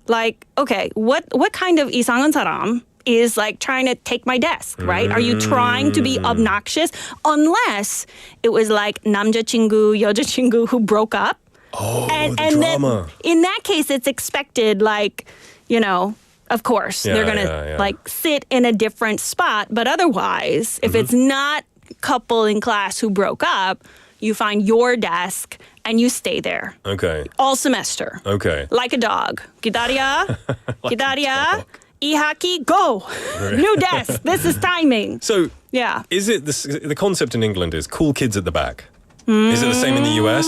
[SPEAKER 20] Like, okay, what kind of 이상한 사람 is trying to take my desk, right? Are you trying to be obnoxious? Unless it was 남자친구, 여자친구 who broke up.
[SPEAKER 4] Oh,
[SPEAKER 20] and
[SPEAKER 4] the
[SPEAKER 20] then
[SPEAKER 4] drama.
[SPEAKER 20] in that case, it's expected, of course,
[SPEAKER 4] Yeah,
[SPEAKER 20] they're going to
[SPEAKER 4] yeah.
[SPEAKER 20] sit in a different spot. But otherwise, if it's not couple in class who broke up, you find your desk and you stay there
[SPEAKER 4] Okay.
[SPEAKER 20] all semester.
[SPEAKER 4] Okay.
[SPEAKER 20] Like a dog. 기다려, 기다려, 이하키, go. New desk. This is timing.
[SPEAKER 4] So,
[SPEAKER 20] Yeah.
[SPEAKER 4] is it the concept in England is cool kids at the back? Is it the same in the US?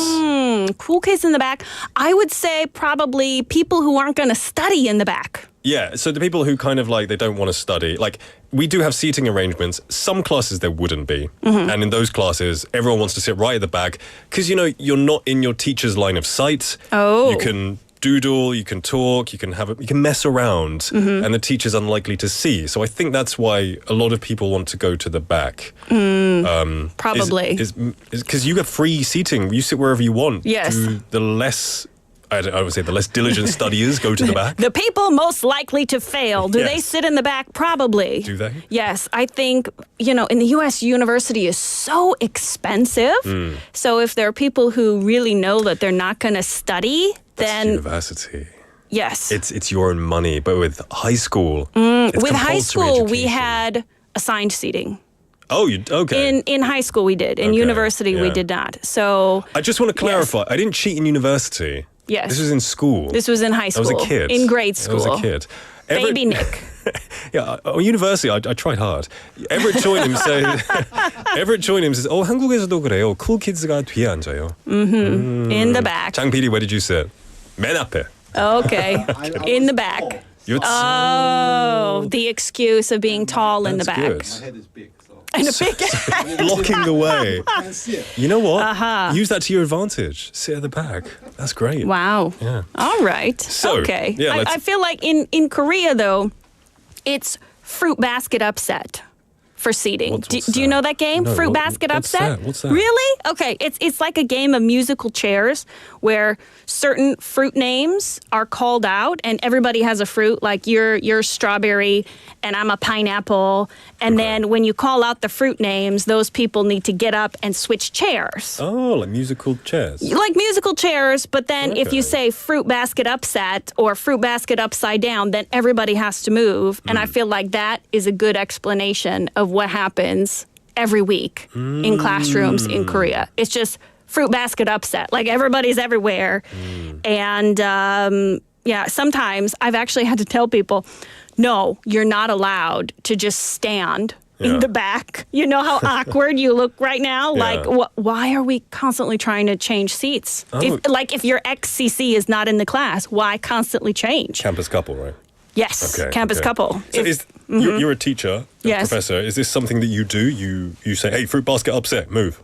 [SPEAKER 20] Cool kids in the back. I would say probably people who aren't going to study in the back.
[SPEAKER 4] Yeah, so the people who kind of they don't want to study, we do have seating arrangements. Some classes there wouldn't be. And in those classes, everyone wants to sit right at the back because, you're not in your teacher's line of sight.
[SPEAKER 20] Oh.
[SPEAKER 4] You can doodle, you can talk, you can mess around, and the teacher's unlikely to see. So I think that's why a lot of people want to go to the back.
[SPEAKER 20] Probably.
[SPEAKER 4] Is because you have free seating. You sit wherever you want.
[SPEAKER 20] Yes.
[SPEAKER 4] Do the less, I would say the less diligent studiers go to the back?
[SPEAKER 20] The people most likely to fail, do they
[SPEAKER 4] Yes.
[SPEAKER 20] sit in the back? Probably.
[SPEAKER 4] Do they?
[SPEAKER 20] Yes, I think, in the U.S., university is so expensive. So if there are people who really know that they're not going to study,
[SPEAKER 4] That's
[SPEAKER 20] then
[SPEAKER 4] university.
[SPEAKER 20] yes.
[SPEAKER 4] It's your own money, but with high school, it's
[SPEAKER 20] With high
[SPEAKER 4] compulsory
[SPEAKER 20] school, we
[SPEAKER 4] education.
[SPEAKER 20] had assigned seating.
[SPEAKER 4] Oh, okay.
[SPEAKER 20] In high school, we did. In
[SPEAKER 4] Okay,
[SPEAKER 20] university, we
[SPEAKER 4] yeah.
[SPEAKER 20] did not. So
[SPEAKER 4] I just want to clarify. I didn't cheat in university.
[SPEAKER 20] Yes.
[SPEAKER 4] This was in school.
[SPEAKER 20] this was in high
[SPEAKER 4] I
[SPEAKER 20] school.
[SPEAKER 4] was a kid.
[SPEAKER 20] In grade
[SPEAKER 4] I
[SPEAKER 20] school.
[SPEAKER 4] was a kid.
[SPEAKER 20] Baby Nick.
[SPEAKER 4] Yeah, university, I tried hard. Everett Choinim says, 한국에서도 그래요. Cool kids가 뒤에 앉아요.
[SPEAKER 20] In the back.
[SPEAKER 4] 장 PD, where did you sit? 맨 앞에.
[SPEAKER 20] Okay. In the back.
[SPEAKER 4] You're
[SPEAKER 20] Oh, the excuse of being tall in the
[SPEAKER 4] That's
[SPEAKER 20] back.
[SPEAKER 4] good.
[SPEAKER 16] My head is big, so.
[SPEAKER 20] and a big hat.
[SPEAKER 4] Blocking the way. You know what?
[SPEAKER 20] Uh-huh.
[SPEAKER 4] Use that to your advantage. Sit at the back. That's great.
[SPEAKER 20] Wow.
[SPEAKER 4] Yeah.
[SPEAKER 20] All right.
[SPEAKER 4] So,
[SPEAKER 20] okay.
[SPEAKER 4] yeah,
[SPEAKER 20] I feel like in Korea, though, it's fruit basket upset for seating. Do you know that game?
[SPEAKER 4] No,
[SPEAKER 20] Fruit basket
[SPEAKER 4] what's
[SPEAKER 20] upset?
[SPEAKER 4] that? What's that?
[SPEAKER 20] Really? Okay. It's like a game of musical chairs where certain fruit names are called out and everybody has a fruit, like you're strawberry and I'm a pineapple. And then when you call out the fruit names, those people need to get up and switch chairs.
[SPEAKER 4] Oh, like musical chairs.
[SPEAKER 20] Like musical chairs, but then if you say fruit basket upset or fruit basket upside down, then everybody has to move. And I feel like that is a good explanation of what happens every week in classrooms in Korea. It's just fruit basket upset. Like everybody's everywhere. And yeah, sometimes I've actually had to tell people, no, you're not allowed to just stand in the back. You know how awkward you look right now? Like, why are we constantly trying to change seats? If your ex-CC is not in the class, why constantly change?
[SPEAKER 4] Campus couple, right?
[SPEAKER 20] Yes, campus couple.
[SPEAKER 4] So you're a teacher, a
[SPEAKER 20] Yes.
[SPEAKER 4] professor. Is this something that you do? You say, hey, fruit basket upset, move.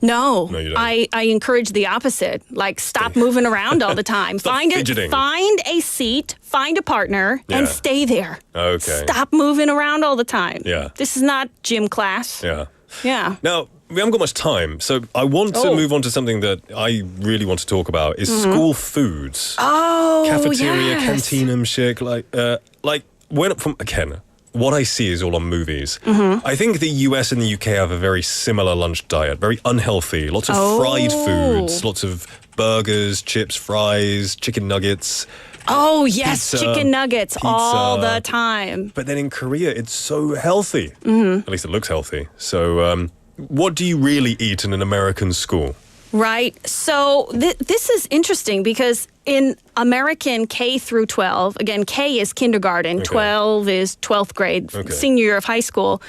[SPEAKER 20] No,
[SPEAKER 4] No, you don't.
[SPEAKER 20] I encourage the opposite. Like, stop moving around all the time. Find
[SPEAKER 4] fidgeting.
[SPEAKER 20] a seat, find a partner, and
[SPEAKER 4] Yeah.
[SPEAKER 20] stay there.
[SPEAKER 4] Okay.
[SPEAKER 20] Stop moving around all the time.
[SPEAKER 4] Yeah.
[SPEAKER 20] This is not gym class.
[SPEAKER 4] Yeah.
[SPEAKER 20] Yeah.
[SPEAKER 4] Now, we haven't got much time, so I want to move on to something that I really want to talk about, is school foods.
[SPEAKER 20] Oh,
[SPEAKER 4] Cafeteria,
[SPEAKER 20] yes.
[SPEAKER 4] canteen shit, like when from again, what I see is all on movies. I think the US and the UK have a very similar lunch diet, very unhealthy, lots of fried foods, lots of burgers, chips, fries, chicken nuggets.
[SPEAKER 20] Oh, yes,
[SPEAKER 4] Pizza,
[SPEAKER 20] chicken nuggets all
[SPEAKER 4] pizza.
[SPEAKER 20] the time.
[SPEAKER 4] But then in Korea, it's so healthy. At least it looks healthy. So what do you really eat in an American school?
[SPEAKER 20] Right. So this is interesting because in American K through 12, again, K is kindergarten, 12 is 12th grade, senior year of high school.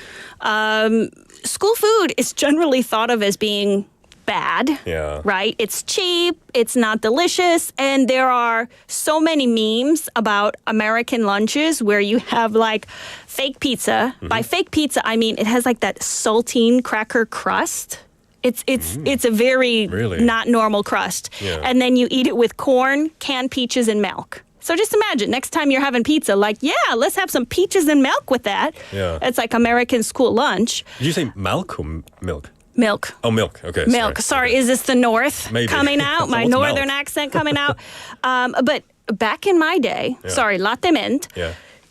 [SPEAKER 20] School food is generally thought of as being bad, right? It's cheap, it's not delicious, and there are so many memes about American lunches where you have like fake pizza. By fake pizza, I mean it has like that saltine cracker crust. It's a very not normal crust. And then you eat it with corn, canned peaches, and milk. So just imagine, next time you're having pizza, like, yeah, let's have some peaches and milk with that.
[SPEAKER 4] Yeah.
[SPEAKER 20] It's like American school lunch.
[SPEAKER 4] Did you say milk or milk?
[SPEAKER 20] Milk.
[SPEAKER 4] Oh, milk. Okay.
[SPEAKER 20] Milk. Sorry, is this the North
[SPEAKER 4] Maybe.
[SPEAKER 20] coming out?
[SPEAKER 4] So
[SPEAKER 20] My
[SPEAKER 4] what's
[SPEAKER 20] northern
[SPEAKER 4] milk?
[SPEAKER 20] accent coming out? But back in my day, latte mint,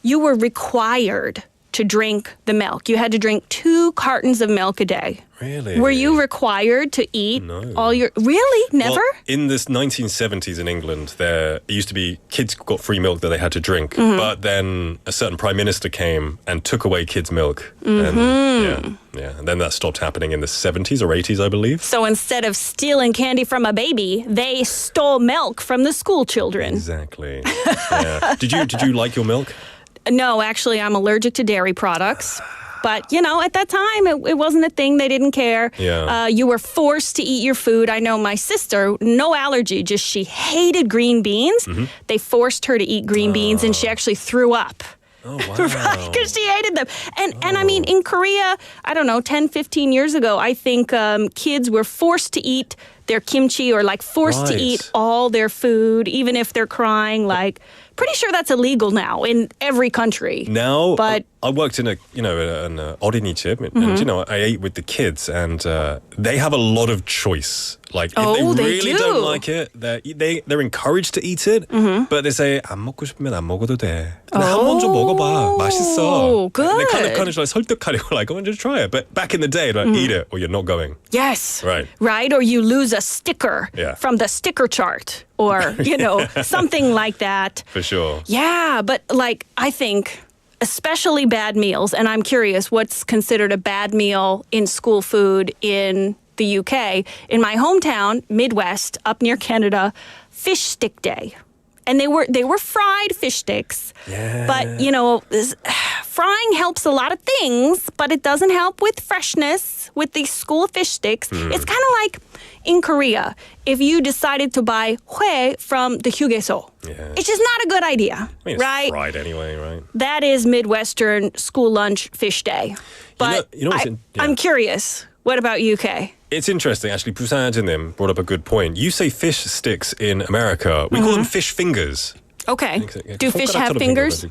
[SPEAKER 20] you were required to drink the milk. You had to drink 2 cartons of milk a day.
[SPEAKER 4] Really?
[SPEAKER 20] Were you required to eat all your... Really? Never?
[SPEAKER 4] Well, in the 1970s in England, there used to be kids got free milk that they had to drink. But then a certain prime minister came and took away kids' milk. And, and then that stopped happening in the 70s or 80s, I believe.
[SPEAKER 20] So instead of stealing candy from a baby, they stole milk from the school children.
[SPEAKER 4] Exactly. Did you like your milk?
[SPEAKER 20] No, actually, I'm allergic to dairy products. But, you know, at that time, it wasn't a thing. They didn't care.
[SPEAKER 4] Yeah.
[SPEAKER 20] You were forced to eat your food. I know my sister, no allergy, just she hated green beans. They forced her to eat green beans, and she actually threw up.
[SPEAKER 4] Oh, wow.
[SPEAKER 20] Right, because she hated them. And I mean, in Korea, I don't know, 10, 15 years ago, I think kids were forced to eat their kimchi or like forced to eat all their food, even if they're crying. Like, pretty sure that's illegal now in every country.
[SPEAKER 4] Now,
[SPEAKER 20] but
[SPEAKER 4] I worked in an 어린이집, and you know, I ate with the kids, and they have a lot of choice. Like, if they really don't like it, they're encouraged to eat it, but they say 안 먹고 싶으면 안 먹어도 돼. 근데 한 번 좀 먹어봐, 맛있어.
[SPEAKER 20] Good.
[SPEAKER 4] They kind of like 설득하려고, like, go and just try it. But back in the day, like, eat it or you're not going.
[SPEAKER 20] Yes.
[SPEAKER 4] Right.
[SPEAKER 20] Right, or you lose a sticker from the sticker chart, or you know, something like that.
[SPEAKER 4] For sure.
[SPEAKER 20] Yeah, but like I think especially bad meals, and I'm curious what's considered a bad meal in school food in the UK. In my hometown, Midwest, up near Canada, fish stick day. And they were fried fish sticks.
[SPEAKER 4] Yeah.
[SPEAKER 20] But, you know, frying helps a lot of things, but it doesn't help with freshness with these school fish sticks. It's kind of like in Korea, if you decided to buy 회 from the 휴게소, it's just not a good idea,
[SPEAKER 4] I mean, it's
[SPEAKER 20] right?
[SPEAKER 4] fried anyway, right?
[SPEAKER 20] That is Midwestern school lunch fish day. But
[SPEAKER 4] you know
[SPEAKER 20] I'm curious. What about UK?
[SPEAKER 4] It's interesting, actually. 부산영어님 brought up a good point. You say fish sticks in America. We call them fish fingers.
[SPEAKER 20] Okay. Do fish have fingers?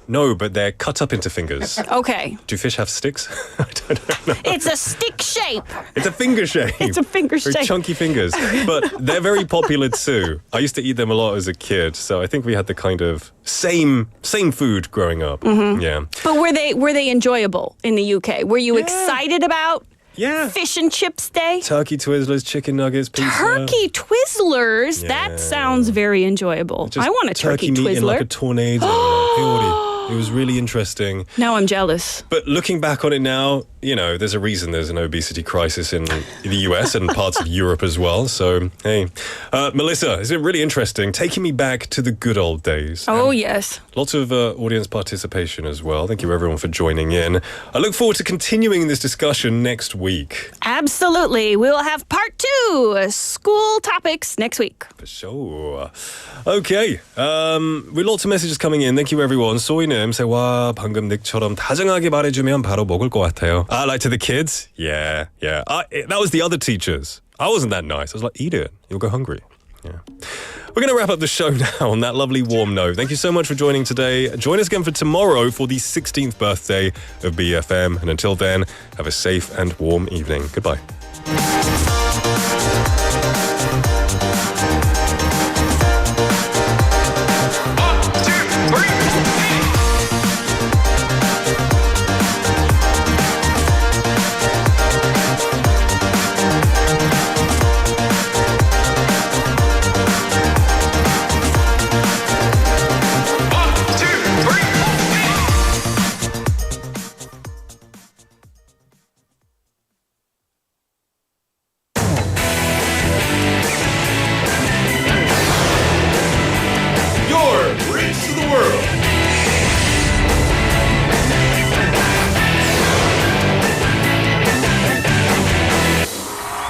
[SPEAKER 4] No, but they're cut up into fingers.
[SPEAKER 20] Okay.
[SPEAKER 4] Do fish have sticks? I don't know.
[SPEAKER 20] It's a stick shape.
[SPEAKER 4] It's a finger shape.
[SPEAKER 20] It's a finger
[SPEAKER 4] Very
[SPEAKER 20] shape.
[SPEAKER 4] chunky fingers. But they're very popular too. I used to eat them a lot as a kid, so I think we had the kind of same food growing up. Yeah.
[SPEAKER 20] But were they enjoyable in the UK? Were you excited about fish and chips day?
[SPEAKER 4] Turkey Twizzlers, chicken nuggets, pizza.
[SPEAKER 20] Turkey Twizzlers? That sounds very enjoyable.
[SPEAKER 4] Just
[SPEAKER 20] I want a turkey
[SPEAKER 4] meat in like
[SPEAKER 20] Twizzler.
[SPEAKER 4] a tornado. It was really interesting.
[SPEAKER 20] Now I'm jealous.
[SPEAKER 4] But looking back on it now, you know, there's a reason there's an obesity crisis in the US and parts of Europe as well. So, hey. Melissa, it's been really interesting, taking me back to the good old days.
[SPEAKER 20] Oh, yes.
[SPEAKER 4] Lots of audience participation as well. Thank you, everyone, for joining in. I look forward to continuing this discussion next week.
[SPEAKER 20] Absolutely. We will have part 2, school topics, next week.
[SPEAKER 4] For sure. Okay. With lots of messages coming in. Thank you, everyone. 소희님 say, 와, 방금 닉처럼 다정하게 말해주면 바로 먹을 것 같아요. Like to the kids? Yeah. That was the other teachers. I wasn't that nice. I was like, eat it. You'll go hungry. Yeah. We're going to wrap up the show now on that lovely warm note. Thank you so much for joining today. Join us again for tomorrow for the 16th birthday of BFM. And until then, have a safe and warm evening. Goodbye.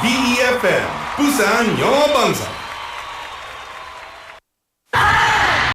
[SPEAKER 2] BEFM Busan 영어방송